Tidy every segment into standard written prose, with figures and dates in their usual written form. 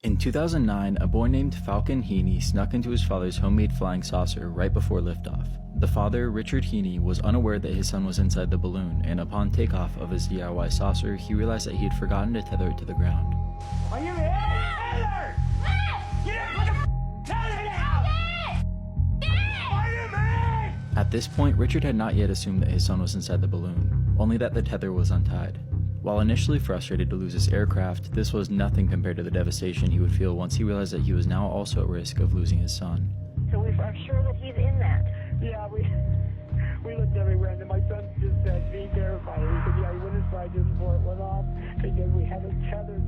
In 2009, a boy named Falcon Heaney snuck into his father's homemade flying saucer right before liftoff. The father, Richard Heaney, was unaware that his son was inside the balloon, and upon takeoff of his DIY saucer, he realized that he had forgotten to tether it to the ground. Are you here? Tether! Get the tether now! Are you me? At this point, Richard had not yet assumed that his son was inside the balloon, only that the tether was untied. While initially frustrated to lose his aircraft, this was nothing compared to the devastation he would feel once he realized that he was now also at risk of losing his son. So we are sure that he's in that. Yeah, we looked everywhere, and then my son just said, be terrified. He said, yeah, he went inside just before it went off, because we had it tethered.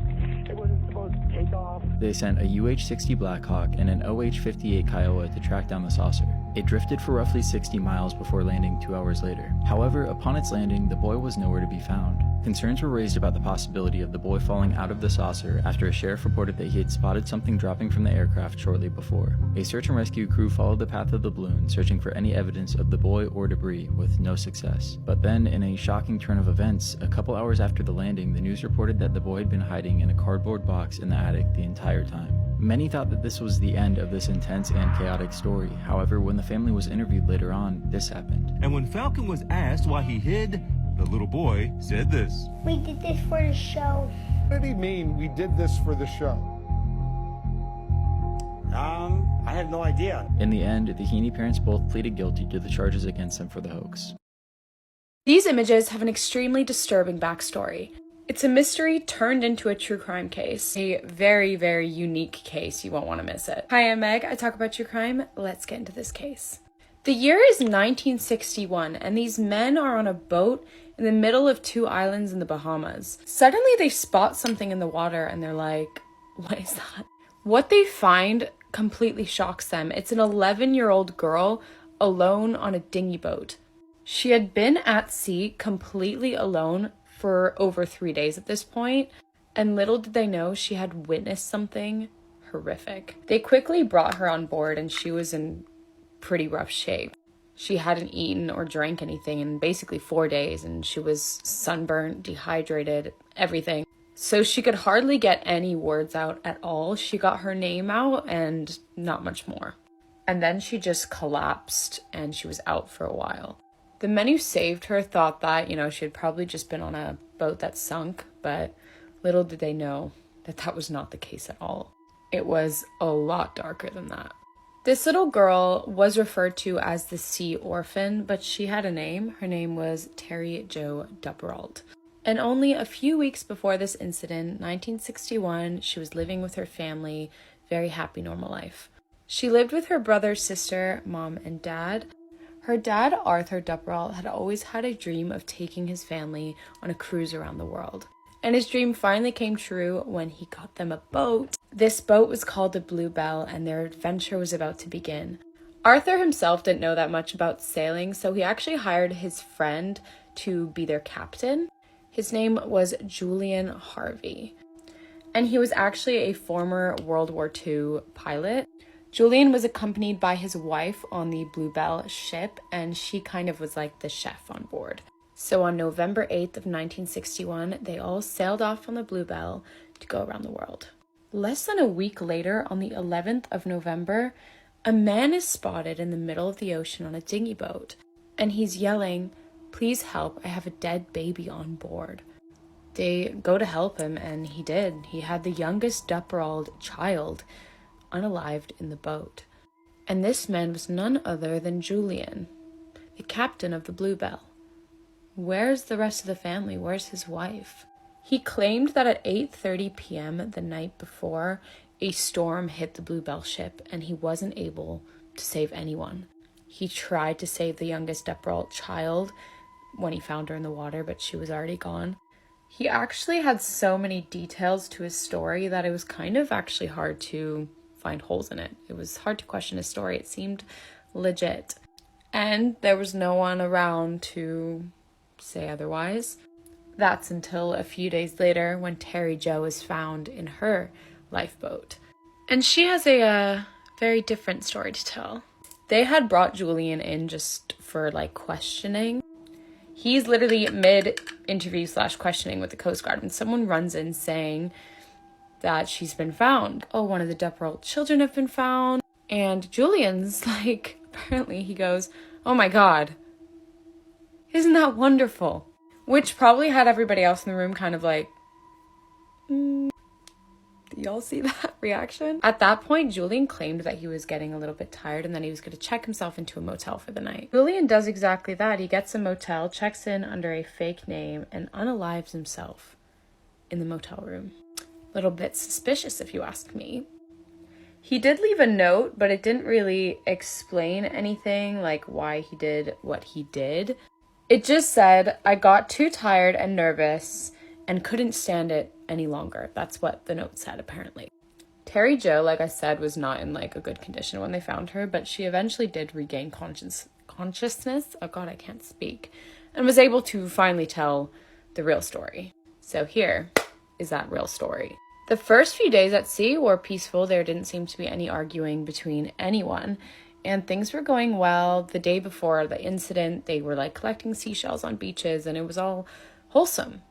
It wasn't supposed to take off. They sent a UH-60 Blackhawk and an OH-58 Kiowa to track down the saucer. It drifted for roughly 60 miles before landing 2 hours later. However, upon its landing, the boy was nowhere to be found. Concerns were raised about the possibility of the boy falling out of the saucer after a sheriff reported that he had spotted something dropping from the aircraft shortly before. A search and rescue crew followed the path of the balloon, searching for any evidence of the boy or debris, with no success. But then, in a shocking turn of events, a couple hours after the landing, the news reported that the boy had been hiding in a cardboard box in the attic the entire time. Many thought that this was the end of this intense and chaotic story. However, when the family was interviewed later on, this happened. And when Falcon was asked why he hid, the little boy said this. We did this for the show. What did he mean, we did this for the show? I have no idea. In the end, the Heaney parents both pleaded guilty to the charges against them for the hoax. These images have an extremely disturbing backstory. It's a mystery turned into a true crime case. A very, very unique case. You won't want to miss it. Hi, I'm Meg. I talk about true crime. Let's get into this case. The year is 1961, and these men are on a boat in the middle of two islands in the Bahamas. Suddenly, they spot something in the water, and they're like, what is that? What they find completely shocks them. It's an 11-year-old girl alone on a dinghy boat. She had been at sea completely alone for over 3 days at this point, and little did they know she had witnessed something horrific. They quickly brought her on board, and she was in pretty rough shape. She hadn't eaten or drank anything in basically 4 days, and she was sunburnt, dehydrated, everything. So she could hardly get any words out at all. She got her name out and not much more. And then she just collapsed and she was out for a while. The men who saved her thought that, she had probably just been on a boat that sunk, but little did they know that that was not the case at all. It was a lot darker than that. This little girl was referred to as the sea orphan, but she had a name. Her name was Terry Jo Dupperalt. And only a few weeks before this incident, 1961, she was living with her family, very happy, normal life. She lived with her brother, sister, mom, and dad. Her dad, Arthur Dupperalt, had always had a dream of taking his family on a cruise around the world. And his dream finally came true when he got them a boat. This boat was called the Bluebell, and their adventure was about to begin. Arthur himself didn't know that much about sailing, so he actually hired his friend to be their captain. His name was Julian Harvey, and he was actually a former World War II pilot. Julian was accompanied by his wife on the Bluebell ship, and she kind of was like the chef on board. So on November 8th of 1961, they all sailed off on the Bluebell to go around the world. Less than a week later, on the 11th of November, a man is spotted in the middle of the ocean on a dinghy boat, and he's yelling, "Please help, I have a dead baby on board." They go to help him, and he did. He had the youngest Dupperalt child unalived in the boat. And this man was none other than Julian, the captain of the Bluebell. Where's the rest of the family? Where's his wife? He claimed that at 8:30 p.m. the night before, a storm hit the Bluebell ship, and he wasn't able to save anyone. He tried to save the youngest Dupperalt child when he found her in the water, but she was already gone. He actually had so many details to his story that it was kind of actually hard to find holes in it. It was hard to question his story. It seemed legit. And there was no one around to say otherwise. That's until a few days later when Terry Jo is found in her lifeboat. And she has a very different story to tell. They had brought Julian in just for questioning. He's literally mid-interview /questioning with the Coast Guard, and someone runs in saying, that she's been found. Oh, one of the Depp children have been found. And Julian's like, apparently he goes, oh my God, isn't that wonderful? Which probably had everybody else in the room kind of like, do y'all see that reaction? At that point, Julian claimed that he was getting a little bit tired and then he was going to check himself into a motel for the night. Julian does exactly that. He gets a motel, checks in under a fake name, and unalives himself in the motel room. A little bit suspicious, if you ask me. He did leave a note, but it didn't really explain anything, like why he did what he did. It just said, I got too tired and nervous and couldn't stand it any longer. That's what the note said, apparently. Terry Jo, like I said, was not in like a good condition when they found her, but she eventually did regain consciousness. Oh God, I can't speak. And was able to finally tell the real story. So here is that real story. The first few days at sea were peaceful. There didn't seem to be any arguing between anyone. And things were going well. The day before the incident, they were like collecting seashells on beaches and it was all wholesome,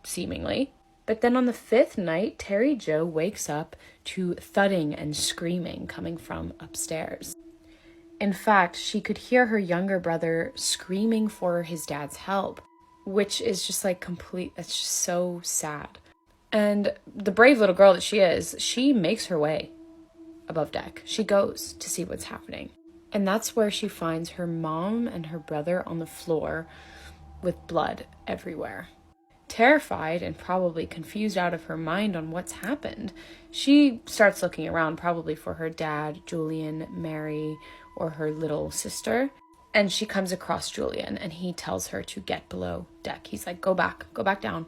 seemingly. But then on the 5th night, Terry Jo wakes up to thudding and screaming coming from upstairs. In fact, she could hear her younger brother screaming for his dad's help, which is just like it's just so sad. And the brave little girl that she is, she makes her way above deck. She goes to see what's happening. And that's where she finds her mom and her brother on the floor with blood everywhere. Terrified and probably confused out of her mind on what's happened, she starts looking around probably for her dad, Julian, Mary, or her little sister. And she comes across Julian and he tells her to get below deck. He's like, go back down.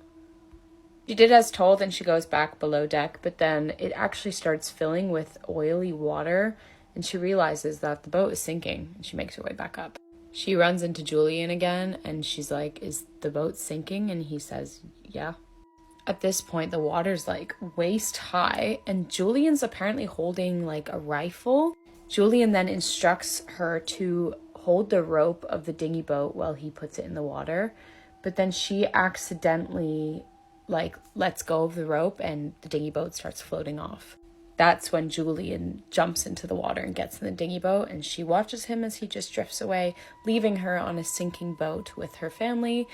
She did as told and she goes back below deck, but then it actually starts filling with oily water and she realizes that the boat is sinking and she makes her way back up. She runs into Julian again and she's like, is the boat sinking? And he says, yeah. At this point, the water's like waist high and Julian's apparently holding like a rifle. Julian then instructs her to hold the rope of the dinghy boat while he puts it in the water, but then she accidentally like lets go of the rope and the dinghy boat starts floating off. That's when Julian jumps into the water and gets in the dinghy boat and she watches him as he just drifts away, leaving her on a sinking boat with her family,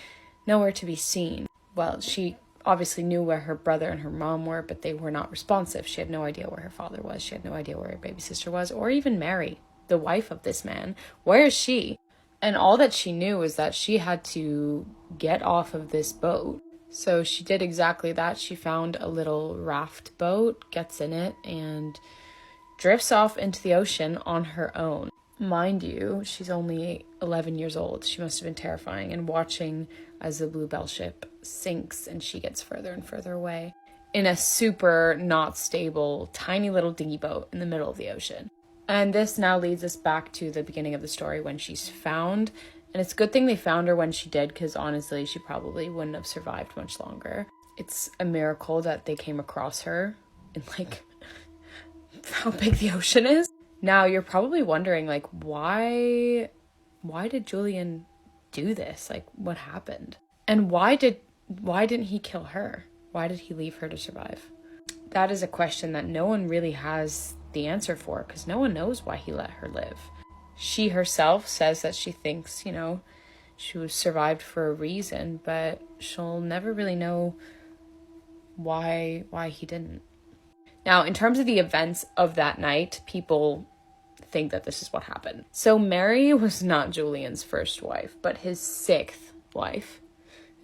nowhere to be seen. Well, she obviously knew where her brother and her mom were, but they were not responsive. She had no idea where her father was. She had no idea where her baby sister was, or even Mary, the wife of this man. Where is she? And all that she knew was that she had to get off of this boat. So she did exactly that. She found a little raft boat, gets in it, and drifts off into the ocean on her own. Mind you, she's only 11 years old. She must have been terrifying, and watching as the Bluebell ship sinks and she gets further and further away in a super not stable, tiny little dinghy boat in the middle of the ocean. And this now leads us back to the beginning of the story when she's found. And it's a good thing they found her when she did, because honestly, she probably wouldn't have survived much longer. It's a miracle that they came across her in like how big the ocean is. Now you're probably wondering, like, why did Julian do this? Like, what happened? And why didn't he kill her? Why did he leave her to survive? That is a question that no one really has the answer for, because no one knows why he let her live. She herself says that she thinks, she was survived for a reason, but she'll never really know why he didn't. Now, in terms of the events of that night, people think that this is what happened. So Mary was not Julian's first wife, but his 6th wife.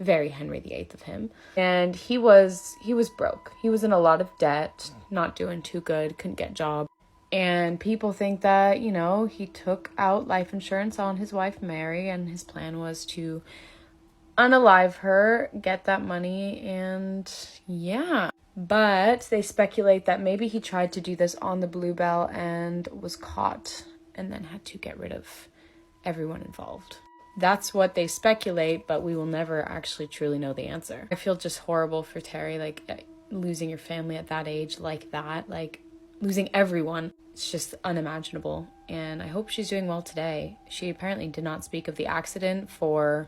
Very Henry VIII of him. And he was broke. He was in a lot of debt, not doing too good, couldn't get a job. And people think that, he took out life insurance on his wife, Mary, and his plan was to unalive her, get that money, and yeah. But they speculate that maybe he tried to do this on the Bluebell and was caught and then had to get rid of everyone involved. That's what they speculate, but we will never actually truly know the answer. I feel just horrible for Terry, like losing your family at that age like that, like losing everyone. It's just unimaginable, and I hope she's doing well today. She apparently did not speak of the accident for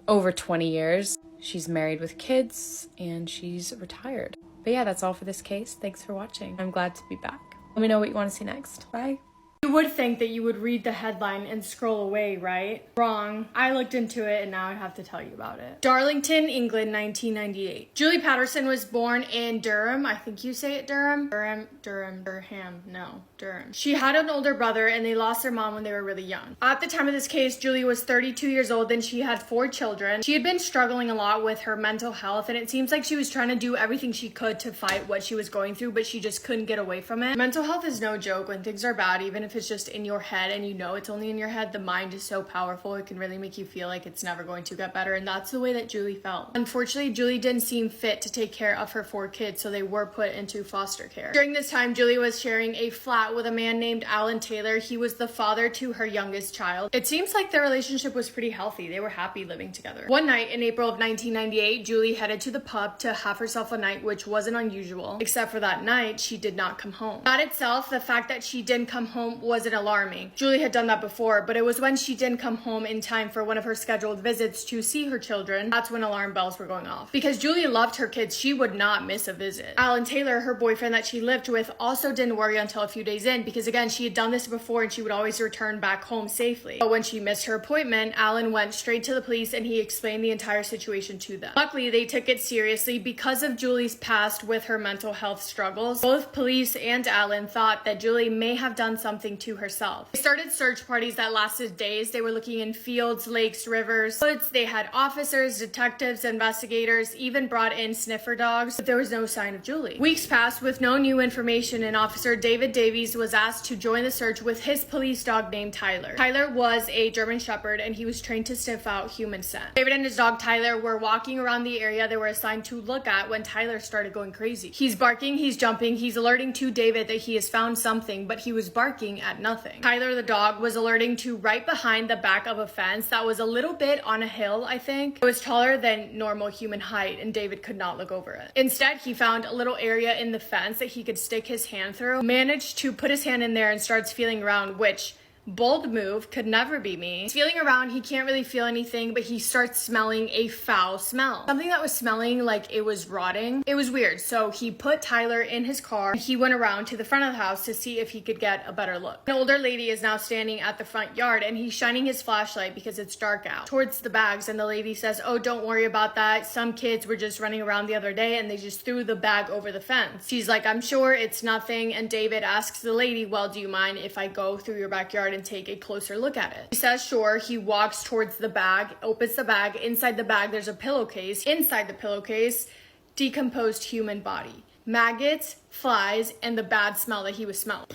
over 20 years. She's married with kids, and she's retired. But yeah, that's all for this case. Thanks for watching. I'm glad to be back. Let me know what you want to see next. Bye. You would think that you would read the headline and scroll away, right? Wrong. I looked into it and now I have to tell you about it. Darlington, England, 1998. Julie Patterson was born in Durham. I think you say it Durham. Durham. No, Durham. She had an older brother and they lost their mom when they were really young. At the time of this case, Julie was 32 years old and she had 4 children. She had been struggling a lot with her mental health and it seems like she was trying to do everything she could to fight what she was going through, but she just couldn't get away from it. Mental health is no joke when things are bad, even if it's just in your head and you know it's only in your head. The mind is so powerful, it can really make you feel like it's never going to get better, and that's the way that Julie felt. Unfortunately, Julie didn't seem fit to take care of her 4 kids, so they were put into foster care. During this time, Julie was sharing a flat with a man named Alan Taylor. He was the father to her youngest child. It seems like their relationship was pretty healthy. They were happy living together. One night in April of 1998, Julie headed to the pub to have herself a night, which wasn't unusual, except for that night, she did not come home. That itself, the fact that she didn't come home wasn't alarming. Julie had done that before, but it was when she didn't come home in time for one of her scheduled visits to see her children, that's when alarm bells were going off. Because Julie loved her kids, she would not miss a visit. Alan Taylor, her boyfriend that she lived with, also didn't worry until a few days in, because again, she had done this before and she would always return back home safely. But when she missed her appointment, Alan went straight to the police and he explained the entire situation to them. Luckily, they took it seriously because of Julie's past with her mental health struggles. Both police and Alan thought that Julie may have done something to herself. They started search parties that lasted days. They were looking in fields, lakes, rivers, woods. They had officers, detectives, investigators, even brought in sniffer dogs, but there was no sign of Julie. Weeks passed with no new information, and Officer David Davies was asked to join the search with his police dog named Tyler. Tyler was a German Shepherd and he was trained to sniff out human scent. David and his dog Tyler were walking around the area they were assigned to look at when Tyler started going crazy. He's barking, he's jumping, he's alerting to David that he has found something, but he was barking at nothing. Tyler the dog was alerting to right behind the back of a fence that was a little bit on a hill, I think. It was taller than normal human height and David could not look over it. Instead, he found a little area in the fence that he could stick his hand through, managed to put his hand in there and starts feeling around, which bold move, could never be me. He's feeling around, he can't really feel anything, but he starts smelling a foul smell. Something that was smelling like it was rotting. It was weird, so he put Tyler in his car and he went around to the front of the house to see if he could get a better look. An older lady is now standing at the front yard and he's shining his flashlight because it's dark out towards the bags, and the lady says, "Oh, don't worry about that. Some kids were just running around the other day and they just threw the bag over the fence." She's like, "I'm sure it's nothing," and David asks the lady, "Well, do you mind if I go through your backyard and take a closer look at it?" He says sure. He walks towards the bag, opens the bag. Inside the bag there's a pillowcase. Inside the pillowcase, decomposed human body, maggots, flies, and the bad smell that he was smelling.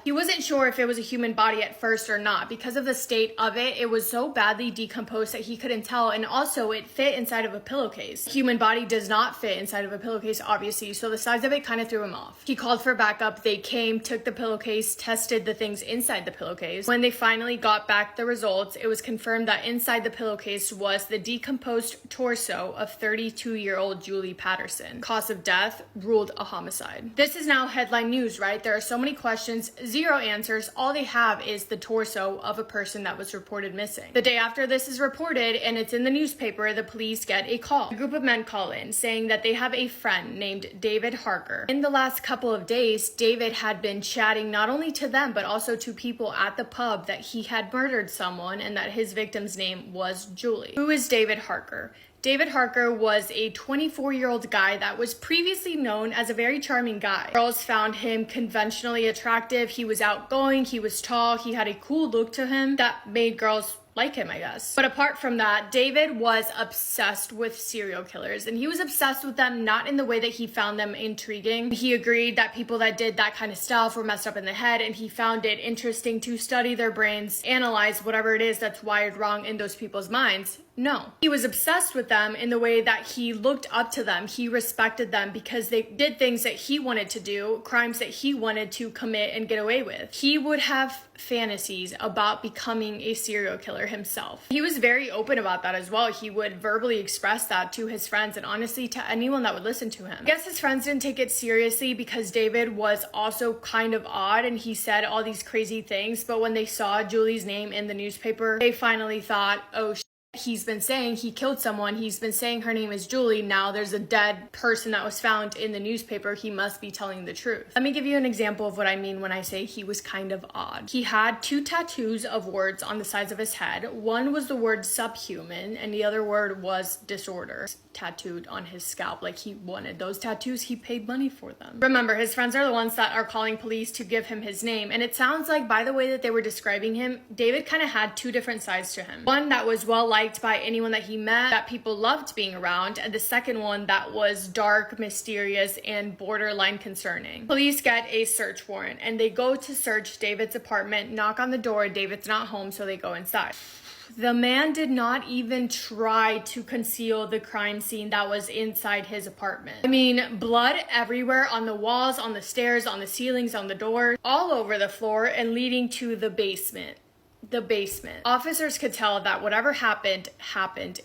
He wasn't sure if it was a human body at first or not. Because of the state of it, it was so badly decomposed that he couldn't tell, and also it fit inside of a pillowcase. Human body does not fit inside of a pillowcase, obviously, so the size of it kind of threw him off. He called for backup. They came, took the pillowcase, tested the things inside the pillowcase. When they finally got back the results, it was confirmed that inside the pillowcase was the decomposed torso of 32-year-old Julie Patterson. Cause of death ruled a homicide. This is now headline news, right? There are so many questions, 0 answers. All they have is the torso of a person that was reported missing. The day after this is reported and it's in the newspaper, the police get a call. A group of men call in saying that they have a friend named David Harker. In the last couple of days, David had been chatting not only to them, but also to people at the pub that he had murdered someone and that his victim's name was Julie. Who is David Harker? David Harker was a 24-year-old guy that was previously known as a very charming guy. Girls found him conventionally attractive. He was outgoing, he was tall, he had a cool look to him that made girls like him, I guess. But apart from that, David was obsessed with serial killers, and he was obsessed with them not in the way that he found them intriguing. He agreed that people that did that kind of stuff were messed up in the head, and he found it interesting to study their brains, analyze whatever it is that's wired wrong in those people's minds. No. He was obsessed with them in the way that he looked up to them. He respected them because they did things that he wanted to do, crimes that he wanted to commit and get away with. He would have fantasies about becoming a serial killer himself. He was very open about that as well. He would verbally express that to his friends and honestly to anyone that would listen to him. I guess his friends didn't take it seriously because David was also kind of odd and he said all these crazy things, but when they saw Julie's name in the newspaper, they finally thought, oh, He's been saying he killed someone. He's been saying her name is Julie. Now there's a dead person that was found in the newspaper. He must be telling the truth. Let me give you an example of what I mean when I say he was kind of odd. He had 2 tattoos of words on the sides of his head. One was the word subhuman and the other word was disorder tattooed on his scalp. Like he wanted those tattoos, he paid money for them. Remember, his friends are the ones that are calling police to give him his name, and it sounds like by the way that they were describing him, David kind of had 2 different sides to him. One that was well liked by anyone that he met, that people loved being around, and the second one that was dark, mysterious, and borderline concerning. Police get a search warrant and they go to search David's apartment, knock on the door, David's not home, so they go inside. The man did not even try to conceal the crime scene that was inside his apartment. I mean, blood everywhere on the walls, on the stairs, on the ceilings, on the doors, all over the floor and leading to the basement. The basement. Officers could tell that whatever happened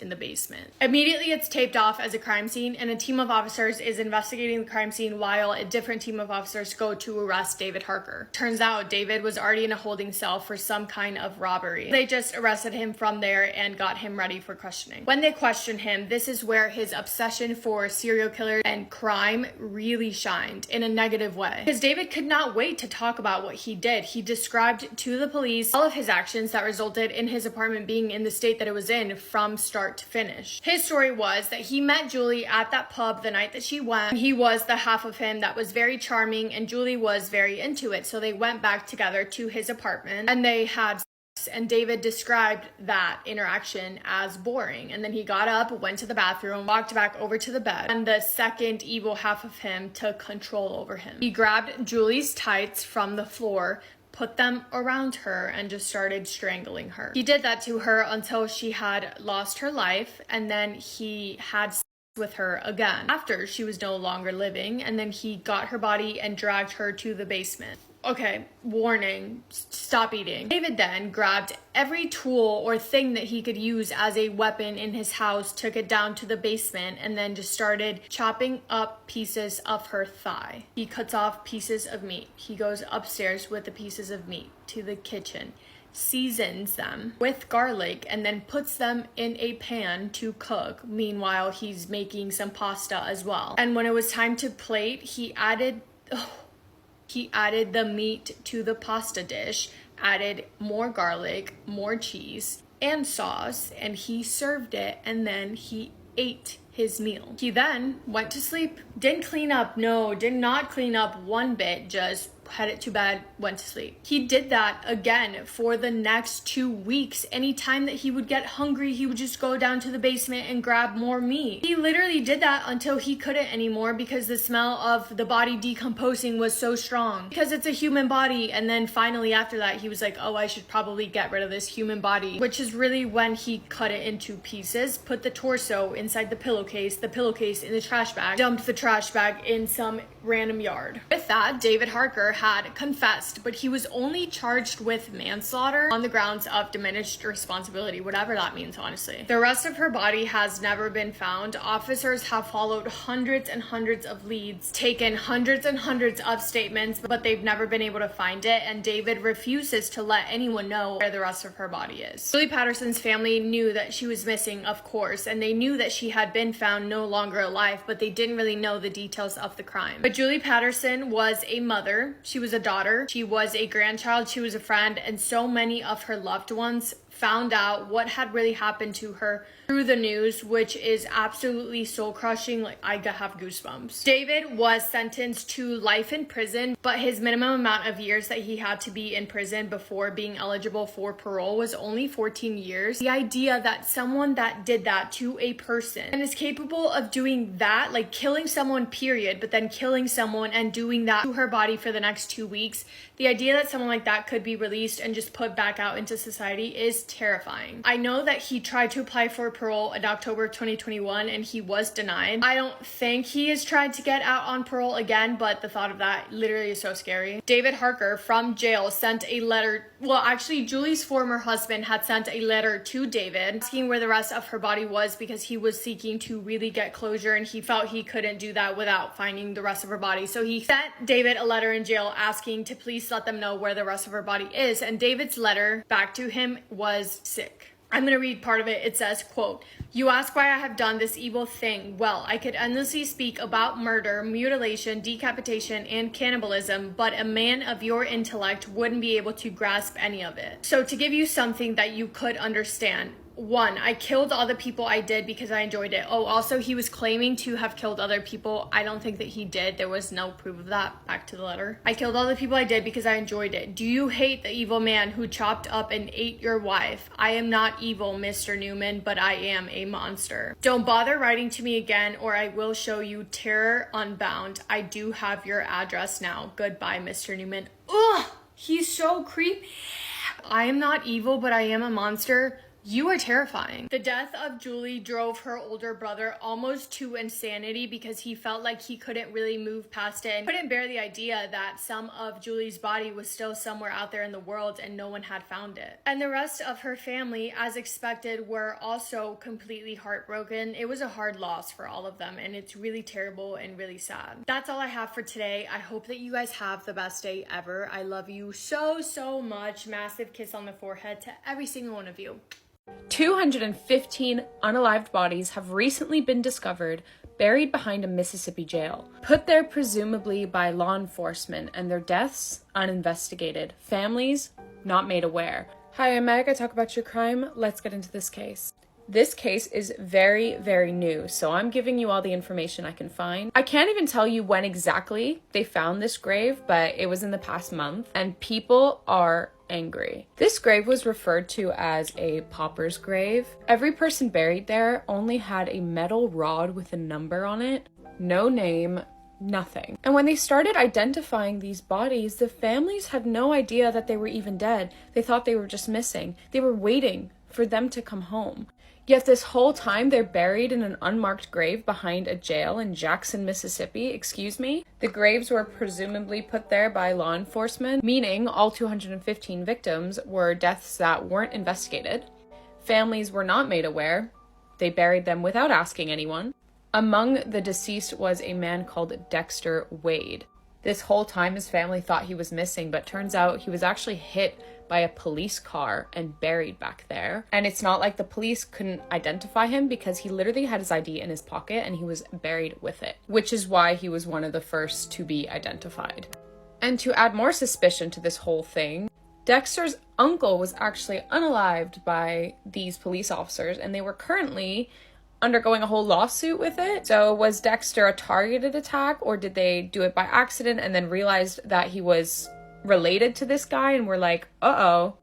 in the basement. Immediately it's taped off as a crime scene and a team of officers is investigating the crime scene while a different team of officers go to arrest David Harker. Turns out David was already in a holding cell for some kind of robbery. They just arrested him from there and got him ready for questioning. When they questioned him, this is where his obsession for serial killers and crime really shined in a negative way. Because David could not wait to talk about what he did. He described to the police all of his actions that resulted in his apartment being in the state that it was in from start to finish. His story was that he met Julie at that pub the night that she went. He was the half of him that was very charming and Julie was very into it. So they went back together to his apartment and they had sex, and David described that interaction as boring. And then he got up, went to the bathroom, walked back over to the bed, and the second evil half of him took control over him. He grabbed Julie's tights from the floor, put them around her, and just started strangling her. He did that to her until she had lost her life, and then he had sex with her again after she was no longer living, and then he got her body and dragged her to the basement. Okay, warning, stop eating. David then grabbed every tool or thing that he could use as a weapon in his house, took it down to the basement, and then just started chopping up pieces of her thigh. He cuts off pieces of meat. He goes upstairs with the pieces of meat to the kitchen, seasons them with garlic, and then puts them in a pan to cook. Meanwhile, he's making some pasta as well. And when it was time to plate, he added the meat to the pasta dish, added more garlic, more cheese, and sauce, and he served it, and then he ate his meal. He then went to sleep. Didn't clean up, no, did not clean up one bit, just headed to bed, went to sleep. He did that again for the next 2 weeks. Anytime that he would get hungry, he would just go down to the basement and grab more meat. He literally did that until he couldn't anymore because the smell of the body decomposing was so strong. Because it's a human body, and then finally after that, he was like, oh, I should probably get rid of this human body, which is really when he cut it into pieces, put the torso inside the pillowcase in the trash bag, dumped the trash bag in some random yard. With that, David Harker had confessed, but he was only charged with manslaughter on the grounds of diminished responsibility, whatever that means, honestly. The rest of her body has never been found. Officers have followed hundreds and hundreds of leads, taken hundreds and hundreds of statements, but they've never been able to find it, and David refuses to let anyone know where the rest of her body is. Julie Patterson's family knew that she was missing, of course, and they knew that she had been found no longer alive, but they didn't really know the details of the crime. But Julie Patterson was a mother, she was a daughter, she was a grandchild, she was a friend, and so many of her loved ones found out what had really happened to her through the news, which is absolutely soul crushing. Like, I have goosebumps. David was sentenced to life in prison, but his minimum amount of years that he had to be in prison before being eligible for parole was only 14 years. The idea that someone that did that to a person and is capable of doing that, like killing someone period, but then killing someone and doing that to her body for the next 2 weeks, the idea that someone like that could be released and just put back out into society is terrifying. I know that he tried to apply for parole in October 2021 and he was denied. I don't think he has tried to get out on parole again, but the thought of that literally is so scary. David Harker from jail sent a letter, well actually Julie's former husband had sent a letter to David asking where the rest of her body was because he was seeking to really get closure and he felt he couldn't do that without finding the rest of her body. So he sent David a letter in jail asking to please let them know where the rest of her body is, and David's letter back to him was sick. I'm going to read part of it. It says, quote, "You ask why I have done this evil thing. Well, I could endlessly speak about murder, mutilation, decapitation, and cannibalism, but a man of your intellect wouldn't be able to grasp any of it. So to give you something that you could understand, 1, I killed all the people I did because I enjoyed it." Oh, also, he was claiming to have killed other people. I don't think that he did. There was no proof of that. Back to the letter. "I killed all the people I did because I enjoyed it. Do you hate the evil man who chopped up and ate your wife? I am not evil, Mr. Newman, but I am a monster. Don't bother writing to me again or I will show you terror unbound. I do have your address now. Goodbye, Mr. Newman." Ugh, he's so creepy. "I am not evil, but I am a monster." You are terrifying. The death of Julie drove her older brother almost to insanity because he felt like he couldn't really move past it and couldn't bear the idea that some of Julie's body was still somewhere out there in the world and no one had found it. And the rest of her family, as expected, were also completely heartbroken. It was a hard loss for all of them, and it's really terrible and really sad. That's all I have for today. I hope that you guys have the best day ever. I love you so, so much. Massive kiss on the forehead to every single one of you. 215 unalived bodies have recently been discovered buried behind a Mississippi jail, put there presumably by law enforcement, and their deaths uninvestigated. Families not made aware. Hi, I'm Meg. I talk about true crime. Let's get into this case. This case is very, very new, so I'm giving you all the information I can find. I can't even tell you when exactly they found this grave, but it was in the past month, and people are angry. This grave was referred to as a pauper's grave. Every person buried there only had a metal rod with a number on it, no name, nothing. And when they started identifying these bodies, the families had no idea that they were even dead. They thought they were just missing. They were waiting for them to come home. Yet this whole time they're buried in an unmarked grave behind a jail in Jackson, Mississippi. Excuse me? The graves were presumably put there by law enforcement, meaning all 215 victims were deaths that weren't investigated. Families were not made aware. They buried them without asking anyone. Among the deceased was a man called Dexter Wade. This whole time his family thought he was missing, but turns out he was actually hit by a police car and buried back there. And it's not like the police couldn't identify him because he literally had his ID in his pocket and he was buried with it, which is why he was one of the first to be identified. And to add more suspicion to this whole thing, Dexter's uncle was actually unalived by these police officers, and they were currently undergoing a whole lawsuit with it. So was Dexter a targeted attack, or did they do it by accident and then realized that he was related to this guy and were like, uh-oh?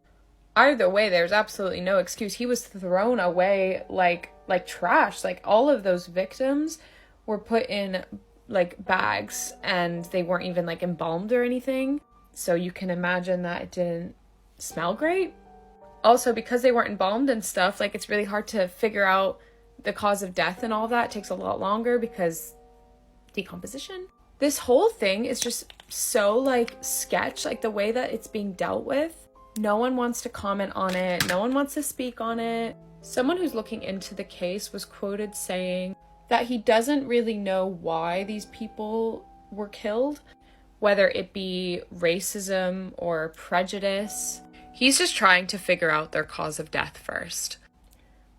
Either way, there's absolutely no excuse. He was thrown away like trash. Like, all of those victims were put in like bags and they weren't even like embalmed or anything. So you can imagine that it didn't smell great. Also, because they weren't embalmed and stuff, like, it's really hard to figure out the cause of death and all that. It takes a lot longer because decomposition. This whole thing is just so like sketch, like the way that it's being dealt with. No one wants to comment on it. No one wants to speak on it. Someone who's looking into the case was quoted saying that he doesn't really know why these people were killed, whether it be racism or prejudice. He's just trying to figure out their cause of death first,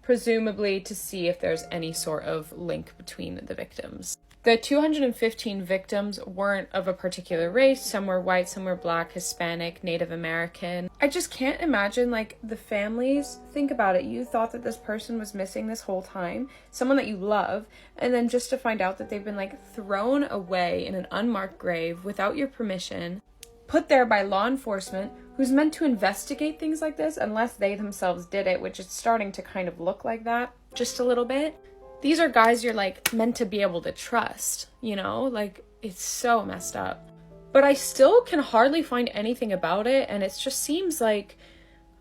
presumably to see if there's any sort of link between the victims. The 215 victims weren't of a particular race. Some were white, some were black, Hispanic, Native American. I just can't imagine, like, the families. Think about it. You thought that this person was missing this whole time, someone that you love, and then just to find out that they've been, like, thrown away in an unmarked grave without your permission, put there by law enforcement, who's meant to investigate things like this unless they themselves did it, which is starting to kind of look like that just a little bit. These are guys you're like meant to be able to trust, you know? Like, it's so messed up. But I still can hardly find anything about it, and it just seems like,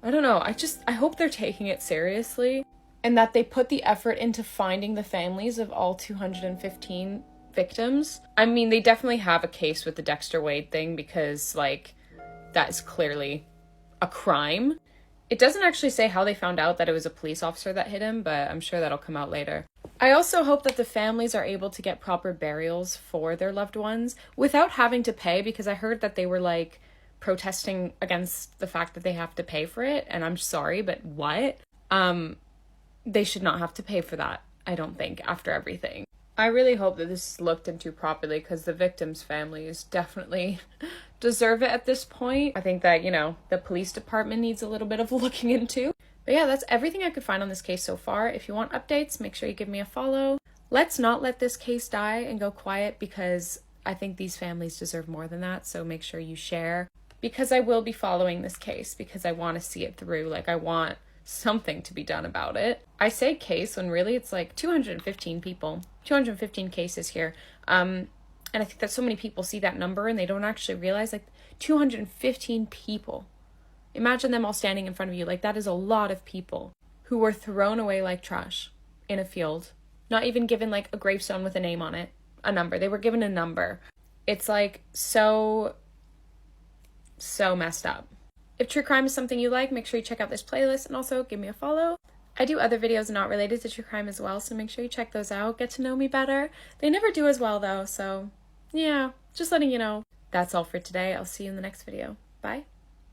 I don't know, I hope they're taking it seriously and that they put the effort into finding the families of all 215 victims. I mean, they definitely have a case with the Dexter Wade thing because, like, that is clearly a crime. It doesn't actually say how they found out that it was a police officer that hit him, but I'm sure that'll come out later. I also hope that the families are able to get proper burials for their loved ones without having to pay, because I heard that they were like protesting against the fact that they have to pay for it, and I'm sorry, but what? They should not have to pay for that, I don't think, after everything. I really hope that this is looked into properly, because the victims' families definitely deserve it at this point. I think that, you know, the police department needs a little bit of looking into. But yeah, that's everything I could find on this case so far. If you want updates, make sure you give me a follow. Let's not let this case die and go quiet, because I think these families deserve more than that. So make sure you share, because I will be following this case, because I want to see it through. Like, I want something to be done about it. I say case when really it's like 215 people, 215 cases here. And I think that so many people see that number and they don't actually realize, like, 215 people. Imagine them all standing in front of you. Like, that is a lot of people who were thrown away like trash in a field, not even given like a gravestone with a name on it, a number. They were given a number. It's like so messed up. If true crime is something you like, make sure you check out this playlist, and also give me a follow. I do other videos not related to true crime as well, so make sure you check those out. Get to know me better. They never do as well though, so yeah, just letting you know. That's all for today. I'll see you in the next video. Bye.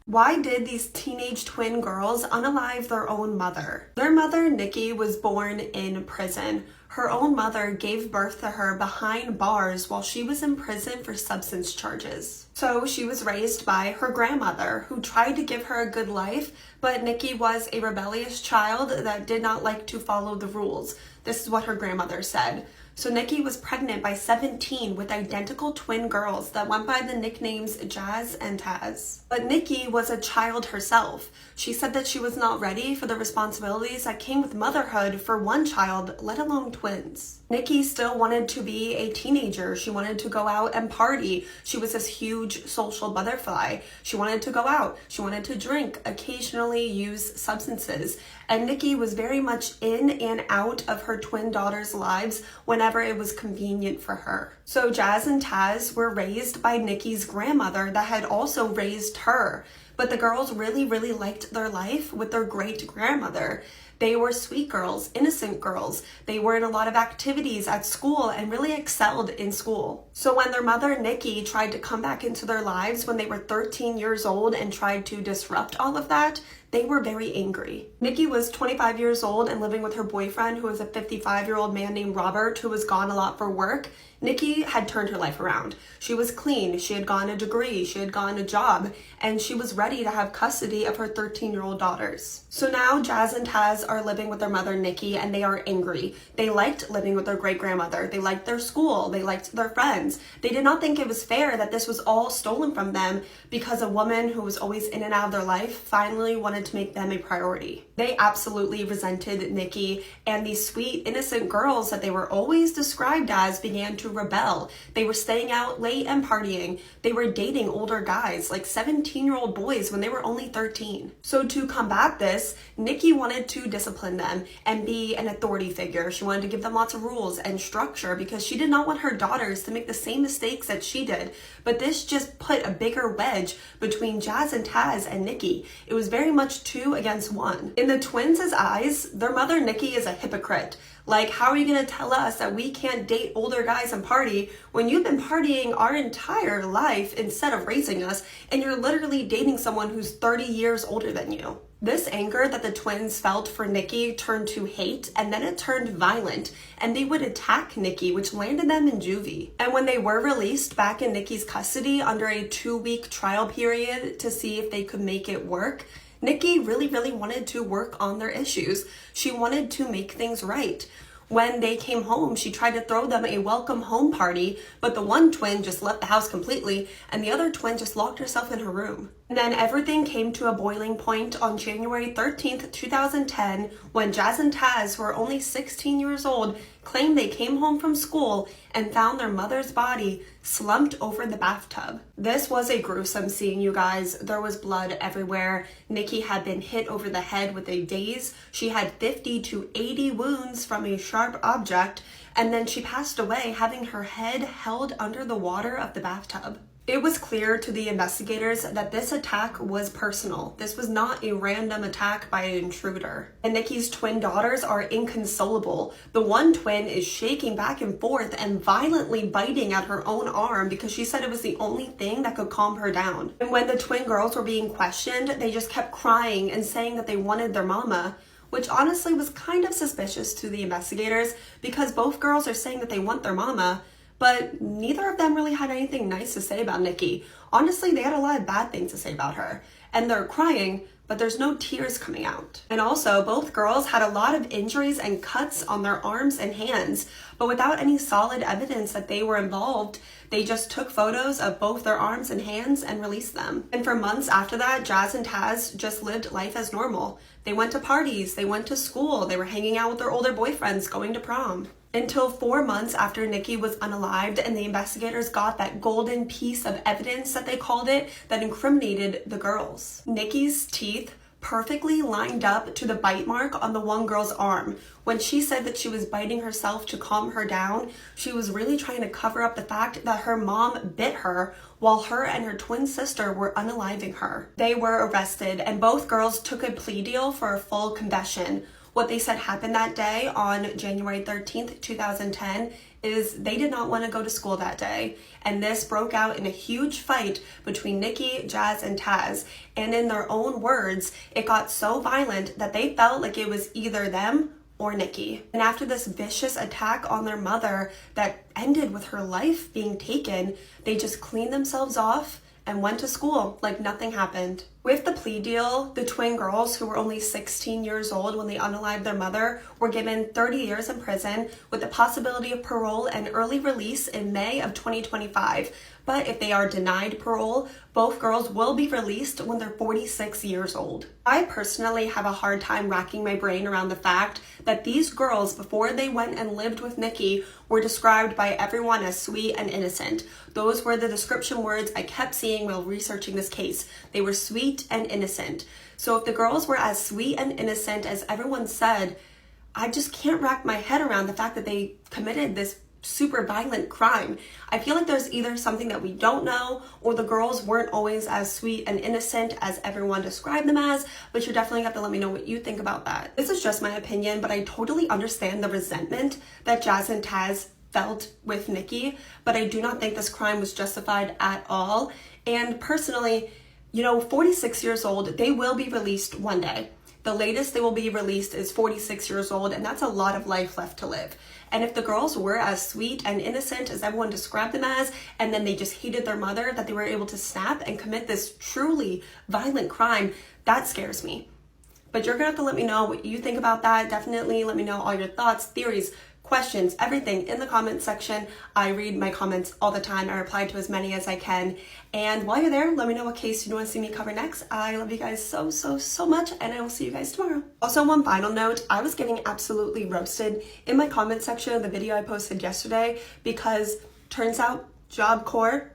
Why did these teenage twin girls unalive their own mother? Their mother, Nikki, was born in prison. Her own mother gave birth to her behind bars while she was in prison for substance charges. So she was raised by her grandmother, who tried to give her a good life, but Nikki was a rebellious child that did not like to follow the rules. This is what her grandmother said. So Nikki was pregnant by 17 with identical twin girls that went by the nicknames Jazz and Taz. But Nikki was a child herself. She said that she was not ready for the responsibilities that came with motherhood for one child, let alone twins. Nikki still wanted to be a teenager. She wanted to go out and party. She was this huge social butterfly. She wanted to go out. She wanted to drink, occasionally use substances. And Nikki was very much in and out of her twin daughters' lives whenever it was convenient for her. So Jazz and Taz were raised by Nikki's grandmother that had also raised her. But the girls really, really liked their life with their great-grandmother. They were sweet girls, innocent girls. They were in a lot of activities at school and really excelled in school. So when their mother, Nikki, tried to come back into their lives when they were 13 years old and tried to disrupt all of that, they were very angry. Nikki was 25 years old and living with her boyfriend, who was a 55-year-old man named Robert, who was gone a lot for work. Nikki had turned her life around. She was clean, she had gotten a degree, she had gotten a job, and she was ready to have custody of her 13-year-old daughters. So now Jazz and Taz are living with their mother, Nikki, and they are angry. They liked living with their great-grandmother. They liked their school. They liked their friends. They did not think it was fair that this was all stolen from them because a woman who was always in and out of their life finally wanted to make them a priority. They absolutely resented Nikki, and these sweet, innocent girls that they were always described as began to rebel. They were staying out late and partying. They were dating older guys, like 17-year-old boys, when they were only 13. So to combat this, Nikki wanted to discipline them and be an authority figure. She wanted to give them lots of rules and structure because she did not want her daughters to make the same mistakes that she did. But this just put a bigger wedge between Jazz and Taz and Nikki. It was very much 2 against 1. In the twins' eyes, their mother, Nikki, is a hypocrite. Like, how are you going to tell us that we can't date older guys and party when you've been partying our entire life instead of raising us, and you're literally dating someone who's 30 years older than you? This anger that the twins felt for Nikki turned to hate, and then it turned violent, and they would attack Nikki, which landed them in juvie. And when they were released back in Nikki's custody under a 2-week trial period to see if they could make it work, Nikki really, really wanted to work on their issues. She wanted to make things right. When they came home, she tried to throw them a welcome home party, but the one twin just left the house completely, and the other twin just locked herself in her room. And then everything came to a boiling point on January 13th, 2010, when Jazz and Taz, who were only 16 years old, claimed they came home from school and found their mother's body slumped over the bathtub. This was a gruesome scene, you guys. There was blood everywhere. Nikki had been hit over the head with a daze. She had 50 to 80 wounds from a sharp object, and then she passed away having her head held under the water of the bathtub. It was clear to the investigators that this attack was personal. This was not a random attack by an intruder. And Nikki's twin daughters are inconsolable. The one twin is shaking back and forth and violently biting at her own arm because she said it was the only thing that could calm her down. And when the twin girls were being questioned, they just kept crying and saying that they wanted their mama. which honestly was kind of suspicious to the investigators because both girls are saying that they want their mama, but neither of them really had anything nice to say about Nikki. Honestly, they had a lot of bad things to say about her. And they're crying, but there's no tears coming out. And also, both girls had a lot of injuries and cuts on their arms and hands, but without any solid evidence that they were involved, they just took photos of both their arms and hands and released them. And for months after that, Jazz and Taz just lived life as normal. They went to parties, they went to school, they were hanging out with their older boyfriends, going to prom. Until 4 months after Nikki was unalived and the investigators got that golden piece of evidence that they called it that incriminated the girls. Nikki's teeth perfectly lined up to the bite mark on the one girl's arm. When she said that she was biting herself to calm her down, she was really trying to cover up the fact that her mom bit her while her and her twin sister were unaliving her. They were arrested and both girls took a plea deal for a full confession. What they said happened that day on January 13th, 2010 is they did not want to go to school that day. And this broke out in a huge fight between Nikki, Jazz, and Taz. And in their own words, it got so violent that they felt like it was either them or Nikki. And after this vicious attack on their mother that ended with her life being taken, they just cleaned themselves off and went to school like nothing happened. With the plea deal, the twin girls, who were only 16 years old when they unalived their mother, were given 30 years in prison with the possibility of parole and early release in May of 2025. But if they are denied parole, both girls will be released when they're 46 years old. I personally have a hard time racking my brain around the fact that these girls, before they went and lived with Nikki, were described by everyone as sweet and innocent. Those were the description words I kept seeing while researching this case. They were sweet and innocent. So if the girls were as sweet and innocent as everyone said, I just can't wrap my head around the fact that they committed this super violent crime. I feel like there's either something that we don't know, or the girls weren't always as sweet and innocent as everyone described them as, but you're definitely gonna have to let me know what you think about that. This is just my opinion, but I totally understand the resentment that Jazz and Taz felt with Nikki, but I do not think this crime was justified at all. And personally, 46 years old, they will be released one day. The latest they will be released is 46 years old, and that's a lot of life left to live. And if the girls were as sweet and innocent as everyone described them as, and then they just hated their mother, that they were able to snap and commit this truly violent crime, that scares me. But you're gonna have to let me know what you think about that. Definitely let me know all your thoughts, theories, questions, everything in the comment section. I read my comments all the time. I reply to as many as I can. And while you're there, let me know what case you want to see me cover next. I love you guys so, so, so much, and I will see you guys tomorrow. Also, one final note, I was getting absolutely roasted in my comment section of the video I posted yesterday because turns out Job Corps,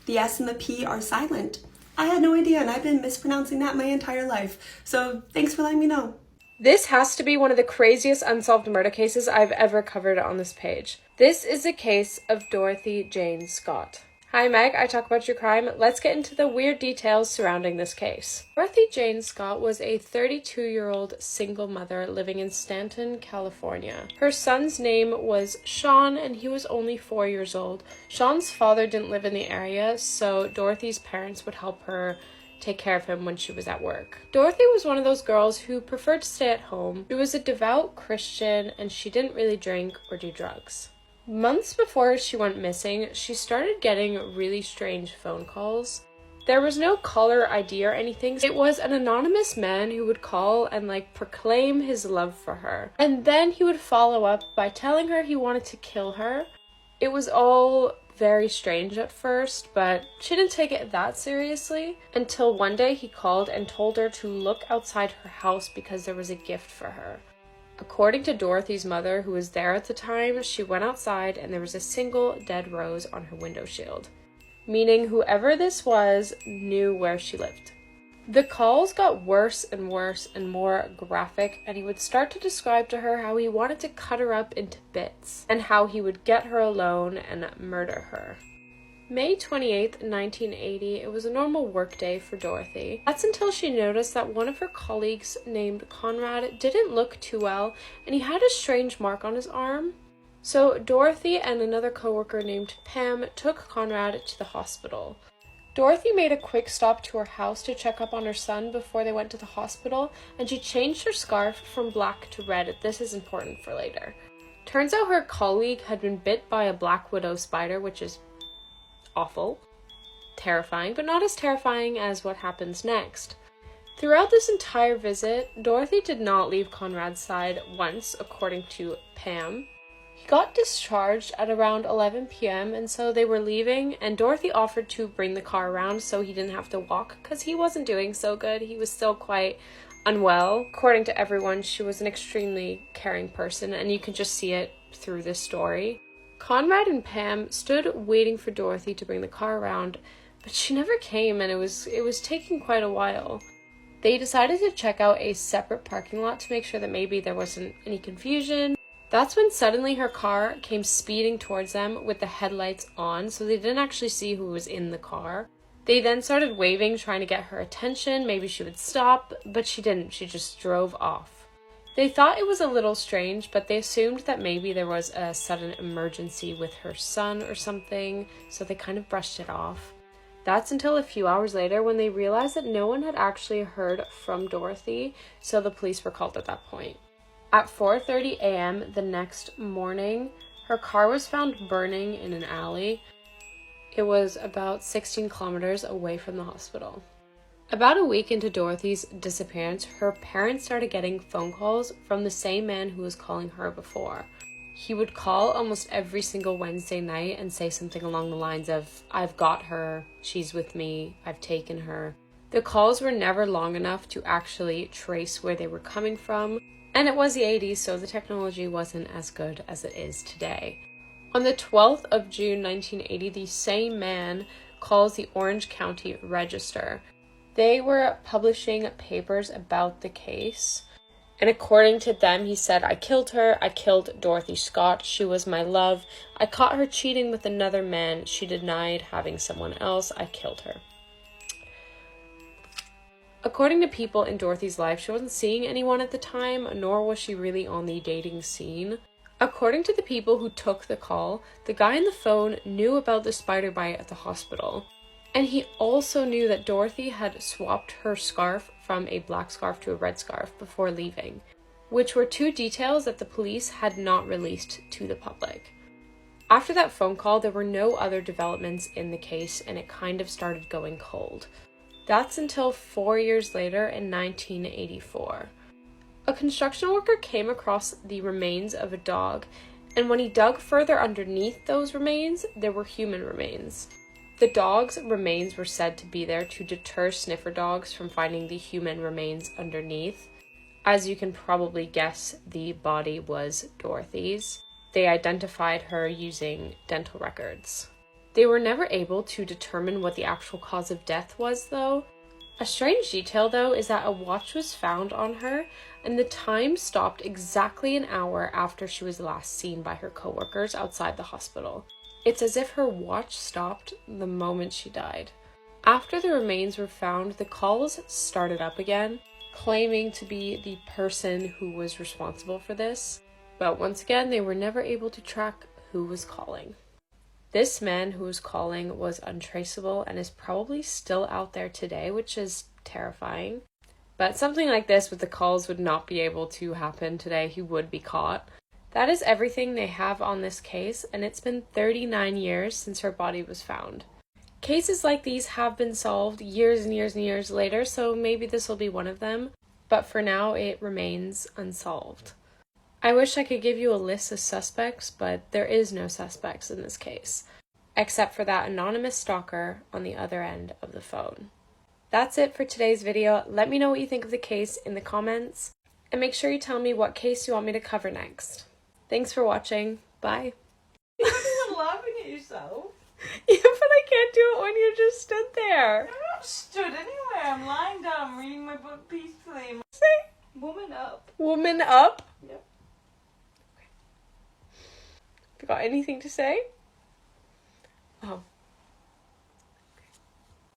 the S and the P are silent. I had no idea, and I've been mispronouncing that my entire life. So thanks for letting me know. This has to be one of the craziest unsolved murder cases I've ever covered on this page. This is the case of Dorothy Jane Scott. Hi Meg, I talk about your crime. Let's get into the weird details surrounding this case. Dorothy Jane Scott was a 32-year-old single mother living in Stanton, California. Her son's name was Sean, and he was only 4 years old. Sean's father didn't live in the area, so Dorothy's parents would help her take care of him when she was at work. Dorothy was one of those girls who preferred to stay at home. She was a devout Christian, and she didn't really drink or do drugs. Months before she went missing, she started getting really strange phone calls. There was no caller ID or anything. It was an anonymous man who would call and proclaim his love for her. And then he would follow up by telling her he wanted to kill her. It was all very strange at first, but she didn't take it that seriously until one day he called and told her to look outside her house because there was a gift for her. According to Dorothy's mother, who was there at the time, she went outside and there was a single dead rose on her window shield, meaning whoever this was knew where she lived. The calls got worse and worse and more graphic, and he would start to describe to her how he wanted to cut her up into bits, and how he would get her alone and murder her. May 28th, 1980, it was a normal workday for Dorothy. That's until she noticed that one of her colleagues named Conrad didn't look too well, and he had a strange mark on his arm. So Dorothy and another coworker named Pam took Conrad to the hospital. Dorothy made a quick stop to her house to check up on her son before they went to the hospital, and she changed her scarf from black to red. This is important for later. Turns out her colleague had been bit by a black widow spider, which is awful, terrifying, but not as terrifying as what happens next. Throughout this entire visit, Dorothy did not leave Conrad's side once, according to Pam. He got discharged at around 11 p.m. and so they were leaving, and Dorothy offered to bring the car around so he didn't have to walk because he wasn't doing so good. He was still quite unwell. According to everyone, she was an extremely caring person, and you can just see it through this story. Conrad and Pam stood waiting for Dorothy to bring the car around, but she never came, and it was taking quite a while. They decided to check out a separate parking lot to make sure that maybe there wasn't any confusion. That's when suddenly her car came speeding towards them with the headlights on, so they didn't actually see who was in the car. They then started waving, trying to get her attention. Maybe she would stop, but she didn't. She just drove off. They thought it was a little strange, but they assumed that maybe there was a sudden emergency with her son or something, so they kind of brushed it off. That's until a few hours later when they realized that no one had actually heard from Dorothy, so the police were called at that point. At 4:30 a.m. the next morning, her car was found burning in an alley. It was about 16 kilometers away from the hospital. About a week into Dorothy's disappearance, her parents started getting phone calls from the same man who was calling her before. He would call almost every single Wednesday night and say something along the lines of, "I've got her, she's with me, I've taken her." The calls were never long enough to actually trace where they were coming from, and it was the 80s, so the technology wasn't as good as it is today. On the 12th of June 1980, the same man calls the Orange County Register. They were publishing papers about the case. And according to them, he said, "I killed her. I killed Dorothy Scott. She was my love. I caught her cheating with another man. She denied having someone else. I killed her." According to people in Dorothy's life, she wasn't seeing anyone at the time, nor was she really on the dating scene. According to the people who took the call, the guy on the phone knew about the spider bite at the hospital. And he also knew that Dorothy had swapped her scarf from a black scarf to a red scarf before leaving, which were two details that the police had not released to the public. After that phone call, there were no other developments in the case, and it kind of started going cold. That's until 4 years later in 1984. A construction worker came across the remains of a dog, and when he dug further underneath those remains, there were human remains. The dog's remains were said to be there to deter sniffer dogs from finding the human remains underneath. As you can probably guess, the body was Dorothy's. They identified her using dental records. They were never able to determine what the actual cause of death was, though. A strange detail, though, is that a watch was found on her, and the time stopped exactly an hour after she was last seen by her coworkers outside the hospital. It's as if her watch stopped the moment she died. After the remains were found, the calls started up again, claiming to be the person who was responsible for this. But once again, they were never able to track who was calling. This man who was calling was untraceable and is probably still out there today, which is terrifying. But something like this with the calls would not be able to happen today. He would be caught. That is everything they have on this case, and it's been 39 years since her body was found. Cases like these have been solved years and years and years later, so maybe this will be one of them, but for now it remains unsolved. I wish I could give you a list of suspects, but there is no suspects in this case, except for that anonymous stalker on the other end of the phone. That's it for today's video. Let me know what you think of the case in the comments, and make sure you tell me what case you want me to cover next. Thanks for watching. Bye. You're laughing at yourself. Yeah, but I can't do it when you just stood there. I'm not stood anywhere. I'm lying down reading my book peacefully. Say, Woman up. woman up? Yep. Okay. Have you got anything to say? Oh.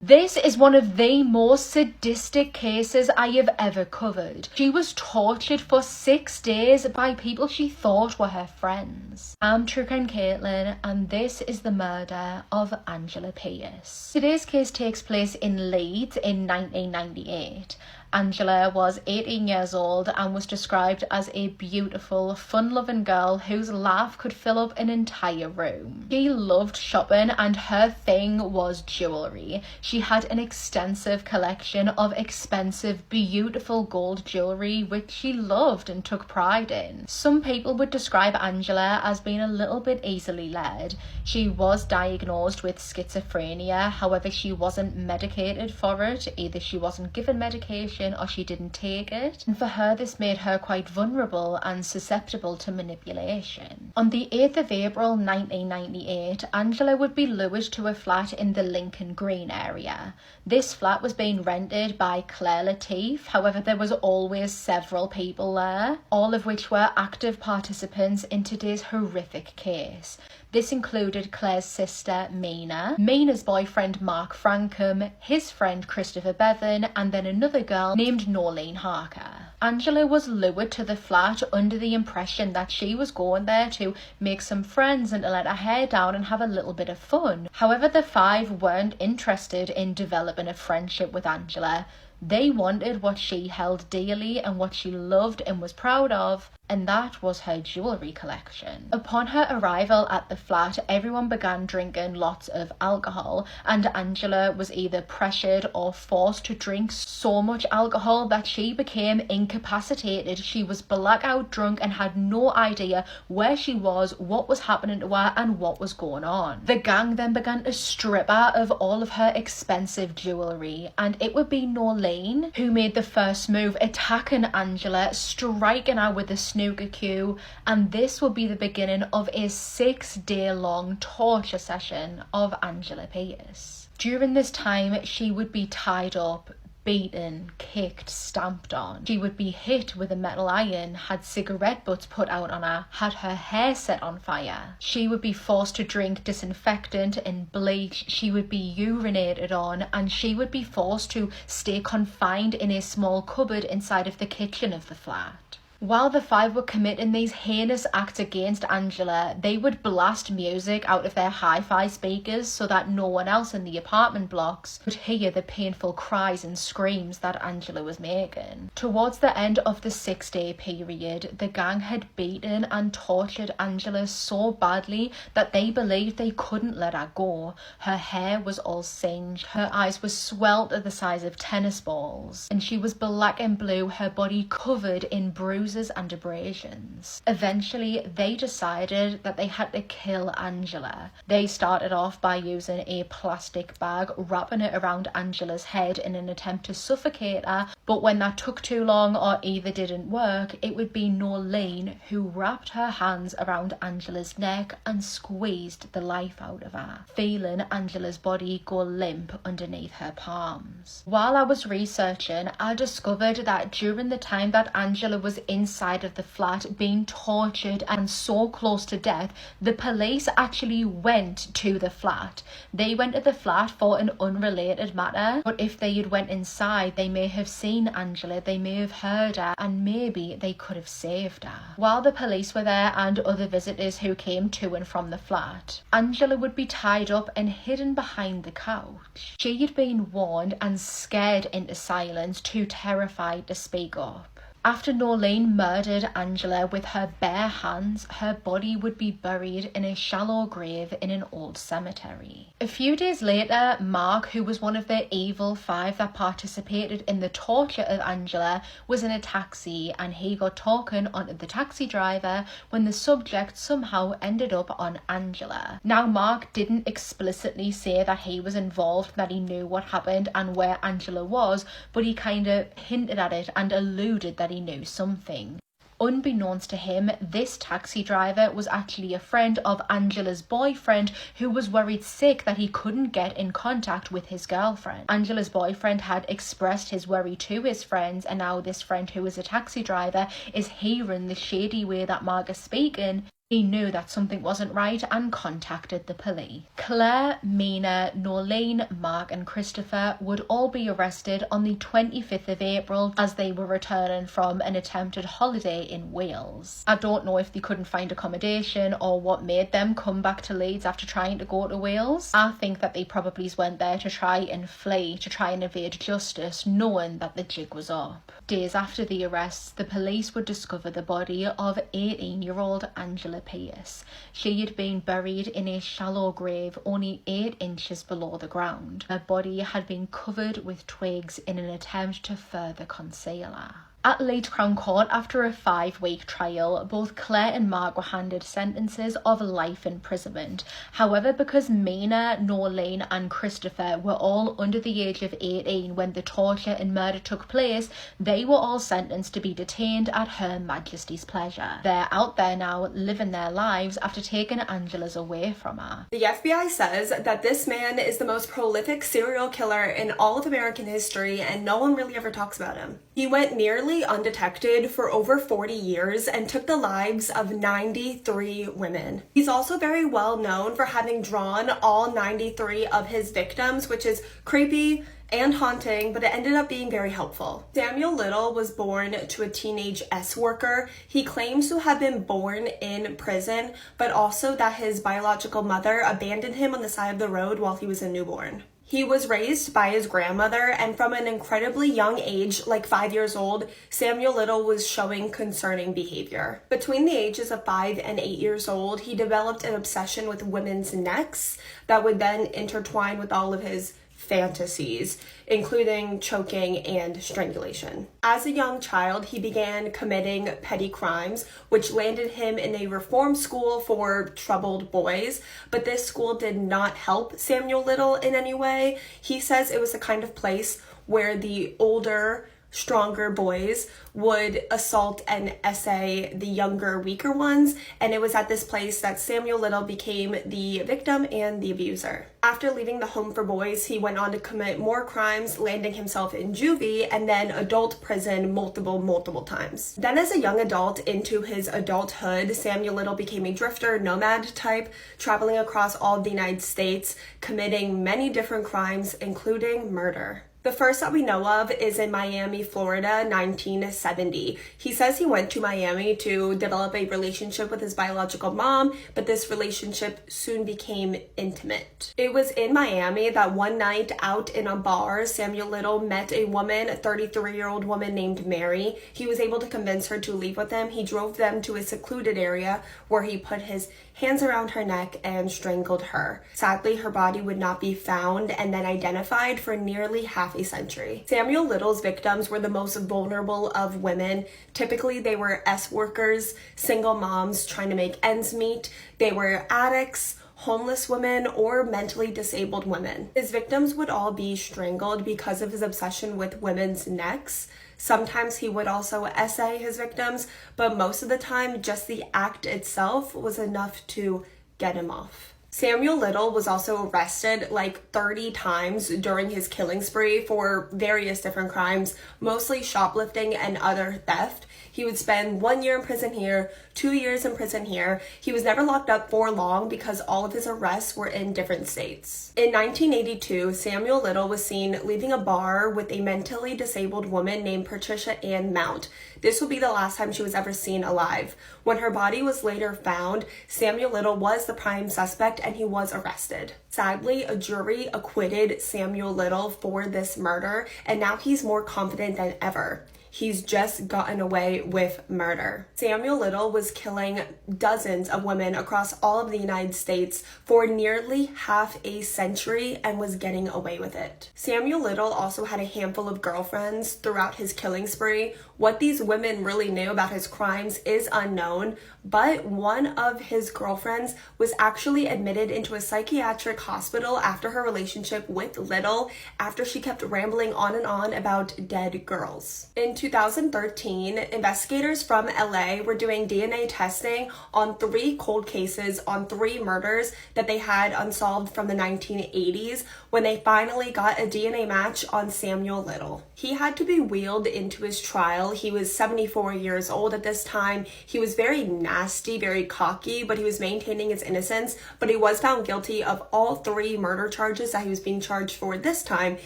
This is one of the most sadistic cases I have ever covered. She was tortured for 6 days by people she thought were her friends. I'm True Crime Caitlin, and this is the murder of Angela Pierce. Today's case takes place in Leeds in 1998. Angela was 18 years old and was described as a beautiful, fun-loving girl whose laugh could fill up an entire room. She loved shopping and her thing was jewellery. She had an extensive collection of expensive, beautiful gold jewellery which she loved and took pride in. Some people would describe Angela as being a little bit easily led. She was diagnosed with schizophrenia, however she wasn't medicated for it. Either she wasn't given medication or she didn't take it, and for her this made her quite vulnerable and susceptible to manipulation. On the 8th of April 1998, Angela would be lured to a flat in the Lincoln Green area. This flat was being rented by Claire Lateef, however there was always several people there, all of which were active participants in today's horrific case. This included Claire's sister, Mina, Mina's boyfriend, Mark Frankham, his friend, Christopher Bevan, and then another girl named Norleen Harker. Angela was lured to the flat under the impression that she was going there to make some friends and to let her hair down and have a little bit of fun. However, the five weren't interested in developing a friendship with Angela. They wanted what she held dearly and what she loved and was proud of, and that was her jewellery collection. Upon her arrival at the flat, everyone began drinking lots of alcohol, and Angela was either pressured or forced to drink so much alcohol that she became incapacitated. She was blackout drunk and had no idea where she was, what was happening to her, and what was going on. The gang then began to strip her of all of her expensive jewellery, and it would be Norleen who made the first move, attacking Angela, striking her with a snooker cue, and this will be the beginning of a 6-day-long torture session of Angela Pierce. During this time, she would be tied up, beaten, kicked, stamped on. She would be hit with a metal iron, had cigarette butts put out on her, had her hair set on fire. She would be forced to drink disinfectant and bleach. She would be urinated on, and she would be forced to stay confined in a small cupboard inside of the kitchen of the flat. While the five were committing these heinous acts against Angela, they would blast music out of their hi-fi speakers so that no one else in the apartment blocks could hear the painful cries and screams that Angela was making. Towards the end of the 6-day period, the gang had beaten and tortured Angela so badly that they believed they couldn't let her go. Her hair was all singed, her eyes were swelled to the size of tennis balls, and she was black and blue, her body covered in bruises and abrasions. Eventually, they decided that they had to kill Angela. They started off by using a plastic bag, wrapping it around Angela's head in an attempt to suffocate her, but when that took too long or either didn't work, it would be Norleen who wrapped her hands around Angela's neck and squeezed the life out of her, feeling Angela's body go limp underneath her palms. While I was researching, I discovered that during the time that Angela was inside of the flat being tortured and so close to death, the police actually went to the flat. They went to the flat for an unrelated matter, but if they had went inside, they may have seen Angela, they may have heard her, and maybe they could have saved her. While the police were there and other visitors who came to and from the flat, Angela would be tied up and hidden behind the couch. She had been warned and scared into silence, too terrified to speak up. After Norleen murdered Angela with her bare hands, her body would be buried in a shallow grave in an old cemetery. A few days later, Mark, who was one of the evil five that participated in the torture of Angela, was in a taxi, and he got talking onto the taxi driver when the subject somehow ended up on Angela. Now, Mark didn't explicitly say that he was involved, that he knew what happened and where Angela was, but he kind of hinted at it and alluded that he knew something. Unbeknownst to him, this taxi driver was actually a friend of Angela's boyfriend who was worried sick that he couldn't get in contact with his girlfriend. Angela's boyfriend had expressed his worry to his friends, and now this friend who is a taxi driver is hearing the shady way that Mark is speaking. He knew that something wasn't right and contacted the police. Claire, Mina, Norlene, Mark and Christopher would all be arrested on the 25th of April as they were returning from an attempted holiday in Wales. I don't know if they couldn't find accommodation or what made them come back to Leeds after trying to go to Wales. I think that they probably went there to try and flee, to try and evade justice, knowing that the jig was up. Days after the arrests, the police would discover the body of 18-year-old Angela Pierce. She had been buried in a shallow grave only 8 inches below the ground. Her body had been covered with twigs in an attempt to further conceal her. At Leeds Crown Court, after a 5-week trial, both Claire and Mark were handed sentences of life imprisonment. However, because Mina, Norlene and Christopher were all under the age of 18 when the torture and murder took place, they were all sentenced to be detained at Her Majesty's pleasure. They're out there now living their lives after taking Angela's away from her. The FBI says that this man is the most prolific serial killer in all of American history, and no one really ever talks about him. He went nearly undetected for over 40 years and took the lives of 93 women. He's also very well known for having drawn all 93 of his victims, which is creepy and haunting, but it ended up being very helpful. Samuel Little was born to a teenage S-worker. He claims to have been born in prison, but also that his biological mother abandoned him on the side of the road while he was a newborn. He was raised by his grandmother, and from an incredibly young age, like 5 years old, Samuel Little was showing concerning behavior. Between the ages of 5 and 8 years old, he developed an obsession with women's necks that would then intertwine with all of his fantasies, including choking and strangulation. As a young child, he began committing petty crimes, which landed him in a reform school for troubled boys, but this school did not help Samuel Little in any way. He says it was the kind of place where the older, stronger boys would assault and essay the younger, weaker ones, and it was at this place that Samuel Little became the victim and the abuser. After leaving the home for boys, he went on to commit more crimes, landing himself in juvie and then adult prison multiple times. Then as a young adult into his adulthood, Samuel Little became a drifter, nomad type, traveling across all of the United States, committing many different crimes, including murder. The first that we know of is in Miami, Florida, 1970. He says he went to Miami to develop a relationship with his biological mom, but this relationship soon became intimate. It was in Miami that one night out in a bar, Samuel Little met a woman, a 33-year-old woman named Mary. He was able to convince her to leave with him. He drove them to a secluded area where he put his hands around her neck and strangled her. Sadly, her body would not be found and then identified for nearly half a century. Samuel Little's victims were the most vulnerable of women. Typically, they were S-workers, single moms trying to make ends meet. They were addicts, homeless women, or mentally disabled women. His victims would all be strangled because of his obsession with women's necks. Sometimes he would also essay his victims, but most of the time, just the act itself was enough to get him off. Samuel Little was also arrested like 30 times during his killing spree for various different crimes, mostly shoplifting and other theft. He would spend 1 year in prison here, 2 years in prison here. He was never locked up for long because all of his arrests were in different states. In 1982, Samuel Little was seen leaving a bar with a mentally disabled woman named Patricia Ann Mount. This would be the last time she was ever seen alive. When her body was later found, Samuel Little was the prime suspect and he was arrested. Sadly, a jury acquitted Samuel Little for this murder, and now he's more confident than ever. He's just gotten away with murder. Samuel Little was killing dozens of women across all of the United States for nearly half a century and was getting away with it. Samuel Little also had a handful of girlfriends throughout his killing spree. What these women really knew about his crimes is unknown, but one of his girlfriends was actually admitted into a psychiatric hospital after her relationship with Little, after she kept rambling on and on about dead girls. In 2013, investigators from LA were doing DNA testing on 3 cold cases on 3 murders that they had unsolved from the 1980s when they finally got a DNA match on Samuel Little. He had to be wheeled into his trial. He was 74 years old at this time. He was very nasty, very cocky, but he was maintaining his innocence. But he was found guilty of all 3 murder charges that he was being charged for this time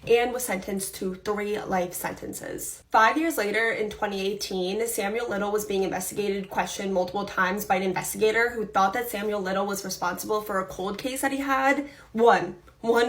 and was sentenced to 3 life sentences. 5 years later, in 2018, Samuel Little was being investigated, questioned multiple times by an investigator who thought that Samuel Little was responsible for a cold case that he had. One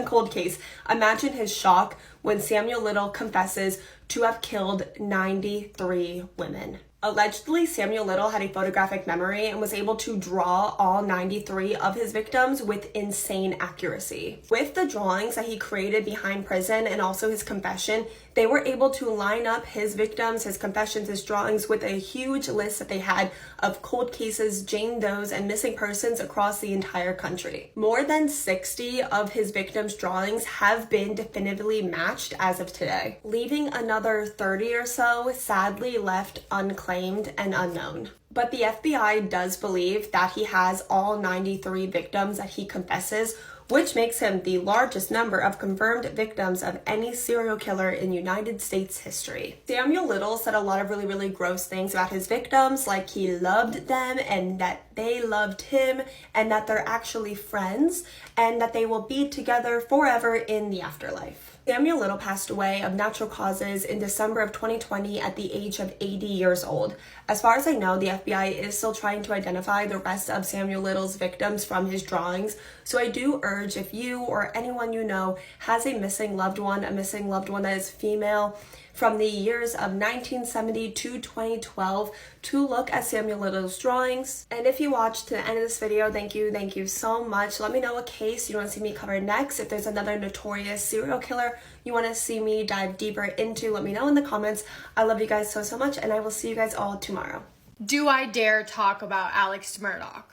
cold case. Imagine his shock when Samuel Little confesses to have killed 93 women. Allegedly, Samuel Little had a photographic memory and was able to draw all 93 of his victims with insane accuracy. With the drawings that he created behind prison and also his confession, they were able to line up his victims, his confessions, his drawings with a huge list that they had of cold cases, Jane Does, and missing persons across the entire country. More than 60 of his victims' drawings have been definitively matched as of today, leaving another 30 or so sadly left unclaimed and unknown. But the FBI does believe that he has all 93 victims that he confesses, which makes him the largest number of confirmed victims of any serial killer in United States history. Samuel Little said a lot of really gross things about his victims, like he loved them and that they loved him and that they're actually friends and that they will be together forever in the afterlife. Samuel Little passed away of natural causes in December of 2020 at the age of 80 years old. As far as I know, the FBI is still trying to identify the rest of Samuel Little's victims from his drawings, so I do urge if you or anyone you know has a missing loved one that is female, from the years of 1970 to 2012 to look at Samuel Little's drawings. And if you watched to the end of this video, thank you so much. Let me know what case you want to see me cover next. If there's another notorious serial killer you want to see me dive deeper into, let me know in the comments. I love you guys so much, and I will see you guys all tomorrow. Do I dare talk about Alex Murdaugh?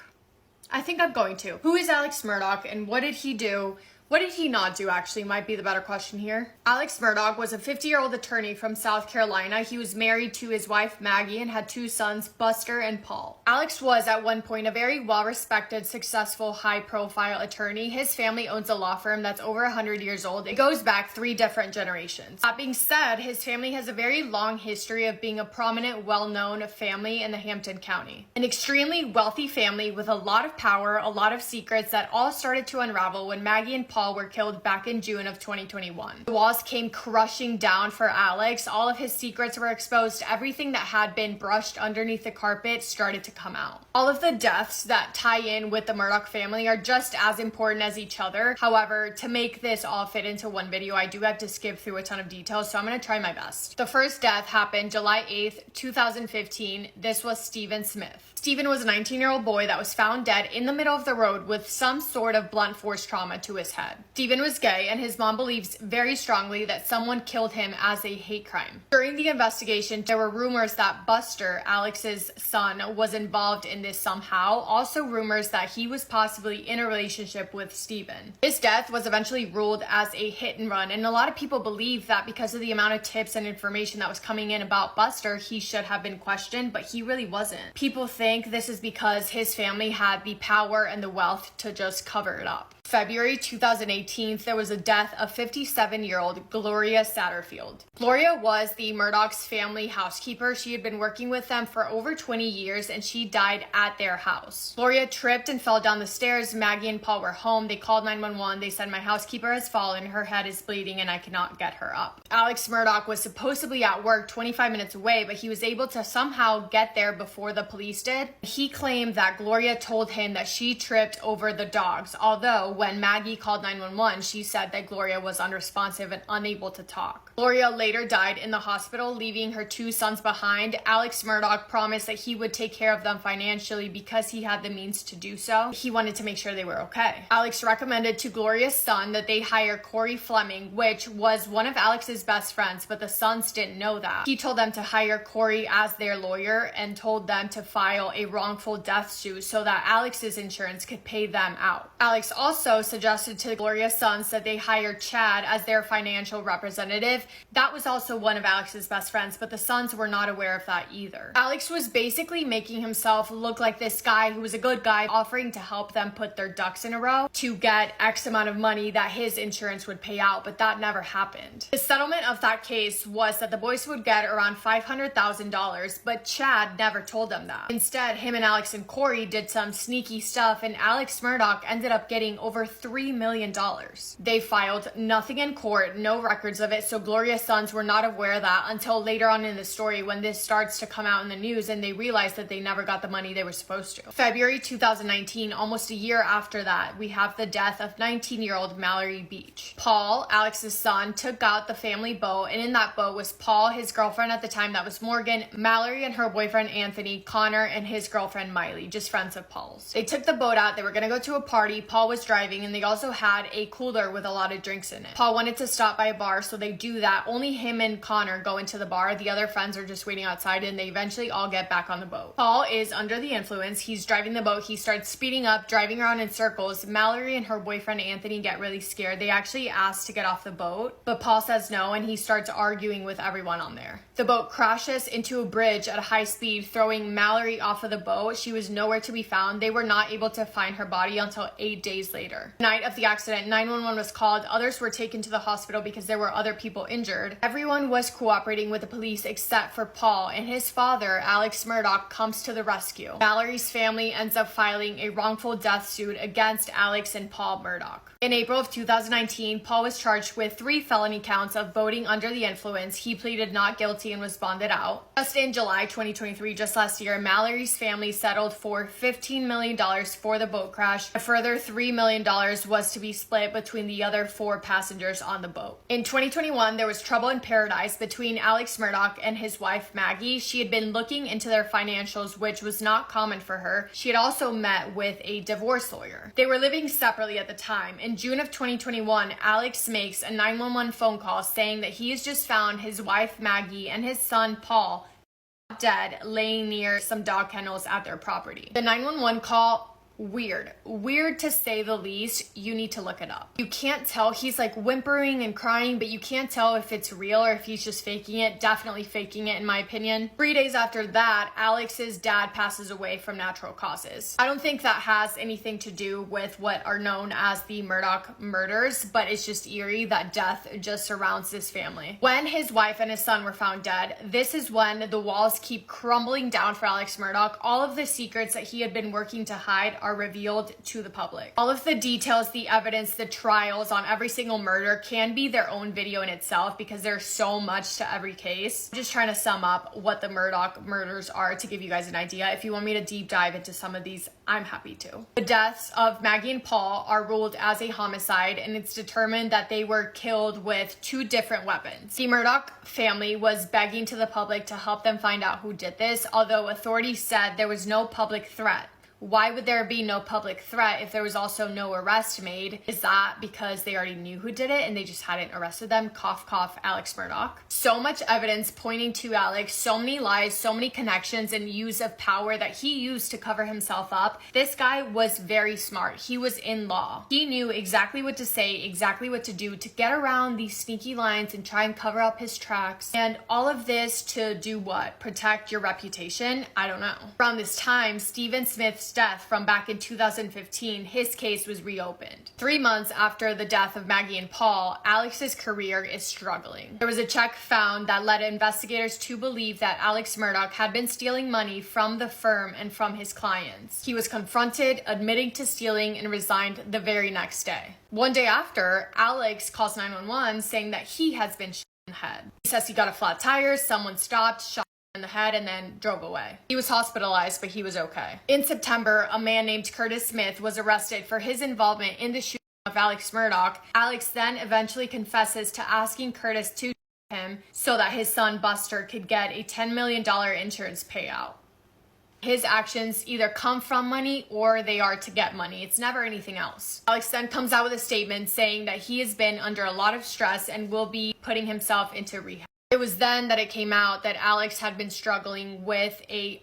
I think I'm going to. Who is Alex Murdaugh and what did he do? What did he not do, actually, might be the better question here. Alex Murdaugh was a 50-year-old attorney from South Carolina. He was married to his wife, Maggie, and had 2 sons, Buster and Paul. Alex was, at one point, a very well-respected, successful, high-profile attorney. His family owns a law firm that's over 100 years old. It goes back 3 different generations. That being said, his family has a very long history of being a prominent, well-known family in the Hampton County. An extremely wealthy family with a lot of power, a lot of secrets that all started to unravel when Maggie and Paul were killed back in June of 2021. The walls came crushing down for Alex. All of his secrets were exposed. Everything that had been brushed underneath the carpet started to come out. All of the deaths that tie in with the Murdaugh family are just as important as each other. However, to make this all fit into one video, I do have to skip through a ton of details, so I'm going to try my best. The first death happened July 8th, 2015. This was Stephen Smith. Stephen was a 19-year-old boy that was found dead in the middle of the road with some sort of blunt force trauma to his head. Stephen was gay, and his mom believes very strongly that someone killed him as a hate crime. During the investigation, there were rumors that Buster, Alex's son, was involved in this somehow. Also rumors that he was possibly in a relationship with Stephen. His death was eventually ruled as a hit and run, and a lot of people believe that because of the amount of tips and information that was coming in about Buster, he should have been questioned, but he really wasn't. People think this is because his family had the power and the wealth to just cover it up. February 2018, there was a death of 57-year-old Gloria Satterfield. Gloria was the Murdaugh's family housekeeper. She had been working with them for over 20 years and she died at their house. Gloria tripped and fell down the stairs. Maggie and Paul were home. They called 911. They said, "My housekeeper has fallen. Her head is bleeding and I cannot get her up." Alex Murdaugh was supposedly at work 25 minutes away, but he was able to somehow get there before the police did. He claimed that Gloria told him that she tripped over the dogs, although when Maggie called 911, she said that Gloria was unresponsive and unable to talk. Gloria later died in the hospital, leaving her 2 sons behind. Alex Murdaugh promised that he would take care of them financially because he had the means to do so. He wanted to make sure they were okay. Alex recommended to Gloria's son that they hire Corey Fleming, which was one of Alex's best friends, but the sons didn't know that. He told them to hire Corey as their lawyer and told them to file a wrongful death suit so that Alex's insurance could pay them out. Alex also also suggested to Gloria's sons that they hire Chad as their financial representative. That was also one of Alex's best friends, but the sons were not aware of that either. Alex was basically making himself look like this guy who was a good guy, offering to help them put their ducks in a row to get X amount of money that his insurance would pay out, but that never happened. The settlement of that case was that the boys would get around $500,000, but Chad never told them that. Instead, him and Alex and Corey did some sneaky stuff, and Alex Murdaugh ended up getting over $3 million. They filed nothing in court, no records of it, so Gloria's sons were not aware of that until later on in the story when this starts to come out in the news and they realize that they never got the money they were supposed to. February 2019, almost a year after that, we have the death of 19-year-old Mallory Beach. Paul, Alex's son, took out the family boat, and in that boat was Paul, his girlfriend at the time, that was Morgan, Mallory and her boyfriend Anthony, Connor, and his girlfriend Miley, just friends of Paul's. They took the boat out, they were gonna go to a party, Paul was driving, and they also had a cooler with a lot of drinks in it. Paul wanted to stop by a bar, so they do that. Only him and Connor go into the bar, the other friends are just waiting outside, and they eventually all get back on the boat. Paul is under the influence, he's driving the boat, he starts speeding up, driving around in circles. Mallory and her boyfriend Anthony get really scared. They actually ask to get off the boat, but Paul says no, and he starts arguing with everyone on there. The boat crashes into a bridge at a high speed, throwing Mallory off of the boat. She was nowhere to be found. They were not able to find her body until 8 days later. The night of the accident, 911 was called. Others were taken to the hospital because there were other people injured. Everyone was cooperating with the police except for Paul, and his father, Alex Murdaugh, comes to the rescue. Mallory's family ends up filing a wrongful death suit against Alex and Paul Murdaugh. In April of 2019, Paul was charged with 3 felony counts of voting under the influence. He pleaded not guilty and was bonded out. Just in July 2023, just last year, Mallory's family settled for $15 million for the boat crash. A further $3 million was to be split between the other 4 passengers on the boat. In 2021, there was trouble in paradise between Alex Murdaugh and his wife Maggie. She had been looking into their financials, which was not common for her. She had also met with a divorce lawyer. They were living separately at the time. In June of 2021, Alex makes a 911 phone call saying that he has just found his wife Maggie and his son Paul dead, laying near some dog kennels at their property. The 911 call, weird to say the least. You need to look it up. You can't tell, he's like whimpering and crying, but you can't tell if it's real or if he's just faking it. Definitely faking it in my opinion. 3 days after that, Alex's dad passes away from natural causes. I don't think that has anything to do with what are known as the Murdaugh murders, but it's just eerie that death just surrounds this family. When his wife and his son were found dead, this is when the walls keep crumbling down for Alex Murdaugh. All of the secrets that he had been working to hide are revealed to the public. All of the details, the evidence, the trials on every single murder can be their own video in itself because there's so much to every case. I'm just trying to sum up what the Murdaugh murders are to give you guys an idea. If you want me to deep dive into some of these, I'm happy to. The deaths of Maggie and Paul are ruled as a homicide, and it's determined that they were killed with 2 different weapons. The Murdaugh family was begging to the public to help them find out who did this, although authorities said there was no public threat. Why would there be no public threat if there was also no arrest made? Is that because they already knew who did it and they just hadn't arrested them? Cough, cough, Alex Murdaugh. So much evidence pointing to Alex, so many lies, so many connections and use of power that he used to cover himself up. This guy was very smart. He was in law. He knew exactly what to say, exactly what to do to get around these sneaky lines and try and cover up his tracks. And all of this to do what? Protect your reputation? I don't know. Around this time, Stephen Smith's death from back in 2015, his case was reopened. 3 months after the death of Maggie and Paul, Alex's career is struggling. There was a check found that led investigators to believe that Alex Murdaugh had been stealing money from the firm and from his clients. He was confronted, admitting to stealing, and resigned the very next day. One day after, Alex calls 911 saying that he has been shot in the head. He says he got a flat tire, someone stopped, shot in the head, and then drove away. He was hospitalized, but he was okay. In September, a man named Curtis Smith was arrested for his involvement in the shooting of Alex Murdaugh. Alex then eventually confesses to asking Curtis to shoot him so that his son Buster could get a $10 million insurance payout. His actions either come from money or they are to get money. It's never anything else. Alex then comes out with a statement saying that he has been under a lot of stress and will be putting himself into rehab. It was then that it came out that Alex had been struggling with a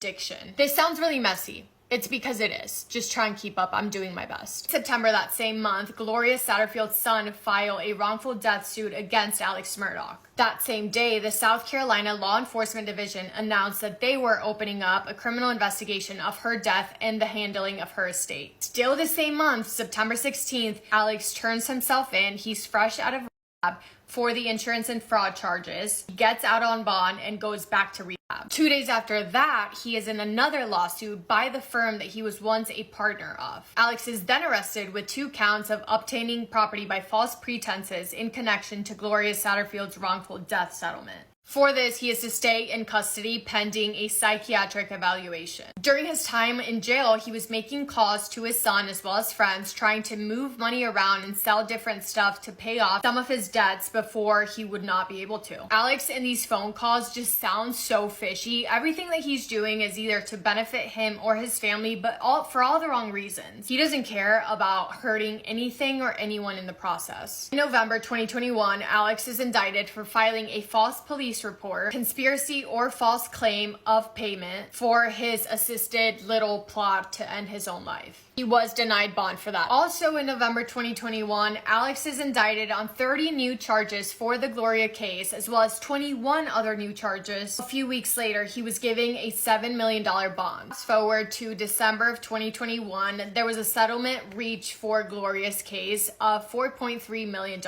addiction. This sounds really messy. It's because it is. Just try and keep up. I'm doing my best. September that same month, Gloria Satterfield's son filed a wrongful death suit against Alex Murdaugh. That same day, the South Carolina Law Enforcement Division announced that they were opening up a criminal investigation of her death and the handling of her estate. Still the same month, September 16th, Alex turns himself in. He's fresh out of rehab for the insurance and fraud charges, gets out on bond, and goes back to rehab. 2 days after that, he is in another lawsuit by the firm that he was once a partner of. Alex is then arrested with 2 counts of obtaining property by false pretenses in connection to Gloria Satterfield's wrongful death settlement. For this, he is to stay in custody pending a psychiatric evaluation. During his time in jail, he was making calls to his son as well as friends, trying to move money around and sell different stuff to pay off some of his debts before he would not be able to. Alex in these phone calls just sounds so fishy. Everything that he's doing is either to benefit him or his family, but for all the wrong reasons. He doesn't care about hurting anything or anyone in the process. In November 2021, Alex is indicted for filing a false police report, conspiracy or false claim of payment for his assisted little plot to end his own life. He was denied bond for that. Also in November 2021, Alex is indicted on 30 new charges for the Gloria case, as well as 21 other new charges. A few weeks later, he was giving a $7 million bond. Fast forward to December of 2021, there was a settlement reached for Gloria's case of $4.3 million.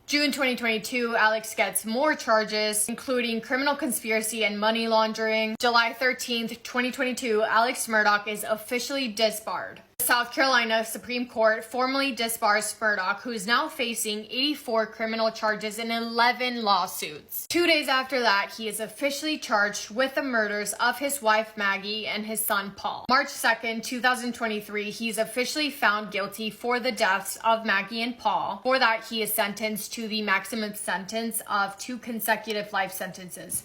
June 2022, Alex gets more charges, including criminal conspiracy and money laundering. July 13th, 2022, Alex Murdaugh is officially disbarred. The South Carolina Supreme Court formally disbars Murdaugh, who is now facing 84 criminal charges and 11 lawsuits. 2 days after that, he is officially charged with the murders of his wife Maggie and his son Paul. March 2nd, 2023, he's officially found guilty for the deaths of Maggie and Paul. For that, he is sentenced to the maximum sentence of 2 consecutive life sentences.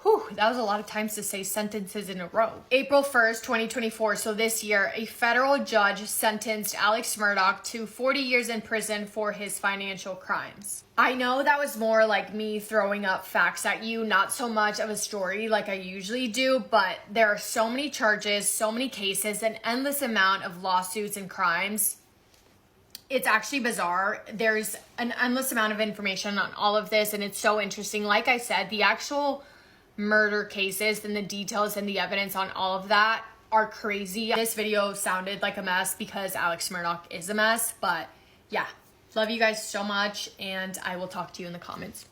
Whew, that was a lot of times to say sentences in a row. April 1st, 2024, so this year, a federal judge sentenced Alex Murdaugh to 40 years in prison for his financial crimes. I know that was more like me throwing up facts at you, not so much of a story like I usually do, but there are so many charges, so many cases, an endless amount of lawsuits and crimes. It's actually bizarre. There's an endless amount of information on all of this, and it's so interesting. Like I said, the actual murder cases and the details and the evidence on all of that are crazy. This video sounded like a mess because Alex Murdaugh is a mess, but yeah, love you guys so much, and I will talk to you in the comments.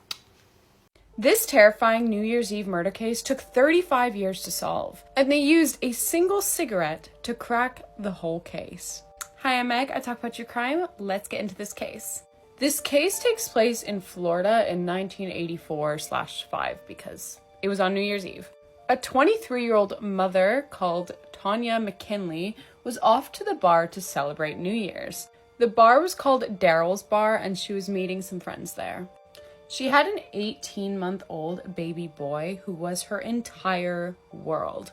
This terrifying New Year's Eve murder case took 35 years to solve, and they used a single cigarette to crack the whole case. Hi, I'm Meg. I talk about your crime. Let's get into this case. This case takes place in Florida in 1984/5 because it was on New Year's Eve. A 23-year-old mother called Tanya McKinley was off to the bar to celebrate New Year's. The bar was called Daryl's Bar, and she was meeting some friends there. She had an 18-month-old baby boy who was her entire world.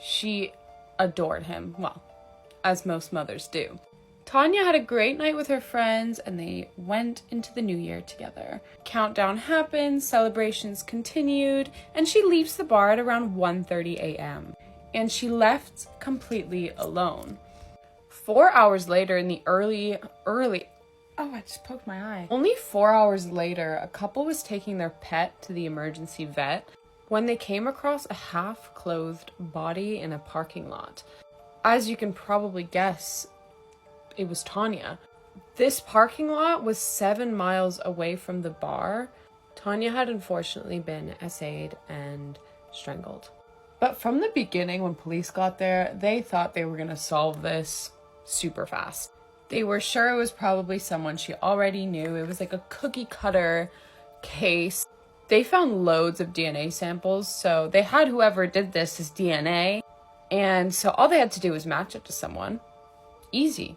She adored him, well, as most mothers do. Tanya had a great night with her friends, and they went into the new year together. Countdown happened, celebrations continued, and she leaves the bar at around 1:30 a.m. And she left completely alone. 4 hours later in the early... Oh, I just poked my eye. Only 4 hours later, a couple was taking their pet to the emergency vet when they came across a half-clothed body in a parking lot. As you can probably guess, it was Tanya. This parking lot was 7 miles away from the bar. Tanya had unfortunately been essayed and strangled. But from the beginning, when police got there, they thought they were going to solve this super fast. They were sure it was probably someone she already knew. It was like a cookie cutter case. They found loads of DNA samples, so they had whoever did this as DNA. And so all they had to do was match it to someone. Easy.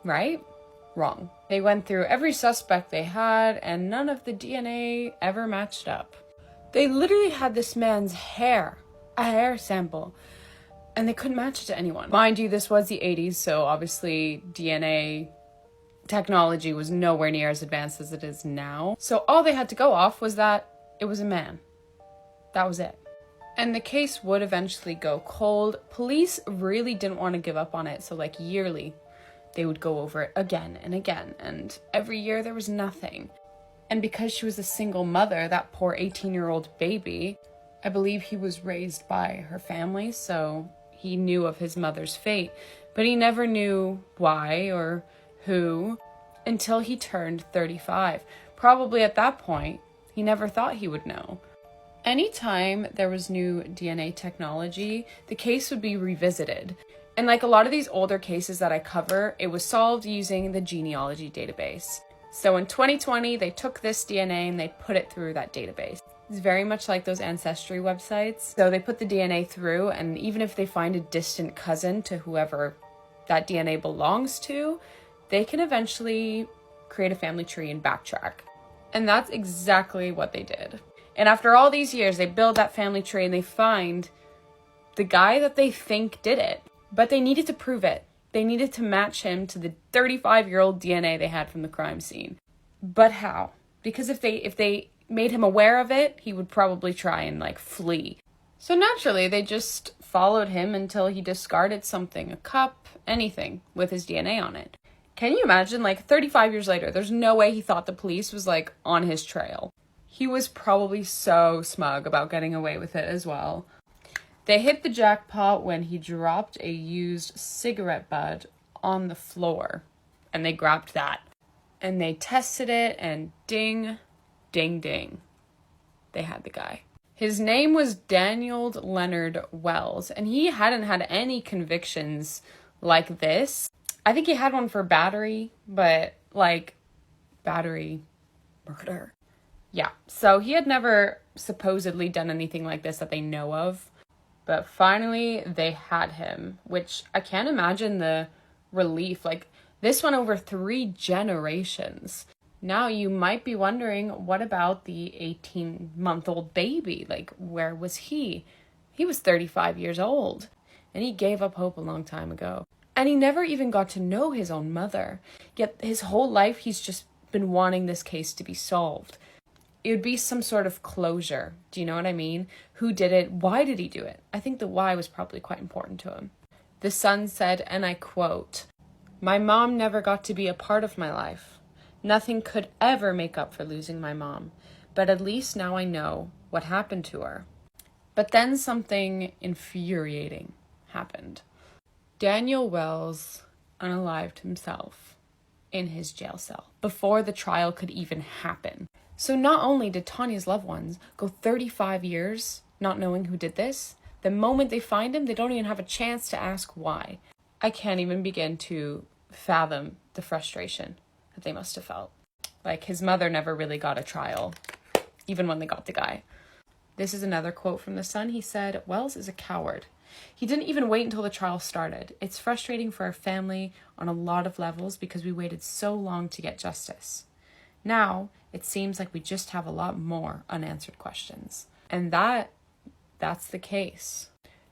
Right? Wrong. They went through every suspect they had, and none of the DNA ever matched up. They literally had this man's hair, a hair sample, and they couldn't match it to anyone. Mind you, this was the 80s, so obviously DNA technology was nowhere near as advanced as it is now. So all they had to go off was that it was a man. That was it. And the case would eventually go cold. Police really didn't want to give up on it, so like yearly, they would go over it again and again, and every year there was nothing. And because she was a single mother, that poor 18-year-old baby, I believe he was raised by her family, so he knew of his mother's fate, but he never knew why or who until he turned 35. Probably at that point, he never thought he would know. Anytime there was new DNA technology, the case would be revisited. And like a lot of these older cases that I cover, it was solved using the genealogy database. So in 2020, they took this DNA and they put it through that database. It's very much like those ancestry websites. So they put the DNA through, and even if they find a distant cousin to whoever that DNA belongs to, they can eventually create a family tree and backtrack. And that's exactly what they did. And after all these years, they build that family tree and they find the guy that they think did it. But they needed to prove it. They needed to match him to the 35-year-old DNA they had from the crime scene. But how? Because if they made him aware of it, he would probably try and like flee. So naturally, they just followed him until he discarded something, a cup, anything, with his DNA on it. Can you imagine, like 35 years later, there's no way he thought the police was like on his trail. He was probably so smug about getting away with it as well. They hit the jackpot when he dropped a used cigarette butt on the floor, and they grabbed that. And they tested it, and ding, ding, ding. They had the guy. His name was Daniel Leonard Wells, and he hadn't had any convictions like this. I think he had one for battery, but like battery murder. Yeah, so he had never supposedly done anything like this that they know of. But finally, they had him, which I can't imagine the relief. Like, this went over 3 generations. Now you might be wondering, what about the 18-month-old baby? Like, where was he? He was 35 years old, and he gave up hope a long time ago. And he never even got to know his own mother. Yet his whole life, he's just been wanting this case to be solved. It would be some sort of closure. Do you know what I mean? Who did it? Why did he do it? I think the why was probably quite important to him. The son said, and I quote, "My mom never got to be a part of my life. Nothing could ever make up for losing my mom. But at least now I know what happened to her." But then something infuriating happened. Daniel Wells unalived himself in his jail cell before the trial could even happen. So not only did Tanya's loved ones go 35 years not knowing who did this, the moment they find him, they don't even have a chance to ask why. I can't even begin to fathom the frustration that they must have felt. Like, his mother never really got a trial, even when they got the guy. This is another quote from the son. He said, "Wells is a coward. He didn't even wait until the trial started. It's frustrating for our family on a lot of levels because we waited so long to get justice. Now, it seems like we just have a lot more unanswered questions." And that's the case.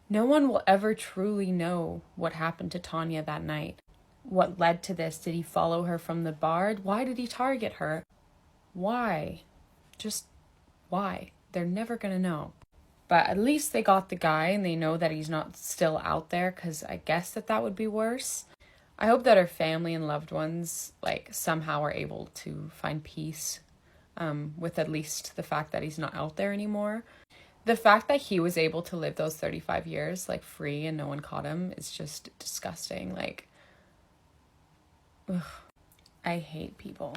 No one will ever truly know what happened to Tanya that night. What led to this? Did he follow her from the bar? Why did he target her? Why? Just why? They're never gonna know. But at least they got the guy, and they know that he's not still out there, because I guess that would be worse. I hope that her family and loved ones, like, somehow are able to find peace with at least the fact that he's not out there anymore. The fact that he was able to live those 35 years, like, free and no one caught him is just disgusting. Like, ugh, I hate people.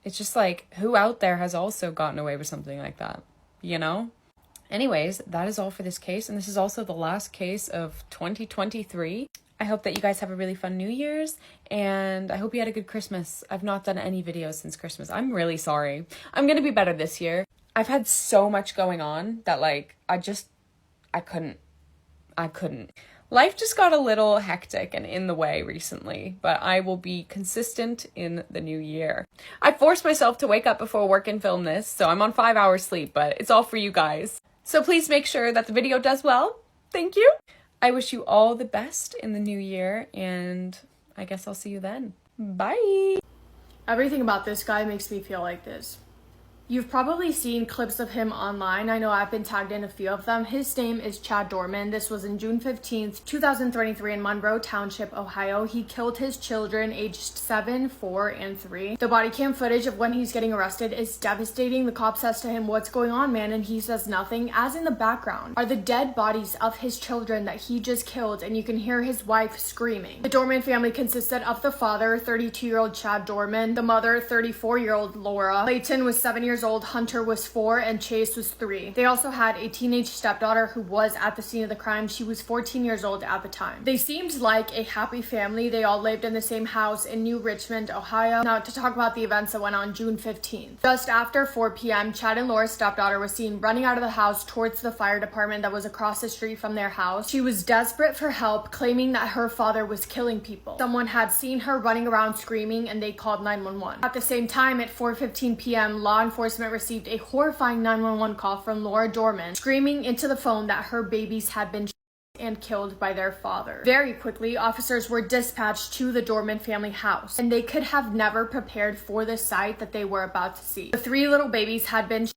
It's just like, who out there has also gotten away with something like that, you know? Anyways, that is all for this case, and this is also the last case of 2023. I hope that you guys have a really fun New Year's, and I hope you had a good Christmas. I've not done any videos since Christmas. I'm really sorry. I'm gonna be better this year. I've had so much going on that, like, I couldn't. Life just got a little hectic and in the way recently, but I will be consistent in the new year. I forced myself to wake up before work and film this, so I'm on 5 hours sleep, but it's all for you guys. So please make sure that the video does well. Thank you. I wish you all the best in the new year, and I guess I'll see you then. Bye. Everything about this guy makes me feel like this. You've probably seen clips of him online. I know I've been tagged in a few of them. His name is Chad Dorman. This was in June 15th, 2023 in Monroe Township, Ohio. He killed his children aged 7, 4, and 3. The body cam footage of when he's getting arrested is devastating. The cop says to him, "What's going on, man?" And he says nothing. As in the background are the dead bodies of his children that he just killed, and you can hear his wife screaming. The Dorman family consisted of the father, 32-year-old Chad Dorman, the mother, 34-year-old Laura. Clayton was 7 years old, Hunter was 4, and Chase was 3. They also had a teenage stepdaughter who was at the scene of the crime. She was 14 years old at the time. They seemed like a happy family. They all lived in the same house in New Richmond, Ohio. Now to talk about the events that went on June 15th. Just after 4 p.m., Chad and Laura's stepdaughter was seen running out of the house towards the fire department that was across the street from their house. She was desperate for help, claiming that her father was killing people. Someone had seen her running around screaming, and they called 911. At the same time, at 4:15 p.m., law enforcement received a horrifying 911 call from Laura Dorman, screaming into the phone that her babies had been and killed by their father. Very quickly, officers were dispatched to the Dorman family house, and they could have never prepared for the sight that they were about to see. The 3 little babies had been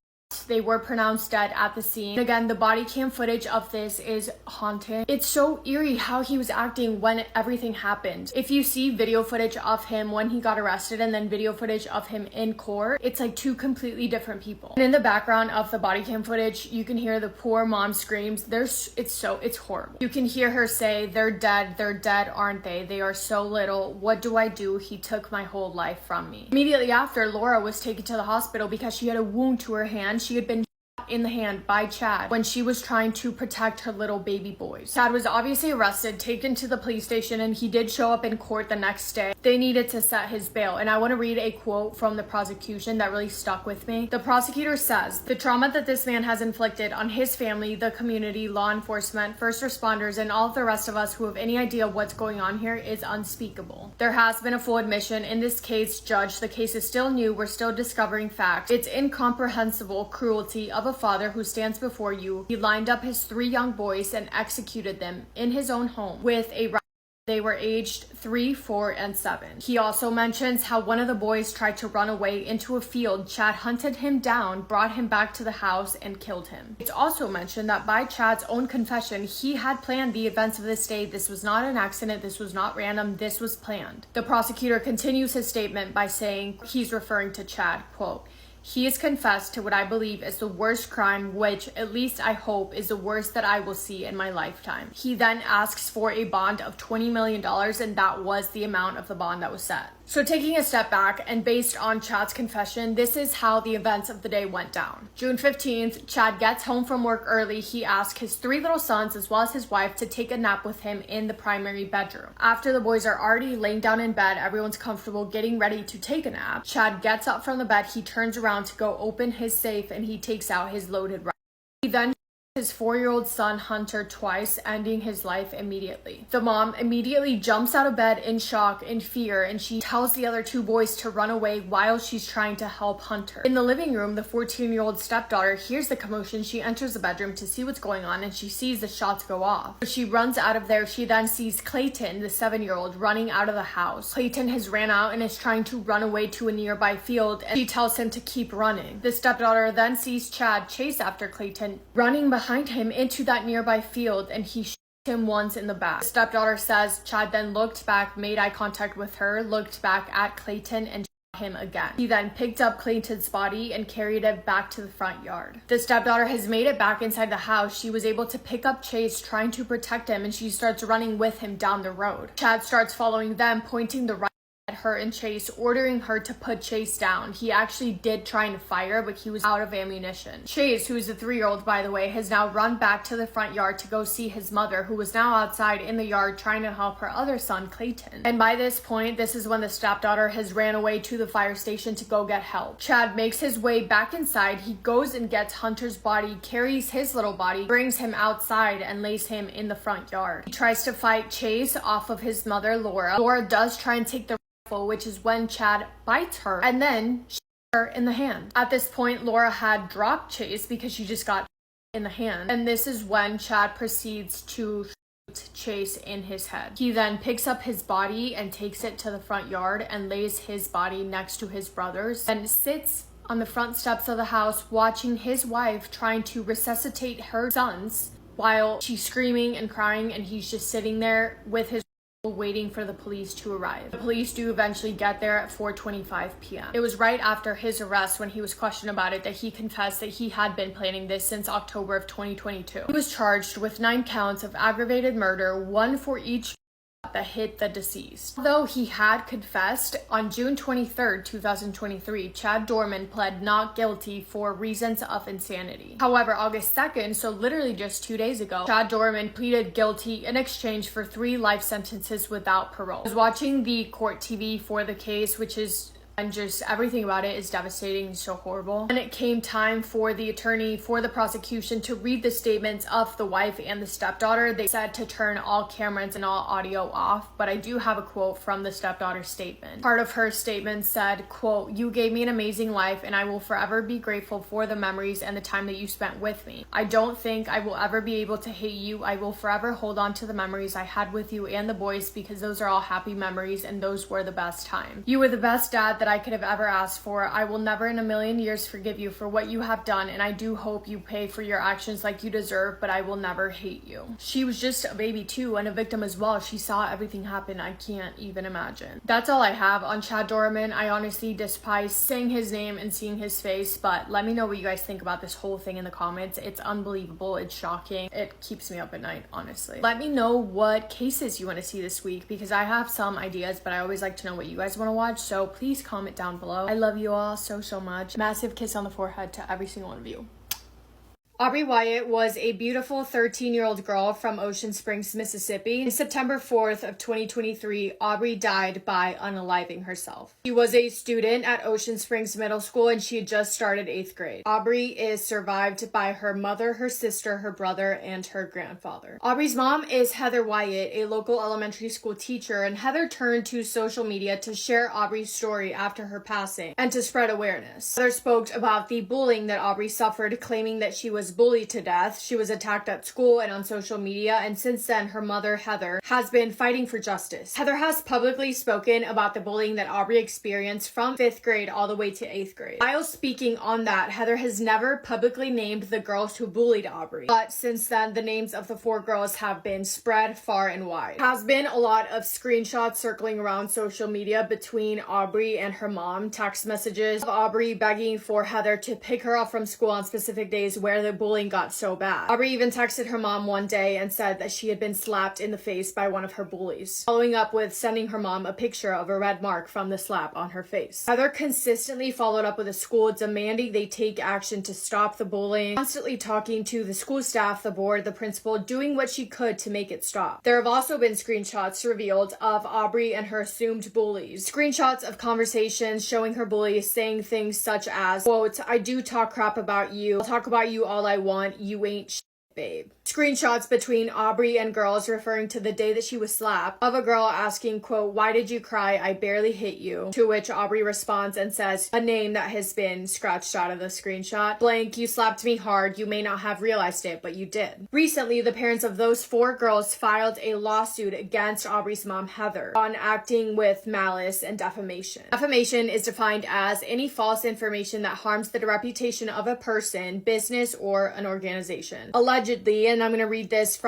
They were pronounced dead at the scene. Again, the body cam footage of this is haunting. It's so eerie how he was acting when everything happened. If you see video footage of him when he got arrested and then video footage of him in court, it's like 2 completely different people. And in the background of the body cam footage, you can hear the poor mom screams. It's horrible. You can hear her say, they're dead, aren't they? They are so little. What do I do? He took my whole life from me." Immediately after, Laura was taken to the hospital because she had a wound to her hand. She had been shot in the hand by Chad when she was trying to protect her little baby boys. Chad was obviously arrested, taken to the police station, and he did show up in court the next day. They needed to set his bail, and I want to read a quote from the prosecution that really stuck with me. The prosecutor says, "The trauma that this man has inflicted on his family, the community, law enforcement, first responders, and all of the rest of us who have any idea what's going on here is unspeakable. There has been a full admission. In this case, Judge, the case is still new. We're still discovering facts. It's incomprehensible cruelty of a father who stands before you. He lined up his 3 young boys and executed them in his own home with a rifle. They were aged 3, 4, and 7. He also mentions how one of the boys tried to run away into a field. Chad hunted him down, brought him back to the house, and killed him. It's also mentioned that by Chad's own confession, he had planned the events of this day. This was not an accident. This was not random. This was planned. The prosecutor continues his statement by saying, he's referring to Chad, quote, "He has confessed to what I believe is the worst crime, which, at least I hope, is the worst that I will see in my lifetime." He then asks for a bond of $20 million, and that was the amount of the bond that was set. So taking a step back and based on Chad's confession, this is how the events of the day went down. June 15th, Chad gets home from work early. He asks his 3 little sons as well as his wife to take a nap with him in the primary bedroom. After the boys are already laying down in bed, everyone's comfortable getting ready to take a nap, Chad gets up from the bed, he turns around to go open his safe, and he takes out his loaded rifle. He then his 4-year-old son Hunter twice, ending his life immediately. The mom immediately jumps out of bed in shock and fear, and she tells the other 2 boys to run away while she's trying to help Hunter. In the living room, the 14-year-old stepdaughter hears the commotion. She enters the bedroom to see what's going on, and she sees the shots go off. So she runs out of there. She then sees Clayton, the 7-year-old, running out of the house. Clayton has ran out and is trying to run away to a nearby field, and she tells him to keep running. The stepdaughter then sees Chad chase after Clayton, running behind him into that nearby field, and he shoots him once in the back. The stepdaughter says Chad then looked back, made eye contact with her, looked back at Clayton, and shot him again. He then picked up Clayton's body and carried it back to the front yard. The stepdaughter has made it back inside the house. She was able to pick up Chase, trying to protect him, and she starts running with him down the road. Chad starts following them, pointing the right at her and Chase, ordering her to put Chase down. He actually did try to fire, but he was out of ammunition. Chase, who is a 3-year-old by the way, has now run back to the front yard to go see his mother, who was now outside in the yard trying to help her other son, Clayton. And by this point, this is when the stepdaughter has ran away to the fire station to go get help. Chad makes his way back inside. He goes and gets Hunter's body, carries his little body, brings him outside, and lays him in the front yard. He tries to fight Chase off of his mother, Laura. Laura does try and take the which is when Chad bites her and then shoots her in the hand. At this point, Laura had dropped Chase because she just got in the hand, and this is when Chad proceeds to shoot Chase in his head. He then picks up his body and takes it to the front yard and lays his body next to his brother's and sits on the front steps of the house watching his wife trying to resuscitate her sons while she's screaming and crying, and he's just sitting there with his waiting for the police to arrive. The police do eventually get there at 4:25 p.m. It was right after his arrest, when he was questioned about it, that he confessed that he had been planning this since October of 2022. He was charged with 9 counts of aggravated murder, 1 for each that hit the deceased. Although he had confessed, on June 23rd, 2023, Chad Dorman pled not guilty for reasons of insanity. However, August 2nd, so literally just 2 days ago, Chad Dorman pleaded guilty in exchange for 3 life sentences without parole. I was watching the court TV for the case, which is, and just everything about it is devastating and so horrible. And it came time for the attorney for the prosecution to read the statements of the wife and the stepdaughter. They said to turn all cameras and all audio off, but I do have a quote from the stepdaughter's statement. Part of her statement said, quote, "You gave me an amazing life and I will forever be grateful for the memories and the time that you spent with me. I don't think I will ever be able to hate you. I will forever hold on to the memories I had with you and the boys, because those are all happy memories and those were the best time. You were the best dad that I could have ever asked for. I will never in a million years forgive you for what you have done, and I do hope you pay for your actions like you deserve, but I will never hate you." She was just a baby too, and a victim as well. She saw everything happen. I can't even imagine. That's all I have on Chad Dorman. I honestly despise saying his name and seeing his face, but let me know what you guys think about this whole thing in the comments. It's unbelievable. It's shocking. It keeps me up at night, honestly. Let me know what cases you want to see this week, because I have some ideas, but I always like to know what you guys want to watch, so please comment down below. I love you all so much. Massive kiss on the forehead to every single one of you. Aubrey Wyatt was a beautiful 13-year-old girl from Ocean Springs, Mississippi. On September 4th of 2023, Aubrey died by unaliving herself. She was a student at Ocean Springs Middle School, and she had just started 8th grade. Aubrey is survived by her mother, her sister, her brother, and her grandfather. Aubrey's mom is Heather Wyatt, a local elementary school teacher, and Heather turned to social media to share Aubrey's story after her passing and to spread awareness. Heather spoke about the bullying that Aubrey suffered, claiming that she was bullied to death. She was attacked at school and on social media, and since then her mother Heather has been fighting for justice. Heather has publicly spoken about the bullying that Aubrey experienced from 5th grade all the way to 8th grade. While speaking on that, Heather has never publicly named the girls who bullied Aubrey, but since then the names of the 4 girls have been spread far and wide. There has been a lot of screenshots circling around social media between Aubrey and her mom, text messages of Aubrey begging for Heather to pick her up from school on specific days where the bullying got so bad. Aubrey even texted her mom one day and said that she had been slapped in the face by one of her bullies, following up with sending her mom a picture of a red mark from the slap on her face. Heather consistently followed up with the school, demanding they take action to stop the bullying, constantly talking to the school staff, the board, the principal, doing what she could to make it stop. There have also been screenshots revealed of Aubrey and her assumed bullies. Screenshots of conversations showing her bullies saying things such as, quote, "I do talk crap about you. I'll talk about you all I want. You ain't shit, babe." Screenshots between Aubrey and girls referring to the day that she was slapped, of a girl asking, quote, "Why did you cry? I barely hit you." To which Aubrey responds and says a name that has been scratched out of the screenshot. "Blank, you slapped me hard. You may not have realized it, but you did." Recently, the parents of those 4 girls filed a lawsuit against Aubrey's mom, Heather, on acting with malice and defamation. Defamation is defined as any false information that harms the reputation of a person, business, or an organization. Allegedly, and I'm going to read this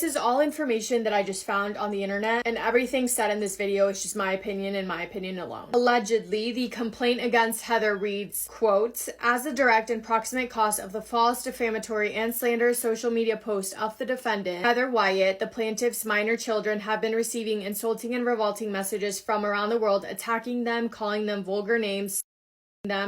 is all information that I just found on the internet, and everything said in this video is just my opinion and my opinion alone. Allegedly, the complaint against Heather reads, quote, "As a direct and proximate cause of the false, defamatory, and slanderous social media post of the defendant, Heather Wyatt, the plaintiff's minor children have been receiving insulting and revolting messages from around the world, attacking them, calling them vulgar names,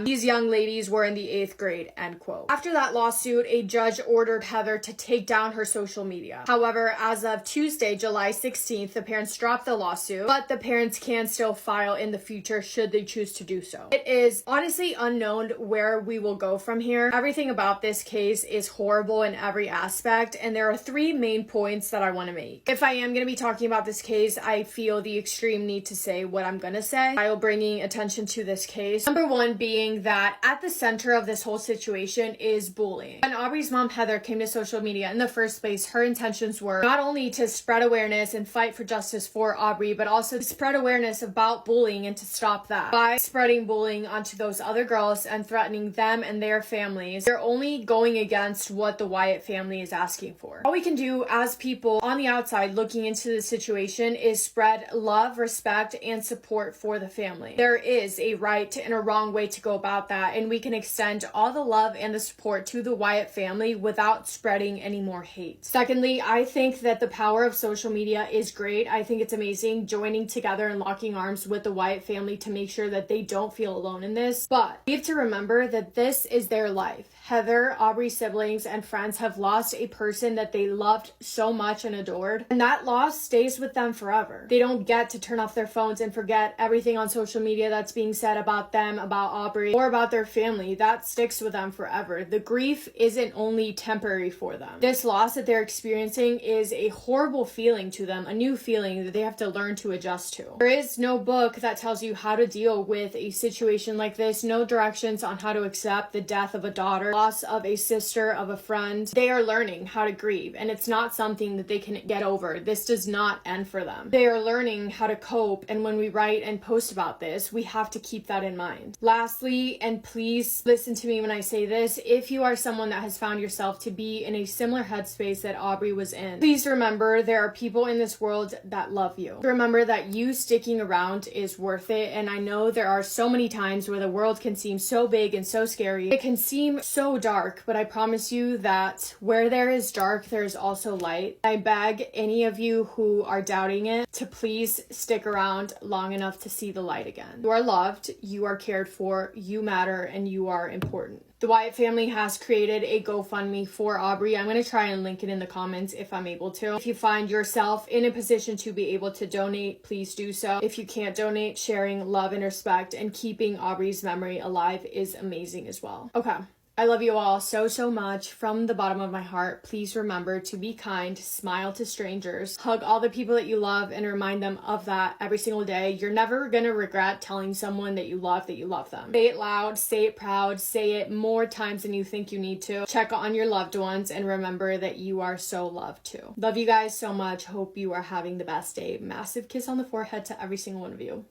These young ladies were in the 8th grade, end quote. After that lawsuit, a judge ordered Heather to take down her social media. However, as of Tuesday, July 16th, the parents dropped the lawsuit, but the parents can still file in the future should they choose to do so. It is honestly unknown where we will go from here. Everything about this case is horrible in every aspect, and there are 3 main points that I want to make. If I am going to be talking about this case, I feel the extreme need to say what I'm going to say while bringing attention to this case. Number 1 being that at the center of this whole situation is bullying. When Aubrey's mom, Heather, came to social media in the first place, her intentions were not only to spread awareness and fight for justice for Aubrey, but also to spread awareness about bullying and to stop that. By spreading bullying onto those other girls and threatening them and their families, they're only going against what the Wyatt family is asking for. All we can do as people on the outside looking into the situation is spread love, respect, and support for the family. There is a right and a wrong way to go about that, and we can extend all the love and the support to the Wyatt family without spreading any more hate. Secondly, I think that the power of social media is great. I think it's amazing joining together and locking arms with the Wyatt family to make sure that they don't feel alone in this. But we have to remember that this is their life. Heather, Aubrey's siblings, and friends have lost a person that they loved so much and adored, and that loss stays with them forever. They don't get to turn off their phones and forget everything on social media that's being said about them, about Aubrey, or about their family. That sticks with them forever. The grief isn't only temporary for them. This loss that they're experiencing is a horrible feeling to them, a new feeling that they have to learn to adjust to. There is no book that tells you how to deal with a situation like this, no directions on how to accept the death of a daughter, loss of a sister, of a friend. They are learning how to grieve, and it's not something that they can get over. This does not end for them. They are learning how to cope, and when we write and post about this, we have to keep that in mind. Lastly, and please listen to me when I say this, if you are someone that has found yourself to be in a similar headspace that Aubrey was in, please remember there are people in this world that love you. Remember that you sticking around is worth it, and I know there are so many times where the world can seem so big and so scary. It can seem so dark, but I promise you that where there is dark, there is also light. I beg any of you who are doubting it to please stick around long enough to see the light again. You are loved, you are cared for, you matter, and you are important. The Wyatt family has created a GoFundMe for Aubrey. I'm going to try and link it in the comments if I'm able to. If you find yourself in a position to be able to donate, please do so. If you can't donate, sharing love and respect and keeping Aubrey's memory alive is amazing as well. Okay. I love you all so, so much from the bottom of my heart. Please remember to be kind, smile to strangers, hug all the people that you love, and remind them of that every single day. You're never gonna regret telling someone that you love them. Say it loud, say it proud, say it more times than you think you need to. Check on your loved ones and remember that you are so loved too. Love you guys so much. Hope you are having the best day. Massive kiss on the forehead to every single one of you.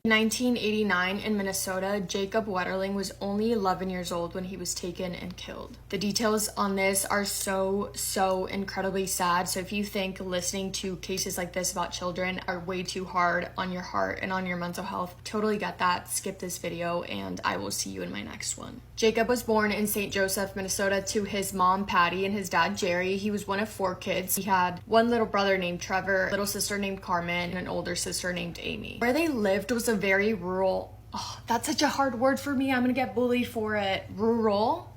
In 1989 in Minnesota, Jacob Wetterling was only 11 years old when he was taken and killed. The details on this are so incredibly sad. So if you think listening to cases like this about children are way too hard on your heart and on your mental health, totally get that. Skip this video and I will see you in my next one. Jacob was born in St. Joseph, Minnesota to his mom, Patty, and his dad, Jerry. He was one of 4 kids. He had one little brother named Trevor, a little sister named Carmen, and an older sister named Amy. Where they lived was a very rural, that's such a hard word for me. I'm gonna get bullied for it. Rural?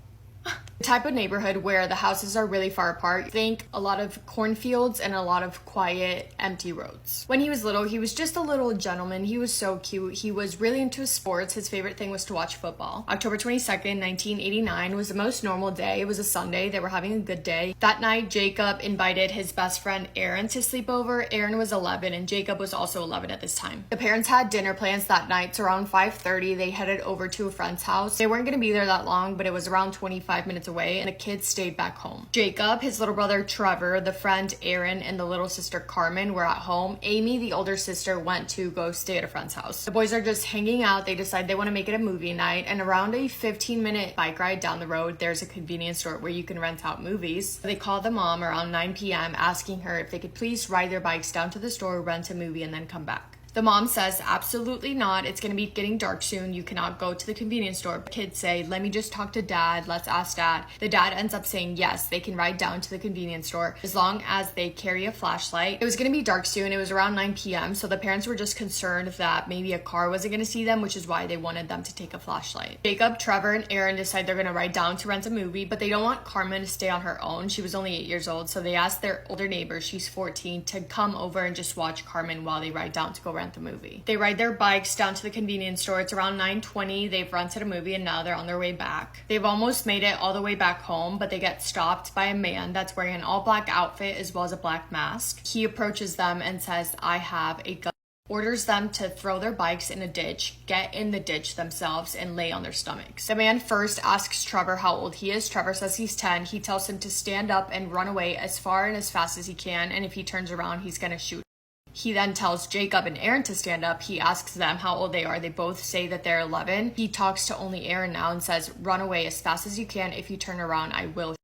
The type of neighborhood where the houses are really far apart. Think a lot of cornfields and a lot of quiet, empty roads. When he was little, he was just a little gentleman. He was so cute. He was really into sports. His favorite thing was to watch football. October 22nd, 1989 was the most normal day. It was a Sunday. They were having a good day. That night, Jacob invited his best friend Aaron to sleep over. Aaron was 11 and Jacob was also 11 at this time. The parents had dinner plans that night, so around 5:30, they headed over to a friend's house. They weren't gonna be there that long, but it was around 25 minutes away, and the kids stayed back home. Jacob, his little brother Trevor, the friend Aaron, and the little sister Carmen were at home. Amy, the older sister, went to go stay at a friend's house. The boys are just hanging out. They decide they want to make it a movie night, and around a 15-minute bike ride down the road, there's a convenience store where you can rent out movies. They called the mom around 9 p.m. asking her if they could please ride their bikes down to the store, rent a movie, and then come back. The mom says, absolutely not. It's going to be getting dark soon. You cannot go to the convenience store. Kids say, let me just talk to dad. Let's ask dad. The dad ends up saying, yes, they can ride down to the convenience store as long as they carry a flashlight. It was going to be dark soon. It was around 9 p.m. So the parents were just concerned that maybe a car wasn't going to see them, which is why they wanted them to take a flashlight. Jacob, Trevor, and Aaron decide they're going to ride down to rent a movie, but they don't want Carmen to stay on her own. She was only 8 years old. So they asked their older neighbor, she's 14, to come over and just watch Carmen while they ride down to go rent the movie. They ride their bikes down to the convenience store. It's around 9:20. They've rented a movie and now they're on their way back. They've almost made it all the way back home, but they get stopped by a man that's wearing an all black outfit as well as a black mask. He approaches them and says, I have a gun. orders them to throw their bikes in a ditch, get in the ditch themselves, and lay on their stomachs. The man first asks Trevor how old he is. Trevor says he's 10. He tells him to stand up and run away as far and as fast as he can, and if he turns around, he's gonna shoot. He then tells Jacob and Aaron to stand up. He asks them how old they are. They both say that they're 11. He talks to only Aaron now and says, run away as fast as you can. If you turn around, I will.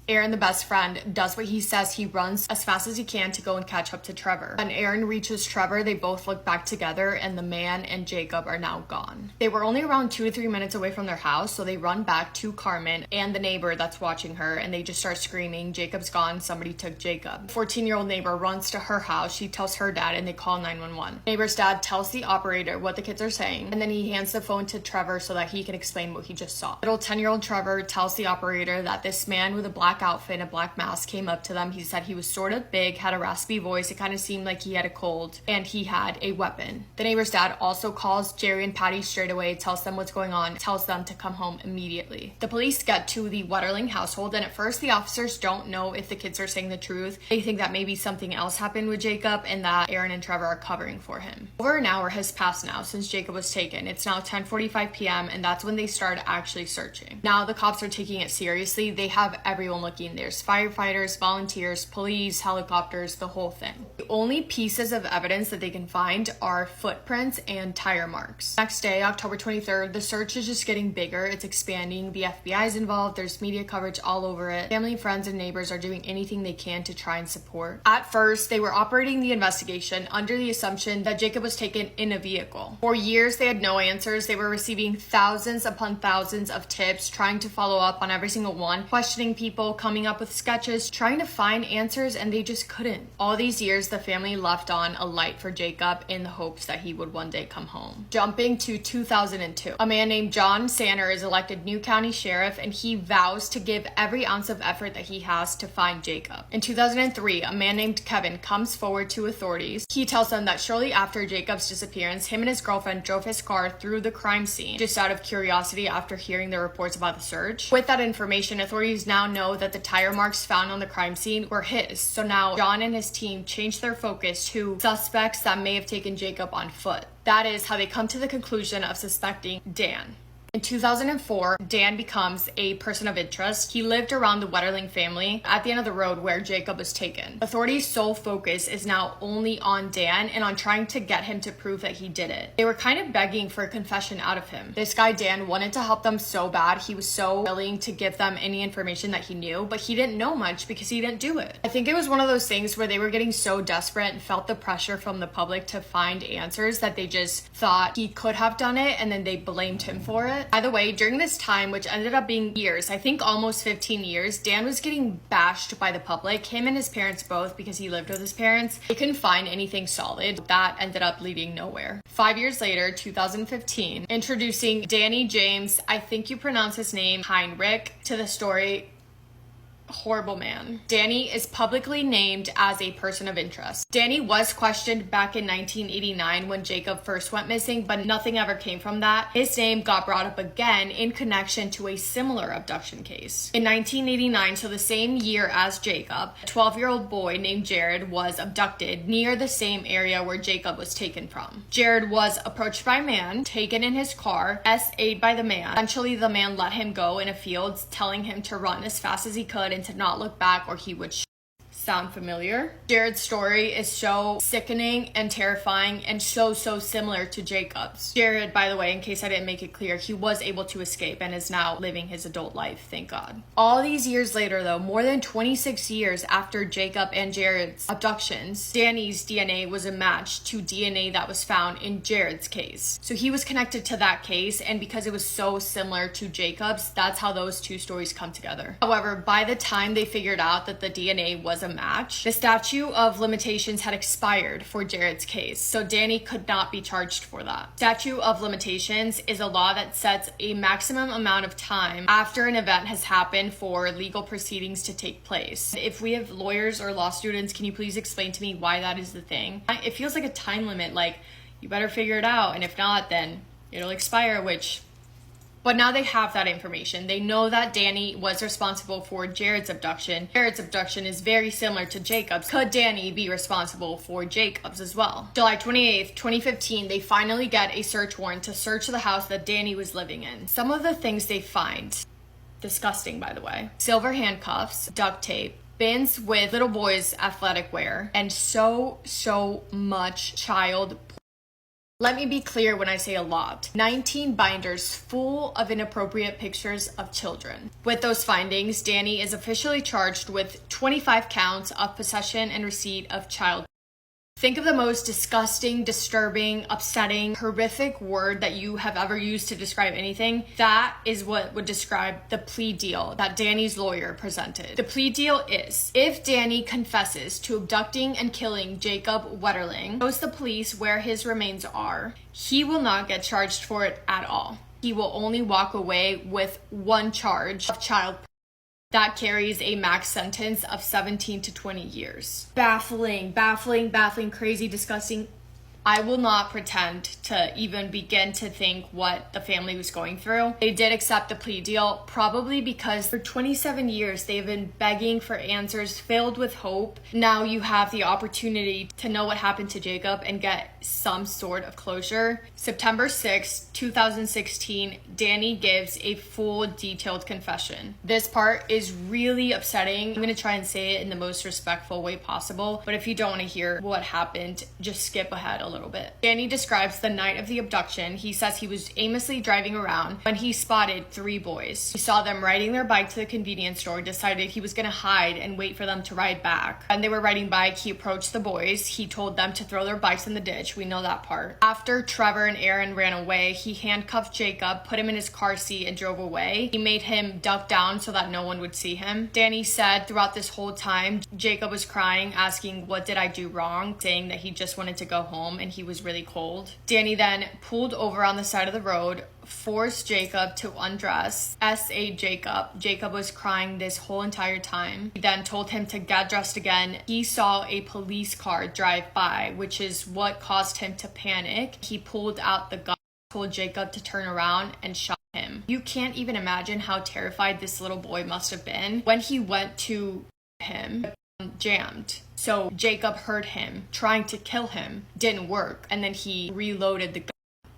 Aaron, the best friend, does what he says. He runs as fast as he can to go and catch up to Trevor. When Aaron reaches Trevor, they both look back together, and the man and Jacob are now gone. They were only around 2 to 3 minutes away from their house, so they run back to Carmen and the neighbor that's watching her, and they just start screaming, Jacob's gone, somebody took Jacob. 14-year-old neighbor runs to her house. She tells her dad, and they call 911. Neighbor's dad tells the operator what the kids are saying, and then he hands the phone to Trevor so that he can explain what he just saw. Little 10-year-old Trevor tells the operator that this man with a black outfit and a black mask came up to them. He said he was sort of big, had a raspy voice, it kind of seemed like he had a cold, and he had a weapon. The neighbor's dad also calls Jerry and Patty straight away, tells them what's going on, tells them to come home immediately. The police get to the Wetterling household, and at first the officers don't know if the kids are saying the truth. They think that maybe something else happened with Jacob and that Aaron and Trevor are covering for him. Over an hour has passed now since Jacob was taken. It's now 10:45 p.m. and that's when they start actually searching. Now the cops are taking it seriously. They have everyone looking. There's firefighters, volunteers, police, helicopters, the whole thing. The only pieces of evidence that they can find are footprints and tire marks. Next day, October 23rd, the search is just getting bigger. It's expanding. The FBI is involved. There's media coverage all over it. Family, friends, and neighbors are doing anything they can to try and support. At first, they were operating the investigation under the assumption that Jacob was taken in a vehicle. For years, they had no answers. They were receiving thousands upon thousands of tips, trying to follow up on every single one, questioning people, coming up with sketches, trying to find answers, and they just couldn't. All these years, the family left on a light for Jacob in the hopes that he would one day come home. Jumping to 2002, a man named John Sanner is elected new county sheriff, and he vows to give every ounce of effort that he has to find Jacob. In 2003, a man named Kevin comes forward to authorities. He tells them that shortly after Jacob's disappearance, him and his girlfriend drove his car through the crime scene just out of curiosity after hearing the reports about the search. With that information, authorities now know that the tire marks found on the crime scene were his. So now John and his team changed their focus to suspects that may have taken Jacob on foot. That is how they come to the conclusion of suspecting Dan. In 2004, Dan becomes a person of interest. He lived around the Wetterling family at the end of the road where Jacob was taken. Authorities' sole focus is now only on Dan and on trying to get him to prove that he did it. They were kind of begging for a confession out of him. This guy, Dan, wanted to help them so bad. He was so willing to give them any information that he knew, but he didn't know much because he didn't do it. I think it was one of those things where they were getting so desperate and felt the pressure from the public to find answers that they just thought he could have done it, and then they blamed him for it. By the way, during this time, which ended up being years, I think almost 15 years, Dan was getting bashed by the public, him and his parents both, because he lived with his parents. They couldn't find anything solid. That ended up leading nowhere. 5 years later, 2015, introducing Danny James, I think you pronounce his name Heinrich, to the story. Horrible man. Danny is publicly named as a person of interest. Danny was questioned back in 1989 when Jacob first went missing, but nothing ever came from that. His name got brought up again in connection to a similar abduction case. In 1989, so the same year as Jacob, a 12-year-old boy named Jared was abducted near the same area where Jacob was taken from. Jared was approached by a man, taken in his car, SA'd by the man. Eventually, the man let him go in a field, telling him to run as fast as he could and to not look back or he would Sound familiar? Jared's story is so sickening and terrifying and so similar to Jacob's. Jared, by the way, in case I didn't make it clear, he was able to escape and is now living his adult life, thank God. All these years later though, more than 26 years after Jacob and Jared's abductions, Danny's DNA was a match to DNA that was found in Jared's case. So he was connected to that case, and because it was so similar to Jacob's, that's how those two stories come together. However, by the time they figured out that the DNA was a match, the statute of limitations had expired for Jared's case, so Danny could not be charged for that. Statute of limitations is a law that sets a maximum amount of time after an event has happened for legal proceedings to take place. If we have lawyers or law students, can you please explain to me why that is the thing? It feels like a time limit, like you better figure it out, and if not, then it'll expire, which But now they have that information. They know that Danny was responsible for Jared's abduction. Jared's abduction is very similar to Jacob's. Could Danny be responsible for Jacob's as well? July 28th, 2015, they finally get a search warrant to search the house that Danny was living in. Some of the things they find, disgusting by the way, silver handcuffs, duct tape, bins with little boys' athletic wear, and so much child porn. Let me be clear when I say a lot. 19 binders full of inappropriate pictures of children. With those findings, Danny is officially charged with 25 counts of possession and receipt of child porn. Think of the most disgusting, disturbing, upsetting, horrific word that you have ever used to describe anything. That is what would describe the plea deal that Danny's lawyer presented. The plea deal is, if Danny confesses to abducting and killing Jacob Wetterling, shows the police where his remains are, he will not get charged for it at all. He will only walk away with one charge of child porn. That carries a max sentence of 17 to 20 years. Baffling, crazy, disgusting. I will not pretend to even begin to think what the family was going through. They did accept the plea deal, probably because for 27 years they've been begging for answers, filled with hope. Now you have the opportunity to know what happened to Jacob and get some sort of closure. September 6, 2016, Danny gives a full detailed confession. This part is really upsetting. I'm going to try and say it in the most respectful way possible, but if you don't want to hear what happened, just skip ahead a little bit. Danny describes the night of the abduction. He says he was aimlessly driving around when he spotted 3 boys. He saw them riding their bike to the convenience store, decided he was going to hide and wait for them to ride back. When they were riding bike, he approached the boys. He told them to throw their bikes in the ditch. We know that part. After Trevor and Aaron ran away, he handcuffed Jacob, put him in his car seat, and drove away. He made him duck down so that no one would see him. Danny said throughout this whole time, Jacob was crying, asking, "What did I do wrong?" saying that he just wanted to go home and he was really cold. Danny then pulled over on the side of the road, forced Jacob to undress, S.A. Jacob. Jacob was crying this whole entire time. He then told him to get dressed again. He saw a police car drive by, which is what caused him to panic. He pulled out the gun, told Jacob to turn around, and shot him. You can't even imagine how terrified this little boy must have been. When he went to him, jammed. So Jacob heard him trying to kill him, didn't work, and then he reloaded the gun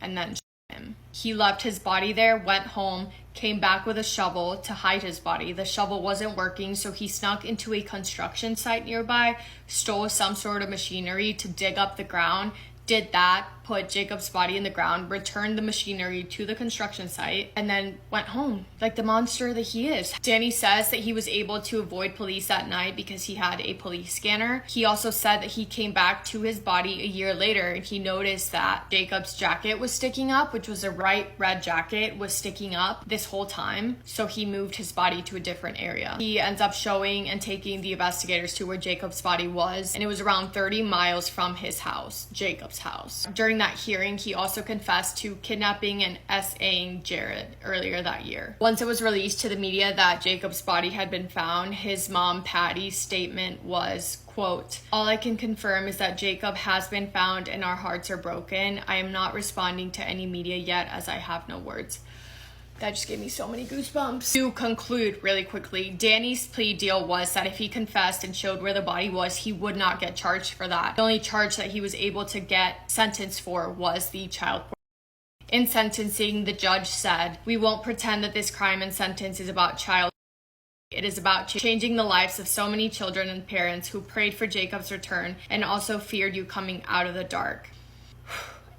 and then shot him. He left his body there, went home, came back with a shovel to hide his body. The shovel wasn't working, so he snuck into a construction site nearby, stole some sort of machinery to dig up the ground, did that, put Jacob's body in the ground, returned the machinery to the construction site, and then went home like the monster that he is. Danny says that he was able to avoid police that night because he had a police scanner. He also said that he came back to his body a year later and he noticed that Jacob's jacket was sticking up, which was a bright red jacket, was sticking up this whole time. So he moved his body to a different area. He ends up showing and taking the investigators to where Jacob's body was, and it was around 30 miles from his house, Jacob's house. During that hearing, he also confessed to kidnapping and S.A.ing Jared earlier that year. Once it was released to the media that Jacob's body had been found, his mom, Patty's statement was, quote, "All I can confirm is that Jacob has been found and our hearts are broken. I am not responding to any media yet as I have no words." That just gave me so many goosebumps. To conclude really quickly, Danny's plea deal was that if he confessed and showed where the body was, he would not get charged for that. The only charge that he was able to get sentenced for was the child porn. In sentencing, the judge said, "We won't pretend that this crime and sentence is about child. It is about changing the lives of so many children and parents who prayed for Jacob's return and also feared you coming out of the dark."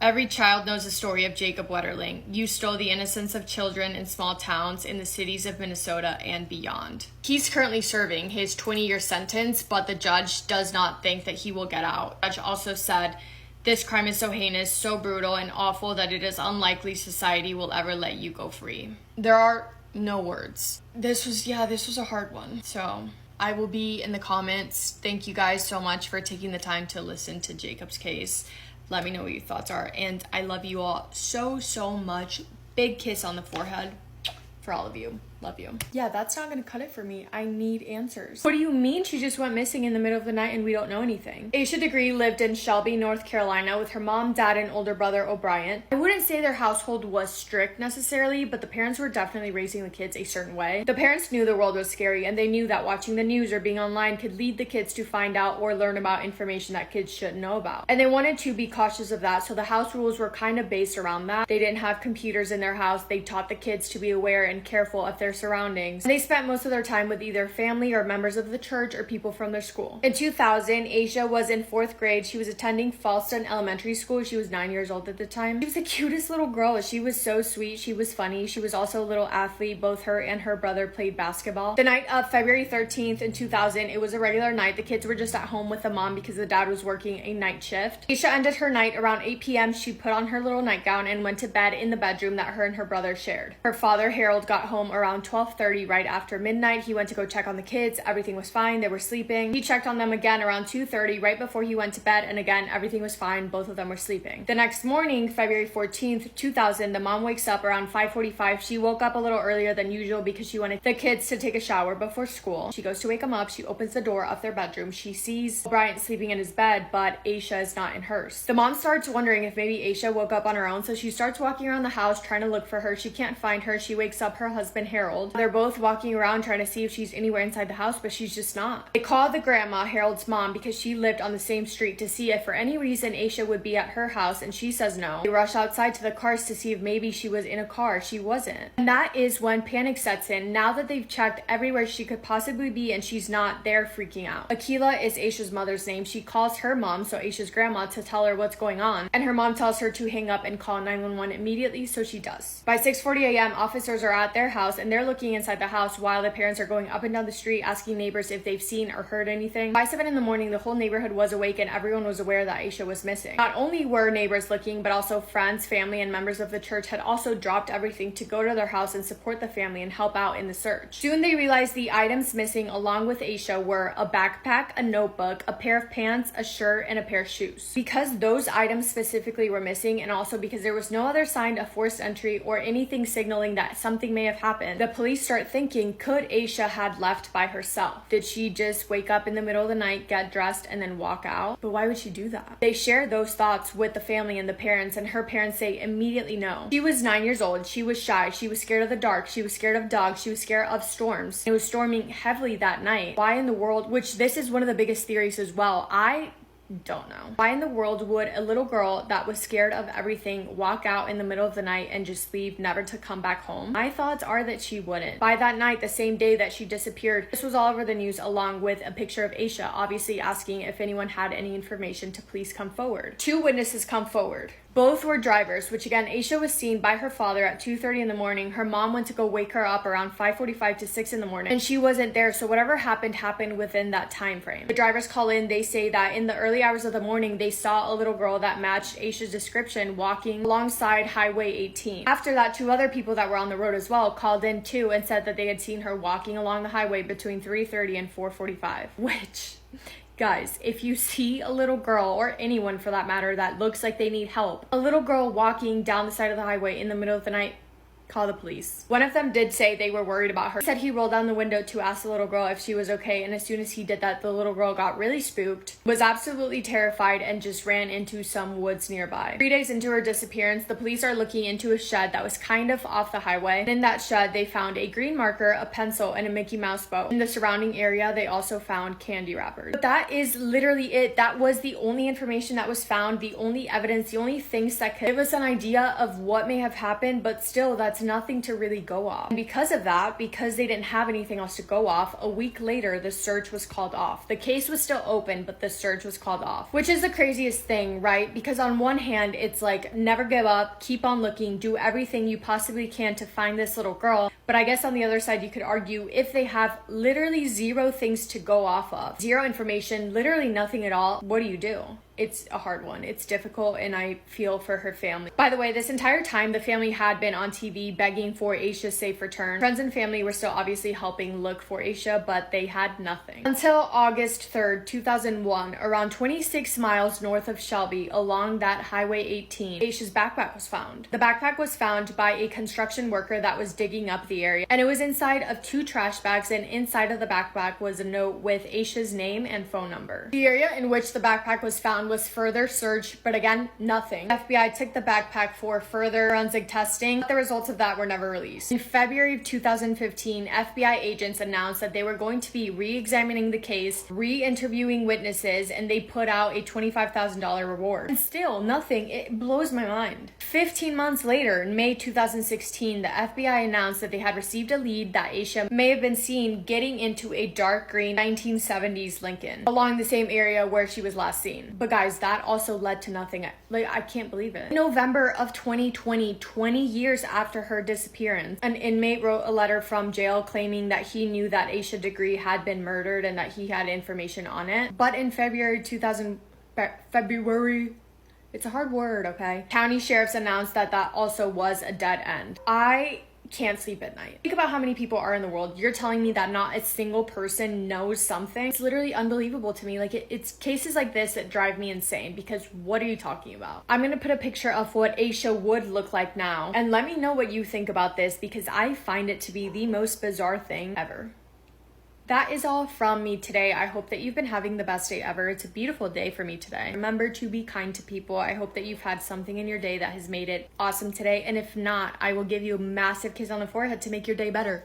Every child knows the story of Jacob Wetterling. You stole the innocence of children in small towns in the cities of Minnesota and beyond. He's currently serving his 20-year sentence, but the judge does not think that he will get out. The judge also said, "This crime is so heinous, so brutal, and awful that it is unlikely society will ever let you go free." There are no words. This was a hard one. So I will be in the comments. Thank you guys so much for taking the time to listen to Jacob's case. Let me know what your thoughts are. And I love you all so much. Big kiss on the forehead for all of you. Love you. Yeah, that's not gonna cut it for me. I need answers. What do you mean she just went missing in the middle of the night and we don't know anything? Aisha Degree lived in Shelby, North Carolina with her mom, dad, and older brother O'Brien. I wouldn't say their household was strict necessarily, but the parents were definitely raising the kids a certain way. The parents knew the world was scary, and they knew that watching the news or being online could lead the kids to find out or learn about information that kids shouldn't know about. And they wanted to be cautious of that, so the house rules were kind of based around that. They didn't have computers in their house. They taught the kids to be aware and careful of their surroundings. And they spent most of their time with either family or members of the church or people from their school. In 2000, Aisha was in 4th grade. She was attending Fallston Elementary School. She was 9 years old at the time. She was the cutest little girl. She was so sweet. She was funny. She was also a little athlete. Both her and her brother played basketball. The night of February 13th in 2000, it was a regular night. The kids were just at home with the mom because the dad was working a night shift. Aisha ended her night around 8 p.m. She put on her little nightgown and went to bed in the bedroom that her and her brother shared. Her father, Harold, got home around 12:30 right after midnight. He went to go check on the kids. Everything was fine. They were sleeping. He checked on them again around 2:30 right before he went to bed, and again, everything was fine. Both of them were sleeping. The next morning, February 14th, 2000, the mom wakes up around 5:45. She woke up a little earlier than usual because she wanted the kids to take a shower before school. She goes to wake them up. She opens the door of their bedroom. She sees Bryant sleeping in his bed, but Aisha is not in hers. The mom starts wondering if maybe Aisha woke up on her own, so she starts walking around the house trying to look for her. She can't find her. She wakes up her husband, Harold. They're both walking around trying to see if she's anywhere inside the house, but she's just not. They call the grandma, Harold's mom, because she lived on the same street, to see if for any reason Aisha would be at her house, and she says no. They rush outside to the cars to see if maybe she was in a car. She wasn't. And that is when panic sets in. Now that they've checked everywhere she could possibly be and she's not, they're freaking out. Akila is Aisha's mother's name. She calls her mom, so Aisha's grandma, to tell her what's going on, and her mom tells her to hang up and call 911 immediately, so she does. By 6:40 a.m., officers are at their house and they're looking inside the house while the parents are going up and down the street asking neighbors if they've seen or heard anything. By 7 in the morning, the whole neighborhood was awake and everyone was aware that Aisha was missing. Not only were neighbors looking, but also friends, family, and members of the church had also dropped everything to go to their house and support the family and help out in the search. Soon they realized the items missing along with Aisha were a backpack, a notebook, a pair of pants, a shirt, and a pair of shoes. Because those items specifically were missing, and also because there was no other sign of forced entry or anything signaling that something may have happened, the police start thinking, could Aisha had left by herself? Did she just wake up in the middle of the night, get dressed, and then walk out? But why would she do that? They share those thoughts with the family and the parents, and her parents say immediately no. She was 9 years old. She was shy. She was scared of the dark. She was scared of dogs. She was scared of storms. It was storming heavily that night. Why in the world, which this is one of the biggest theories as well, I don't know. Why in the world would a little girl that was scared of everything walk out in the middle of the night and just leave, never to come back home? My thoughts are that she wouldn't. By that night, the same day that she disappeared, this was all over the news along with a picture of Aisha, obviously asking if anyone had any information to please come forward. 2 witnesses come forward. Both were drivers, which again, Aisha was seen by her father at 2:30 in the morning. Her mom went to go wake her up around 5:45 to 6 in the morning, and she wasn't there, so whatever happened within that time frame. The drivers call in, they say that in the early hours of the morning, they saw a little girl that matched Aisha's description walking alongside Highway 18. After that, 2 other people that were on the road as well called in too and said that they had seen her walking along the highway between 3:30 and 4:45, which... Guys, if you see a little girl, or anyone for that matter, that looks like they need help, a little girl walking down the side of the highway in the middle of the night, call the police. One of them did say they were worried about her. He said he rolled down the window to ask the little girl if she was okay, and as soon as he did that, the little girl got really spooked, was absolutely terrified, and just ran into some woods nearby. 3 days into her disappearance, the police are looking into a shed that was kind of off the highway, and in that shed, they found a green marker, a pencil, and a Mickey Mouse bow. In the surrounding area, they also found candy wrappers. But that is literally it. That was the only information that was found, the only evidence, the only things that could give us an idea of what may have happened, but still, that's nothing to really go off. And because of that, because they didn't have anything else to go off, a week later, the search was called off. The case was still open, but the search was called off, which is the craziest thing, right? Because on one hand, it's like, never give up, keep on looking, do everything you possibly can to find this little girl. But I guess on the other side, you could argue if they have literally 0 things to go off of, 0 information, literally nothing at all, what do? It's a hard one. It's difficult, and I feel for her family. By the way, this entire time, the family had been on TV begging for Aisha's safe return. Friends and family were still obviously helping look for Aisha, but they had nothing. Until August 3rd, 2001, around 26 miles north of Shelby, along that Highway 18, Aisha's backpack was found. The backpack was found by a construction worker that was digging up the the area, and it was inside of 2 trash bags, and inside of the backpack was a note with Aisha's name and phone number. The area in which the backpack was found was further searched, but again, nothing. The FBI took the backpack for further forensic testing, but the results of that were never released. In February of 2015, FBI agents announced that they were going to be re-examining the case, re-interviewing witnesses, and they put out a $25,000 reward. And still, nothing. It blows my mind. 15 months later, in May 2016, the FBI announced that they had received a lead that Aisha may have been seen getting into a dark green 1970s Lincoln along the same area where she was last seen. But guys, that also led to nothing. Like, I can't believe it. In November of 2020, 20 years after her disappearance, an inmate wrote a letter from jail claiming that he knew that Aisha Degree had been murdered and that he had information on it. But in February, it's a hard word, okay? County sheriffs announced that that also was a dead end. I can't sleep at night. Think about how many people are in the world. You're telling me that not a single person knows something. It's literally unbelievable to me. Like, it's cases like this that drive me insane, because what are you talking about? I'm gonna put a picture of what Aisha would look like now, and let me know what you think about this, because I find it to be the most bizarre thing ever. That is all from me today. I hope that you've been having the best day ever. It's a beautiful day for me today. Remember to be kind to people. I hope that you've had something in your day that has made it awesome today. And if not, I will give you a massive kiss on the forehead to make your day better.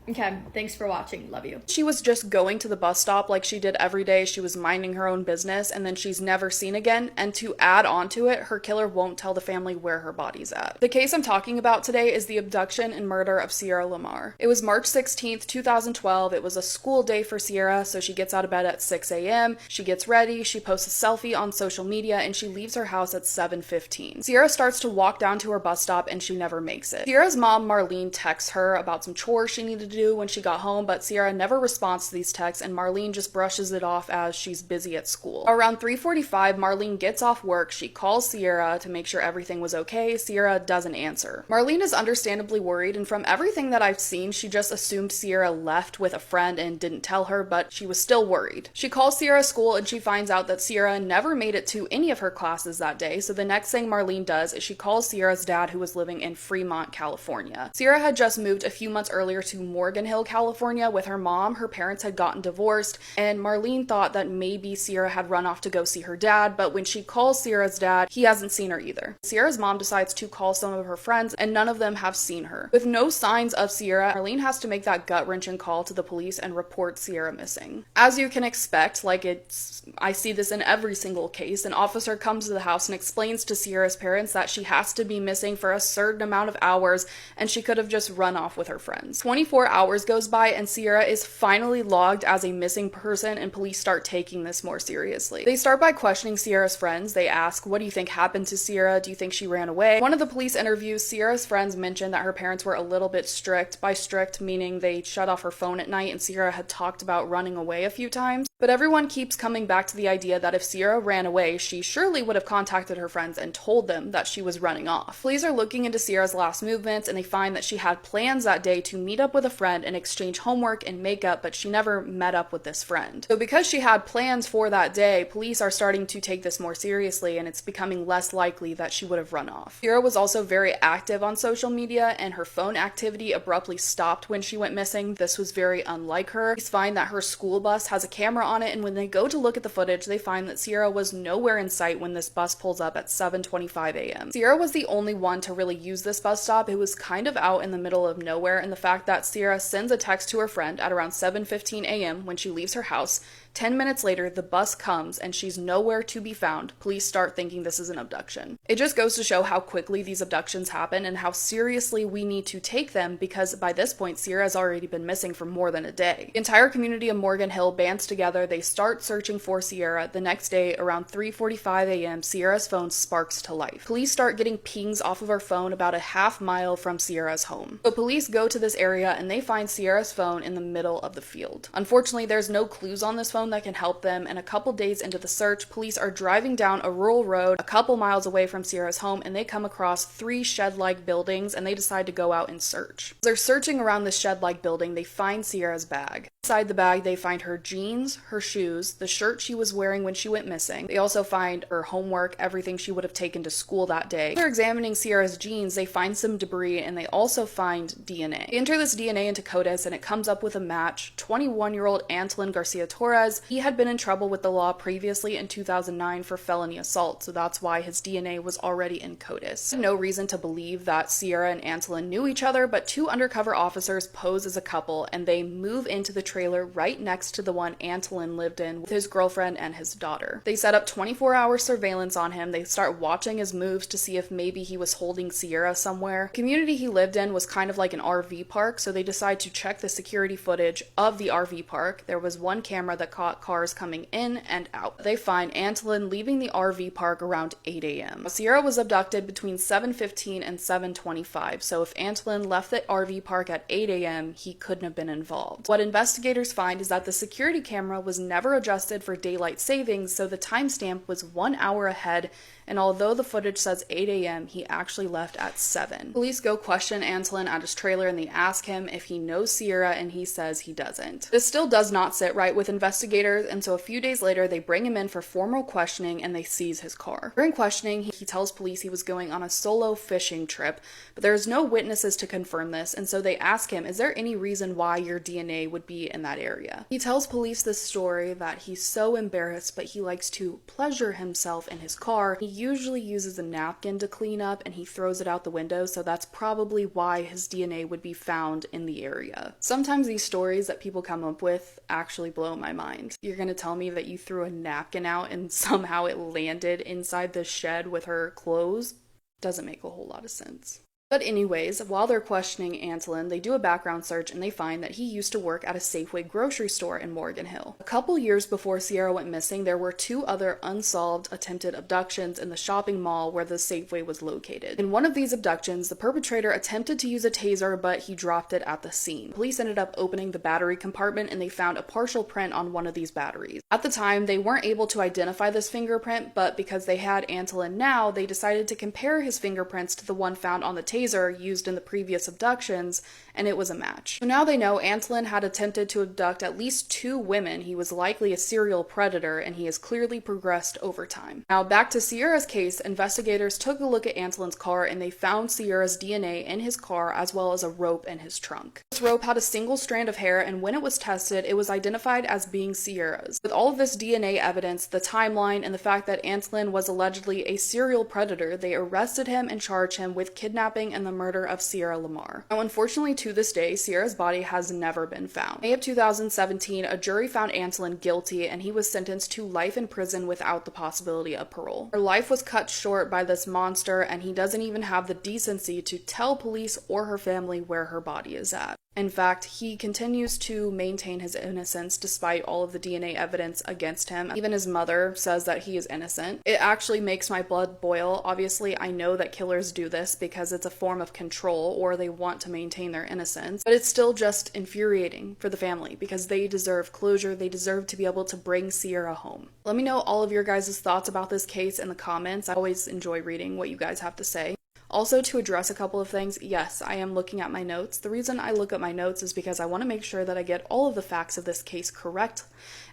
Okay, thanks for watching. Love you. She was just going to the bus stop like she did every day. She was minding her own business, and then she's never seen again. And to add on to it, her killer won't tell the family where her body's at. The case I'm talking about today is the abduction and murder of Sierra Lamar. It was March 16th, 2012. It was a school day for Sierra, so she gets out of bed at 6 a.m. She gets ready, she posts a selfie on social media, and she leaves her house at 7:15. Sierra starts to walk down to her bus stop, and she never makes it. Sierra's mom, Marlene, texts her about some chores she needed to do when she got home, but Sierra never responds to these texts, and Marlene just brushes it off as she's busy at school. Around 3:45, Marlene gets off work. She calls Sierra to make sure everything was okay. Sierra doesn't answer. Marlene is understandably worried, and from everything that I've seen, she just assumed Sierra left with a friend and didn't tell her, but she was still worried. She calls Sierra's school, and she finds out that Sierra never made it to any of her classes that day, so the next thing Marlene does is she calls Sierra's dad, who was living in Fremont, California. Sierra had just moved a few months earlier to Morgan Hill, California with her mom. Her parents had gotten divorced, and Marlene thought that maybe Sierra had run off to go see her dad, but when she calls Sierra's dad, he hasn't seen her either. Sierra's mom decides to call some of her friends, and none of them have seen her. With no signs of Sierra, Marlene has to make that gut-wrenching call to the police and report Sierra missing. As you can expect, I see this in every single case, an officer comes to the house and explains to Sierra's parents that she has to be missing for a certain amount of hours, and she could have just run off with her friends. 24 hours goes by, and Sierra is finally logged as a missing person, and police start taking this more seriously. They start by questioning Sierra's friends. They ask, what do you think happened to Sierra? Do you think she ran away? One of the police interviews, Sierra's friends mentioned that her parents were a little bit strict. By strict, meaning they shut off her phone at night, and Sierra had talked about running away a few times. But everyone keeps coming back to the idea that if Sierra ran away, she surely would have contacted her friends and told them that she was running off. Police are looking into Sierra's last movements, and they find that she had plans that day to meet up with a friend and exchange homework and makeup, but she never met up with this friend. So because she had plans for that day, police are starting to take this more seriously, and it's becoming less likely that she would have run off. Sierra was also very active on social media, and her phone activity abruptly stopped when she went missing. This was very unlike her. Police find that her school bus has a camera on it, and when they go to look at the footage, they find that Sierra was nowhere in sight when this bus pulls up at 7:25 a.m. Sierra was the only one to really use this bus stop. It was kind of out in the middle of nowhere, and the fact that Sierra sends a text to her friend at around 7:15 a.m. when she leaves her house, 10 minutes later, the bus comes and she's nowhere to be found. Police start thinking this is an abduction. It just goes to show how quickly these abductions happen and how seriously we need to take them, because by this point, Sierra has already been missing for more than a day. The entire community of Morgan Hill bands together. They start searching for Sierra. The next day, around 3:45 a.m., Sierra's phone sparks to life. Police start getting pings off of her phone about a half mile from Sierra's home. So police go to this area and they find Sierra's phone in the middle of the field. Unfortunately, there's no clues on this phone that can help them, and a couple days into the search, police are driving down a rural road a couple miles away from Sierra's home, and they come across 3 shed-like buildings, and they decide to go out and search. As they're searching around this shed-like building, they find Sierra's bag. Inside the bag, they find her jeans, her shoes, the shirt she was wearing when she went missing. They also find her homework, everything she would have taken to school that day. After examining Sierra's jeans, they find some debris, and they also find DNA. They enter this DNA into CODIS, and it comes up with a match. 21-year-old Antolin Garcia Torres, he had been in trouble with the law previously in 2009 for felony assault, so that's why his DNA was already in CODIS. No reason to believe that Sierra and Antolin knew each other, but 2 undercover officers pose as a couple, and they move into the trailer right next to the one Antolin lived in with his girlfriend and his daughter. They set up 24-hour surveillance on him. They start watching his moves to see if maybe he was holding Sierra somewhere. The community he lived in was kind of like an RV park, so they decide to check the security footage of the RV park. There was one camera that caught cars coming in and out. They find Antolin leaving the RV park around 8 a.m. Sierra was abducted between 7:15 and 7:25, so if Antolin left the RV park at 8 a.m., he couldn't have been involved. What investigators find is that the security camera was never adjusted for daylight savings, so the timestamp was 1 hour ahead, and although the footage says 8 a.m., he actually left at 7. Police go question Antolin at his trailer, and they ask him if he knows Sierra, and he says he doesn't. This still does not sit right with investigators, and so a few days later, they bring him in for formal questioning, and they seize his car. During questioning, he tells police he was going on a solo fishing trip, but there's no witnesses to confirm this, and so they ask him, is there any reason why your DNA would be in that area? He tells police this story that he's so embarrassed, but he likes to pleasure himself in his car. He usually uses a napkin to clean up, and he throws it out the window, so that's probably why his DNA would be found in the area. Sometimes these stories that people come up with actually blow my mind. You're gonna tell me that you threw a napkin out and somehow it landed inside the shed with her clothes? Doesn't make a whole lot of sense. But anyways, while they're questioning Antolin, they do a background search and they find that he used to work at a Safeway grocery store in Morgan Hill. A couple years before Sierra went missing, there were 2 other unsolved attempted abductions in the shopping mall where the Safeway was located. In one of these abductions, the perpetrator attempted to use a taser, but he dropped it at the scene. Police ended up opening the battery compartment and they found a partial print on one of these batteries. At the time, they weren't able to identify this fingerprint, but because they had Antolin now, they decided to compare his fingerprints to the one found on the taser used in the previous abductions, and it was a match. So now they know Antolin had attempted to abduct at least 2 women. He was likely a serial predator, and he has clearly progressed over time. Now back to Sierra's case, investigators took a look at Antolin's car and they found Sierra's DNA in his car as well as a rope in his trunk. This rope had a single strand of hair, and when it was tested, it was identified as being Sierra's. With all of this DNA evidence, the timeline, and the fact that Antolin was allegedly a serial predator, they arrested him and charged him with kidnapping and the murder of Sierra Lamar. Now, unfortunately, to this day, Sierra's body has never been found. In May of 2017, a jury found Antolin guilty, and he was sentenced to life in prison without the possibility of parole. Her life was cut short by this monster, and he doesn't even have the decency to tell police or her family where her body is at. In fact, he continues to maintain his innocence despite all of the DNA evidence against him. Even his mother says that he is innocent. It actually makes my blood boil. Obviously, I know that killers do this because it's a form of control or they want to maintain their innocence, but it's still just infuriating for the family because they deserve closure. They deserve to be able to bring Sierra home. Let me know all of your guys' thoughts about this case in the comments. I always enjoy reading what you guys have to say. Also, to address a couple of things, yes, I am looking at my notes. The reason I look at my notes is because I want to make sure that I get all of the facts of this case correct,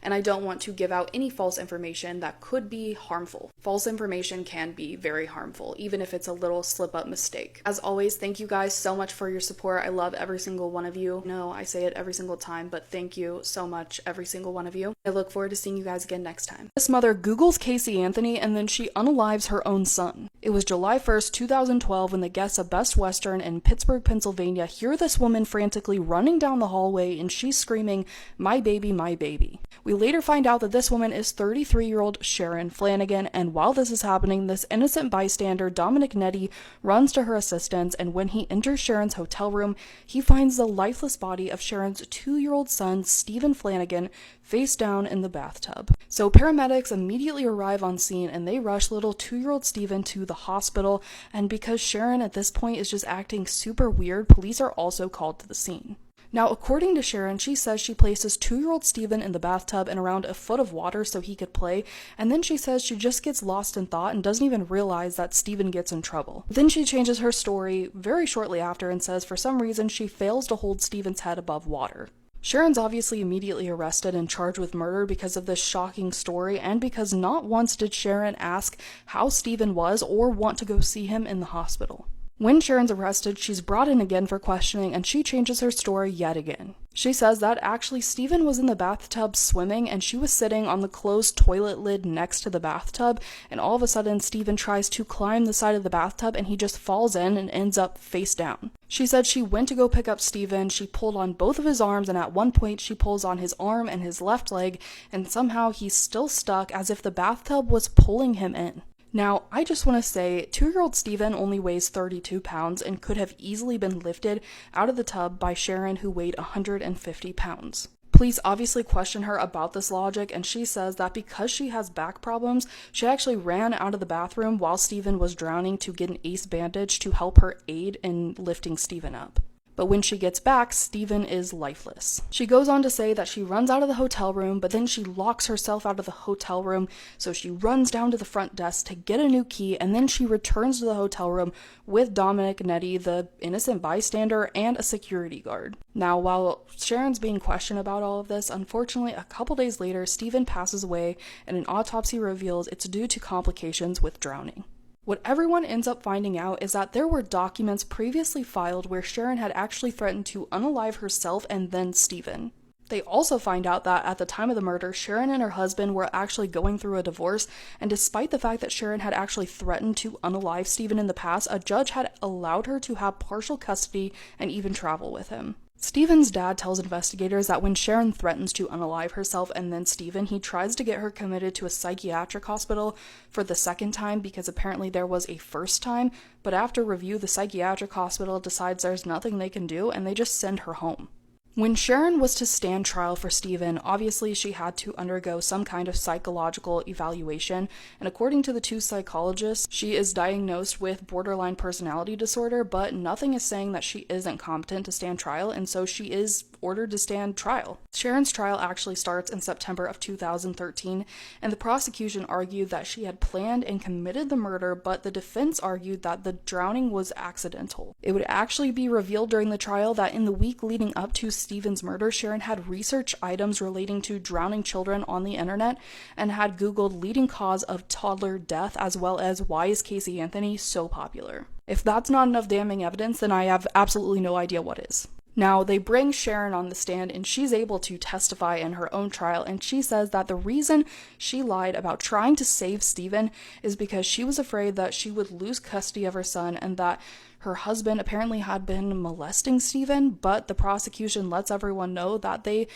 and I don't want to give out any false information that could be harmful. False information can be very harmful, even if it's a little slip-up mistake. As always, thank you guys so much for your support. I love every single one of you. No, I say it every single time, but thank you so much, every single one of you. I look forward to seeing you guys again next time. This mother Googles Casey Anthony, and then she unalives her own son. It was July 1st, 2012, when the guests of Best Western in Pittsburgh, Pennsylvania hear this woman frantically running down the hallway, and she's screaming, "My baby, my baby." We later find out that this woman is 33-year-old Sharon Flanagan, and while this is happening, this innocent bystander, Dominic Nettie, runs to her assistance, and when he enters Sharon's hotel room, he finds the lifeless body of Sharon's 2-year-old son, Stephen Flanagan, face down in the bathtub. So paramedics immediately arrive on scene, and they rush little 2-year-old Stephen to the hospital, and because Sharon at this point is just acting super weird, police are also called to the scene. Now, according to Sharon, she says she places 2-year-old Steven in the bathtub in around a foot of water so he could play, and then she says she just gets lost in thought and doesn't even realize that Steven gets in trouble. Then she changes her story very shortly after and says for some reason she fails to hold Steven's head above water. Sharon's obviously immediately arrested and charged with murder because of this shocking story, and because not once did Sharon ask how Steven was or want to go see him in the hospital. When Sharon's arrested, she's brought in again for questioning, and she changes her story yet again. She says that actually Steven was in the bathtub swimming and she was sitting on the closed toilet lid next to the bathtub, and all of a sudden Steven tries to climb the side of the bathtub and he just falls in and ends up face down. She said she went to go pick up Steven, she pulled on both of his arms, and at one point she pulls on his arm and his left leg, and somehow he's still stuck as if the bathtub was pulling him in. Now, I just want to say, 2-year-old Steven only weighs 32 pounds and could have easily been lifted out of the tub by Sharon, who weighed 150 pounds. Police obviously question her about this logic, and she says that because she has back problems, she actually ran out of the bathroom while Steven was drowning to get an ace bandage to help her aid in lifting Steven up. But when she gets back, Steven is lifeless. She goes on to say that she runs out of the hotel room, but then she locks herself out of the hotel room, so she runs down to the front desk to get a new key, and then she returns to the hotel room with Dominic Nettie, the innocent bystander, and a security guard. Now, while Sharon's being questioned about all of this, unfortunately, a couple days later, Steven passes away, and an autopsy reveals it's due to complications with drowning. What everyone ends up finding out is that there were documents previously filed where Sharon had actually threatened to unalive herself and then Steven. They also find out that at the time of the murder, Sharon and her husband were actually going through a divorce, and despite the fact that Sharon had actually threatened to unalive Steven in the past, a judge had allowed her to have partial custody and even travel with him. Steven's dad tells investigators that when Sharon threatens to unalive herself and then Steven, he tries to get her committed to a psychiatric hospital for the second time because apparently there was a first time, but after review, the psychiatric hospital decides there's nothing they can do and they just send her home. When Sharon was to stand trial for Steven, obviously she had to undergo some kind of psychological evaluation, and according to the 2 psychologists, she is diagnosed with borderline personality disorder, but nothing is saying that she isn't competent to stand trial, and so she is ordered to stand trial. Sharon's trial actually starts in September of 2013, and the prosecution argued that she had planned and committed the murder, but the defense argued that the drowning was accidental. It would actually be revealed during the trial that in the week leading up to Steven's murder, Sharon had researched items relating to drowning children on the internet and had Googled leading cause of toddler death as well as why is Casey Anthony so popular. If that's not enough damning evidence, then I have absolutely no idea what is. Now, they bring Sharon on the stand and she's able to testify in her own trial, and she says that the reason she lied about trying to save Steven is because she was afraid that she would lose custody of her son and that her husband apparently had been molesting Steven, but the prosecution lets everyone know that they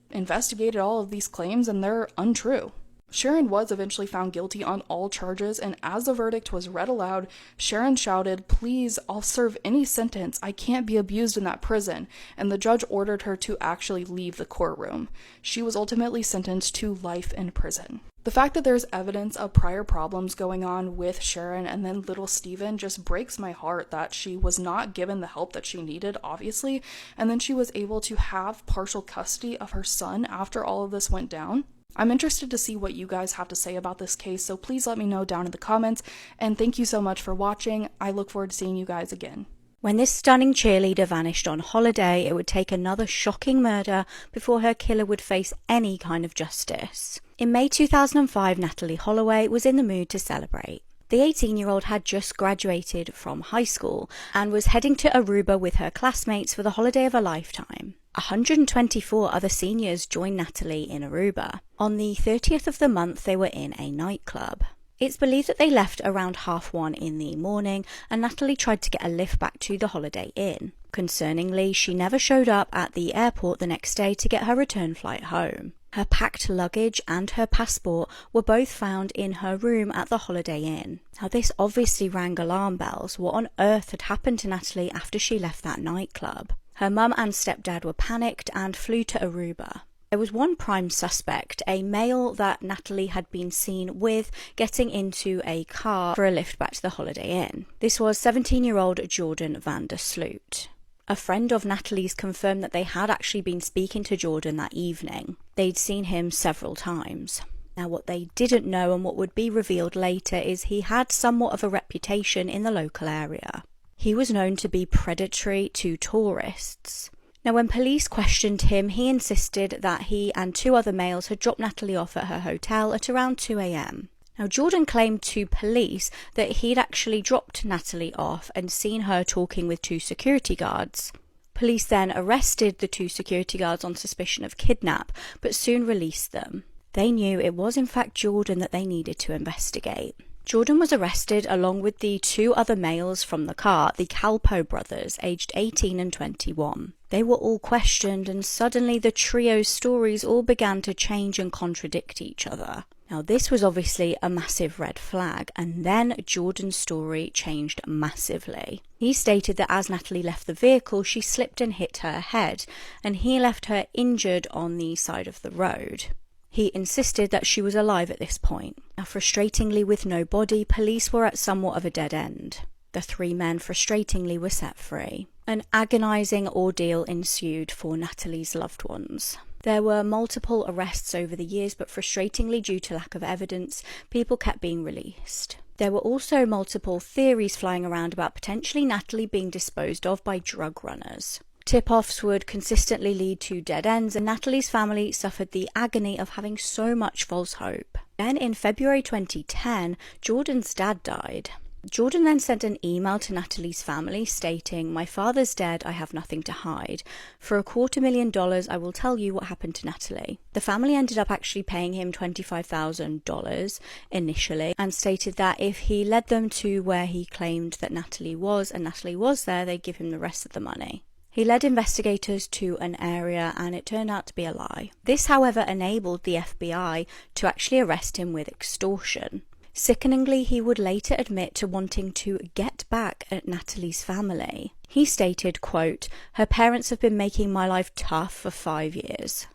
investigated all of these claims and they're untrue. Sharon was eventually found guilty on all charges, and as the verdict was read aloud, Sharon shouted, "Please, I'll serve any sentence. I can't be abused in that prison," and the judge ordered her to actually leave the courtroom. She was ultimately sentenced to life in prison. The fact that there's evidence of prior problems going on with Sharon and then little Steven just breaks my heart that she was not given the help that she needed, obviously, and then she was able to have partial custody of her son after all of this went down. I'm interested to see what you guys have to say about this case, so please let me know down in the comments, and thank you so much for watching. I look forward to seeing you guys again. When this stunning cheerleader vanished on holiday, it would take another shocking murder before her killer would face any kind of justice. In May 2005, Natalie Holloway was in the mood to celebrate. The 18-year-old had just graduated from high school and was heading to Aruba with her classmates for the holiday of a lifetime. 124 other seniors joined Natalie in Aruba. On the 30th of the month, they were in a nightclub. It's believed that they left around 1:30 in the morning, and Natalie tried to get a lift back to the Holiday Inn. Concerningly, she never showed up at the airport the next day to get her return flight home. Her packed luggage and her passport were both found in her room at the Holiday Inn. Now, this obviously rang alarm bells. What on earth had happened to Natalie after she left that nightclub? Her mum and stepdad were panicked and flew to Aruba. There was one prime suspect, a male that Natalie had been seen with getting into a car for a lift back to the Holiday Inn. This was 17-year-old Jordan van der Sloot. A friend of Natalie's confirmed that they had actually been speaking to Jordan that evening. They'd seen him several times. Now, what they didn't know and what would be revealed later is he had somewhat of a reputation in the local area. He was known to be predatory to tourists. Now, when police questioned him, he insisted that he and 2 other males had dropped Natalie off at her hotel at around 2 a.m. Now, Jordan claimed to police that he'd actually dropped Natalie off and seen her talking with 2 security guards. Police then arrested the 2 security guards on suspicion of kidnap, but soon released them. They knew it was in fact Jordan that they needed to investigate. Jordan was arrested along with the 2 other males from the car, the Calpo brothers, aged 18 and 21. They were all questioned, and suddenly the trio's stories all began to change and contradict each other. Now, this was obviously a massive red flag, and then Jordan's story changed massively. He stated that as Natalie left the vehicle, she slipped and hit her head, and he left her injured on the side of the road. He insisted that she was alive at this point. Now, frustratingly, with no body, police were at somewhat of a dead end. The 3 men, frustratingly, were set free. An agonising ordeal ensued for Natalie's loved ones. There were multiple arrests over the years, but frustratingly, due to lack of evidence, people kept being released. There were also multiple theories flying around about potentially Natalie being disposed of by drug runners. Tip-offs would consistently lead to dead ends, and Natalie's family suffered the agony of having so much false hope. Then in February 2010, Jordan's dad died. Jordan then sent an email to Natalie's family stating, "My father's dead, I have nothing to hide. For $250,000 I will tell you what happened to Natalie." The family ended up actually paying him $25,000 initially, and stated that if he led them to where he claimed that Natalie was, and Natalie was there, they'd give him the rest of the money. He led investigators to an area, and it turned out to be a lie. This, however, enabled the FBI to actually arrest him with extortion. Sickeningly, he would later admit to wanting to get back at Natalie's family. He stated, quote, "Her parents have been making my life tough for 5 years."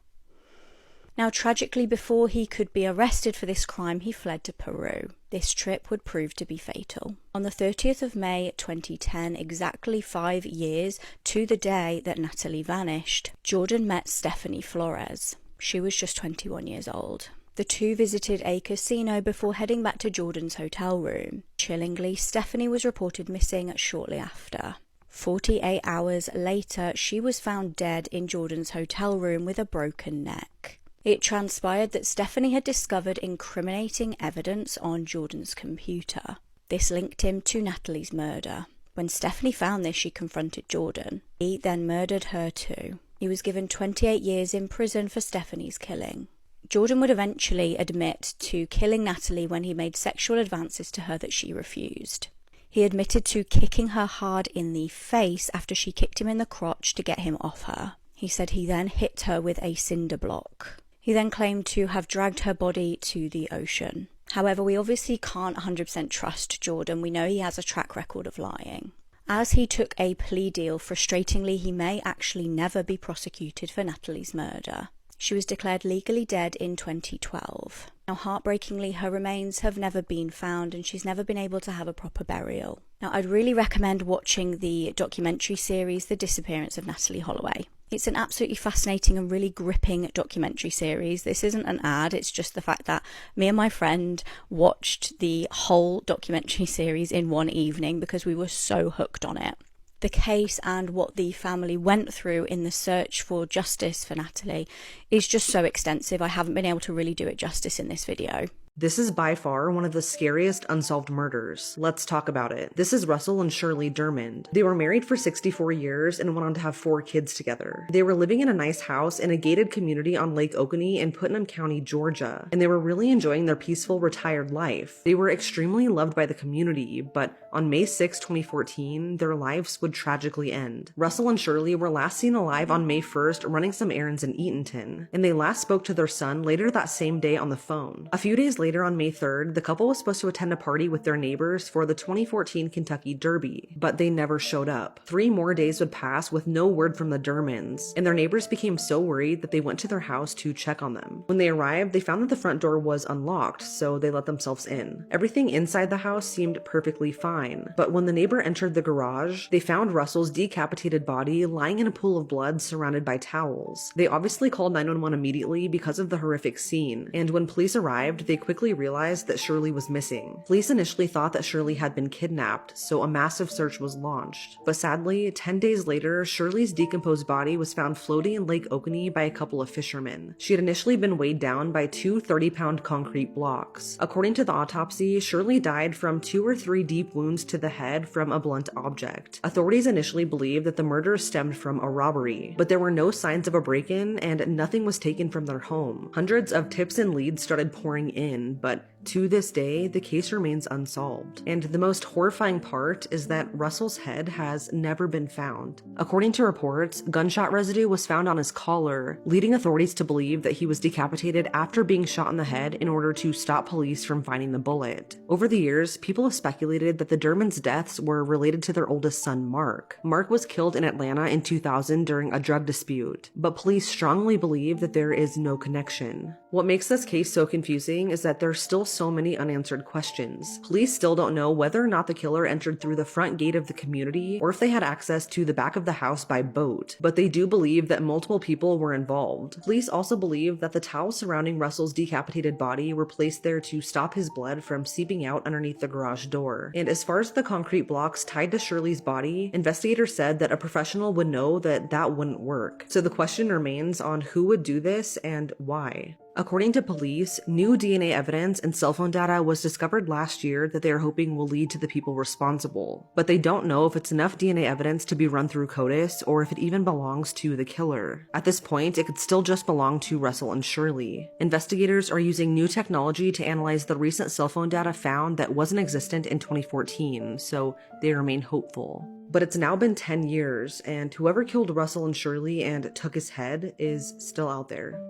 Now, tragically, before he could be arrested for this crime, he fled to Peru. This trip would prove to be fatal. On the 30th of May 2010, exactly 5 years to the day that Natalie vanished, Jordan met Stephanie Flores. She was just 21 years old. The 2 visited a casino before heading back to Jordan's hotel room. Chillingly, Stephanie was reported missing shortly after. 48 hours later, she was found dead in Jordan's hotel room with a broken neck. It transpired that Stephanie had discovered incriminating evidence on Jordan's computer. This linked him to Natalie's murder. When Stephanie found this, she confronted Jordan. He then murdered her too. He was given 28 years in prison for Stephanie's killing. Jordan would eventually admit to killing Natalie when he made sexual advances to her that she refused. He admitted to kicking her hard in the face after she kicked him in the crotch to get him off her. He said he then hit her with a cinder block. He then claimed to have dragged her body to the ocean. However, we obviously can't 100% trust Jordan. We know he has a track record of lying. As he took a plea deal, frustratingly, he may actually never be prosecuted for Natalie's murder. She was declared legally dead in 2012. Now, heartbreakingly, her remains have never been found, and she's never been able to have a proper burial. Now, I'd really recommend watching the documentary series, The Disappearance of Natalie Holloway. It's an absolutely fascinating and really gripping documentary series. This isn't an ad, it's just the fact that me and my friend watched the whole documentary series in one evening because we were so hooked on it. The case and what the family went through in the search for justice for Natalie is just so extensive. I haven't been able to really do it justice in this video. This is by far one of the scariest unsolved murders. Let's talk about it. This is Russell and Shirley Dermond. They were married for 64 years and went on to have 4 kids together. They were living in a nice house in a gated community on Lake Oconee in Putnam County, Georgia, and they were really enjoying their peaceful retired life. They were extremely loved by the community, but on May 6, 2014, their lives would tragically end. Russell and Shirley were last seen alive on May 1st running some errands in Eatonton, and they last spoke to their son later that same day on the phone. A few days later, later on May 3rd, the couple was supposed to attend a party with their neighbors for the 2014 Kentucky Derby, but they never showed up. 3 more days would pass with no word from the Dermans, and their neighbors became so worried that they went to their house to check on them. When they arrived, they found that the front door was unlocked, so they let themselves in. Everything inside the house seemed perfectly fine, but when the neighbor entered the garage, they found Russell's decapitated body lying in a pool of blood surrounded by towels. They obviously called 911 immediately because of the horrific scene, and when police arrived, they quickly realized that Shirley was missing. Police initially thought that Shirley had been kidnapped, so a massive search was launched. But sadly, 10 days later, Shirley's decomposed body was found floating in Lake Oconee by a couple of fishermen. She had initially been weighed down by 2 30-pound concrete blocks. According to the autopsy, Shirley died from 2 or 3 deep wounds to the head from a blunt object. Authorities initially believed that the murder stemmed from a robbery, but there were no signs of a break-in and nothing was taken from their home. Hundreds of tips and leads started pouring in, but to this day, the case remains unsolved. And the most horrifying part is that Russell's head has never been found. According to reports, gunshot residue was found on his collar, leading authorities to believe that he was decapitated after being shot in the head in order to stop police from finding the bullet. Over the years, people have speculated that the Dermans' deaths were related to their oldest son, Mark. Mark was killed in Atlanta in 2000 during a drug dispute, but police strongly believe that there is no connection. What makes this case so confusing is that there's still so many unanswered questions. Police still don't know whether or not the killer entered through the front gate of the community or if they had access to the back of the house by boat, but they do believe that multiple people were involved. Police also believe that the towels surrounding Russell's decapitated body were placed there to stop his blood from seeping out underneath the garage door. And as far as the concrete blocks tied to Shirley's body, investigators said that a professional would know that that wouldn't work. So the question remains on who would do this and why. According to police, new DNA evidence and cell phone data was discovered last year that they are hoping will lead to the people responsible, but they don't know if it's enough DNA evidence to be run through CODIS or if it even belongs to the killer. At this point, it could still just belong to Russell and Shirley. Investigators are using new technology to analyze the recent cell phone data found that wasn't existent in 2014, so they remain hopeful. But it's now been 10 years, and whoever killed Russell and Shirley and took his head is still out there.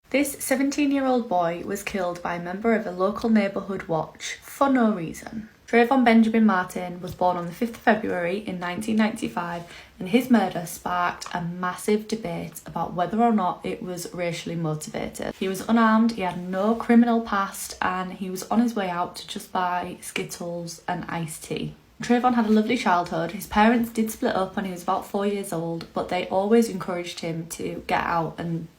This 17-year-old boy was killed by a member of a local neighbourhood watch for no reason. Trayvon Benjamin Martin was born on the 5th of February in 1995, and his murder sparked a massive debate about whether or not it was racially motivated. He was unarmed, he had no criminal past, and he was on his way out to just buy Skittles and iced tea. Trayvon had a lovely childhood. His parents did split up when he was about 4 years old, but they always encouraged him to get out and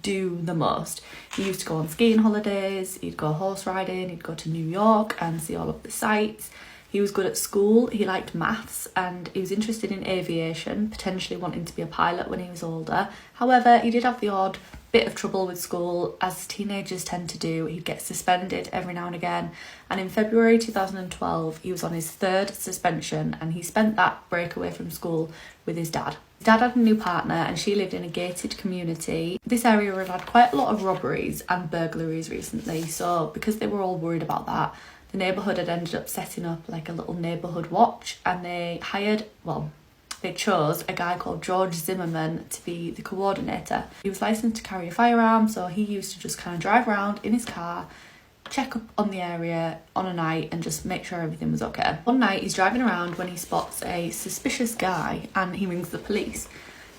do the most. He used to go on skiing holidays, he'd go horse riding, he'd go to New York and see all of the sights. He was good at school, he liked maths, and he was interested in aviation, potentially wanting to be a pilot when he was older. However, he did have the odd bit of trouble with school, as teenagers tend to do. He'd get suspended every now and again, and in February 2012 he was on his 3rd suspension, and he spent that break away from school with his dad. His dad had a new partner and she lived in a gated community. This area had had quite a lot of robberies and burglaries recently, so because they were all worried about that, the neighbourhood had ended up setting up like a little neighbourhood watch, and they chose a guy called George Zimmerman to be the coordinator. He was licensed to carry a firearm, so he used to just kind of drive around in his car, check up on the area on a night and just make sure everything was okay. One night he's driving around when he spots a suspicious guy and he rings the police.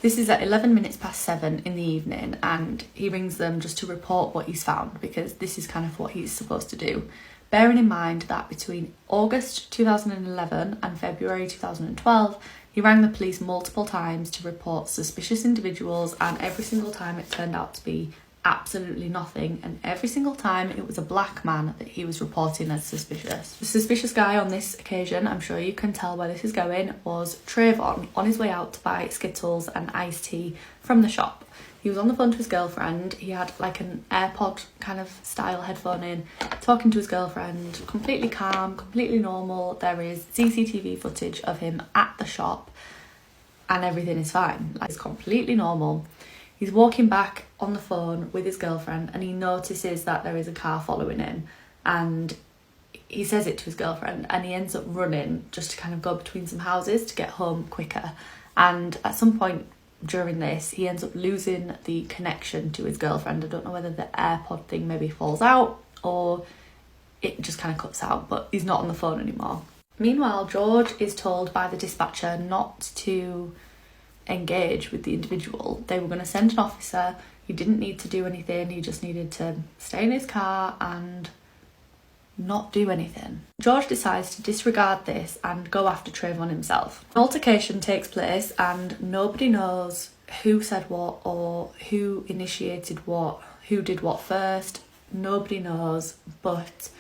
This is at 11 minutes past 7 in the evening, and he rings them just to report what he's found, because this is kind of what he's supposed to do. Bearing in mind that between August 2011 and February 2012, he rang the police multiple times to report suspicious individuals, and every single time it turned out to be absolutely nothing, and every single time it was a black man that he was reporting as suspicious. The suspicious guy on this occasion, I'm sure you can tell where this is going, was Trayvon on his way out to buy Skittles and iced tea from the shop. He was on the phone to his girlfriend. He had like an AirPod kind of style headphone in, talking to his girlfriend, completely calm, completely normal. There is CCTV footage of him at the shop and everything is fine. Like, it's completely normal. He's walking back on the phone with his girlfriend and he notices that there is a car following him, and he says it to his girlfriend, and he ends up running just to kind of go between some houses to get home quicker. And at some point during this, he ends up losing the connection to his girlfriend. I don't know whether the AirPod thing maybe falls out or it just kind of cuts out, but he's not on the phone anymore. Meanwhile, George is told by the dispatcher not to engage with the individual. They were going to send an officer. He didn't need to do anything. He just needed to stay in his car and not do anything. George decides to disregard this and go after Trayvon himself. An altercation takes place and nobody knows who said what or who initiated what, who did what first. Nobody knows, but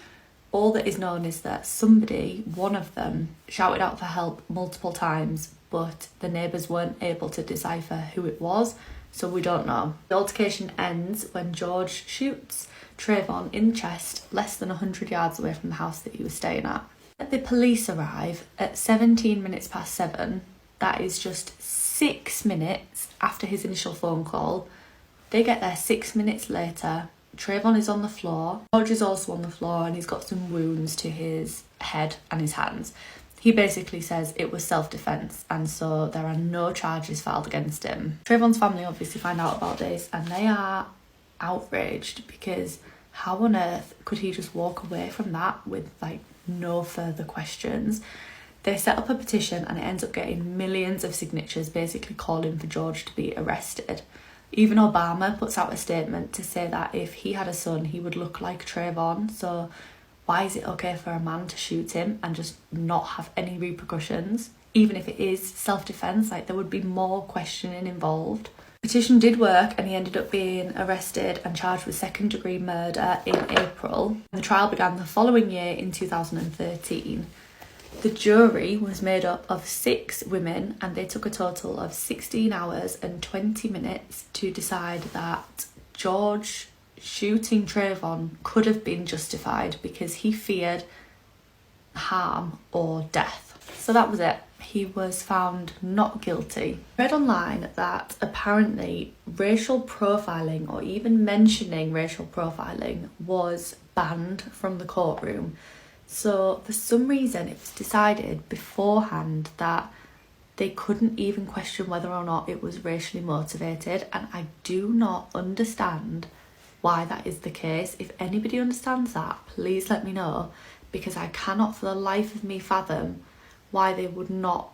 all that is known is that somebody, one of them, shouted out for help multiple times, but the neighbours weren't able to decipher who it was, so we don't know. The altercation ends when George shoots Trayvon in the chest less than 100 yards away from the house that he was staying at. The police arrive at 17 minutes past 7. That is just 6 minutes after his initial phone call. They get there 6 minutes later. Trayvon is on the floor. George is also on the floor and he's got some wounds to his head and his hands. He basically says it was self-defense and so there are no charges filed against him. Trayvon's family obviously find out about this and they are outraged because how on earth could he just walk away from that with like no further questions? They set up a petition and it ends up getting millions of signatures basically calling for George to be arrested. Even Obama puts out a statement to say that if he had a son he would look like Trayvon, so why is it okay for a man to shoot him and just not have any repercussions? Even if it is self-defense, like there would be more questioning involved. Petition did work and he ended up being arrested and charged with second-degree murder in April. The trial began the following year in 2013. The jury was made up of 6 women and they took a total of 16 hours and 20 minutes to decide that George shooting Trayvon could have been justified because he feared harm or death. So that was it. He was found not guilty. I read online that apparently racial profiling or even mentioning racial profiling was banned from the courtroom. So for some reason it was decided beforehand that they couldn't even question whether or not it was racially motivated, and I do not understand why that is the case. If anybody understands that, please let me know, because I cannot for the life of me fathom why they would not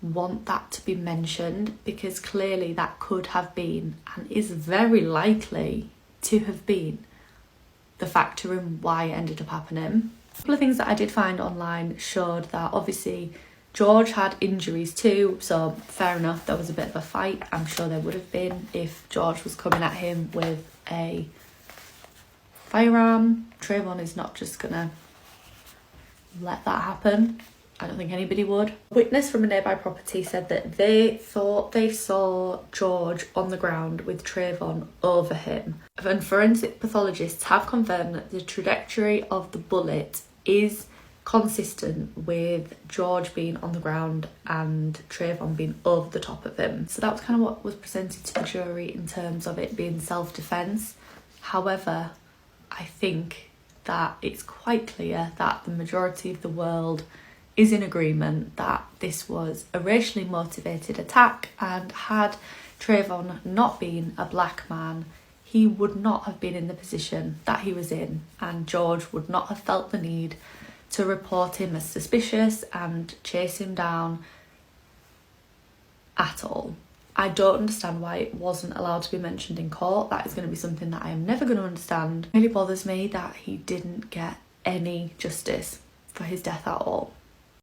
want that to be mentioned, because clearly that could have been and is very likely to have been the factor in why it ended up happening. A couple of things that I did find online showed that obviously George had injuries too, so fair enough, there was a bit of a fight. I'm sure there would have been if George was coming at him with a firearm. Trayvon is not just gonna let that happen. I don't think anybody would. A witness from a nearby property said that they thought they saw George on the ground with Trayvon over him. And forensic pathologists have confirmed that the trajectory of the bullet is consistent with George being on the ground and Trayvon being over the top of him. So that was kind of what was presented to the jury in terms of it being self-defense. However, I think that it's quite clear that the majority of the world is in agreement that this was a racially motivated attack, and had Trayvon not been a black man, he would not have been in the position that he was in, and George would not have felt the need to report him as suspicious and chase him down at all. I don't understand why it wasn't allowed to be mentioned in court. That is going to be something that I am never going to understand. It really bothers me that he didn't get any justice for his death at all.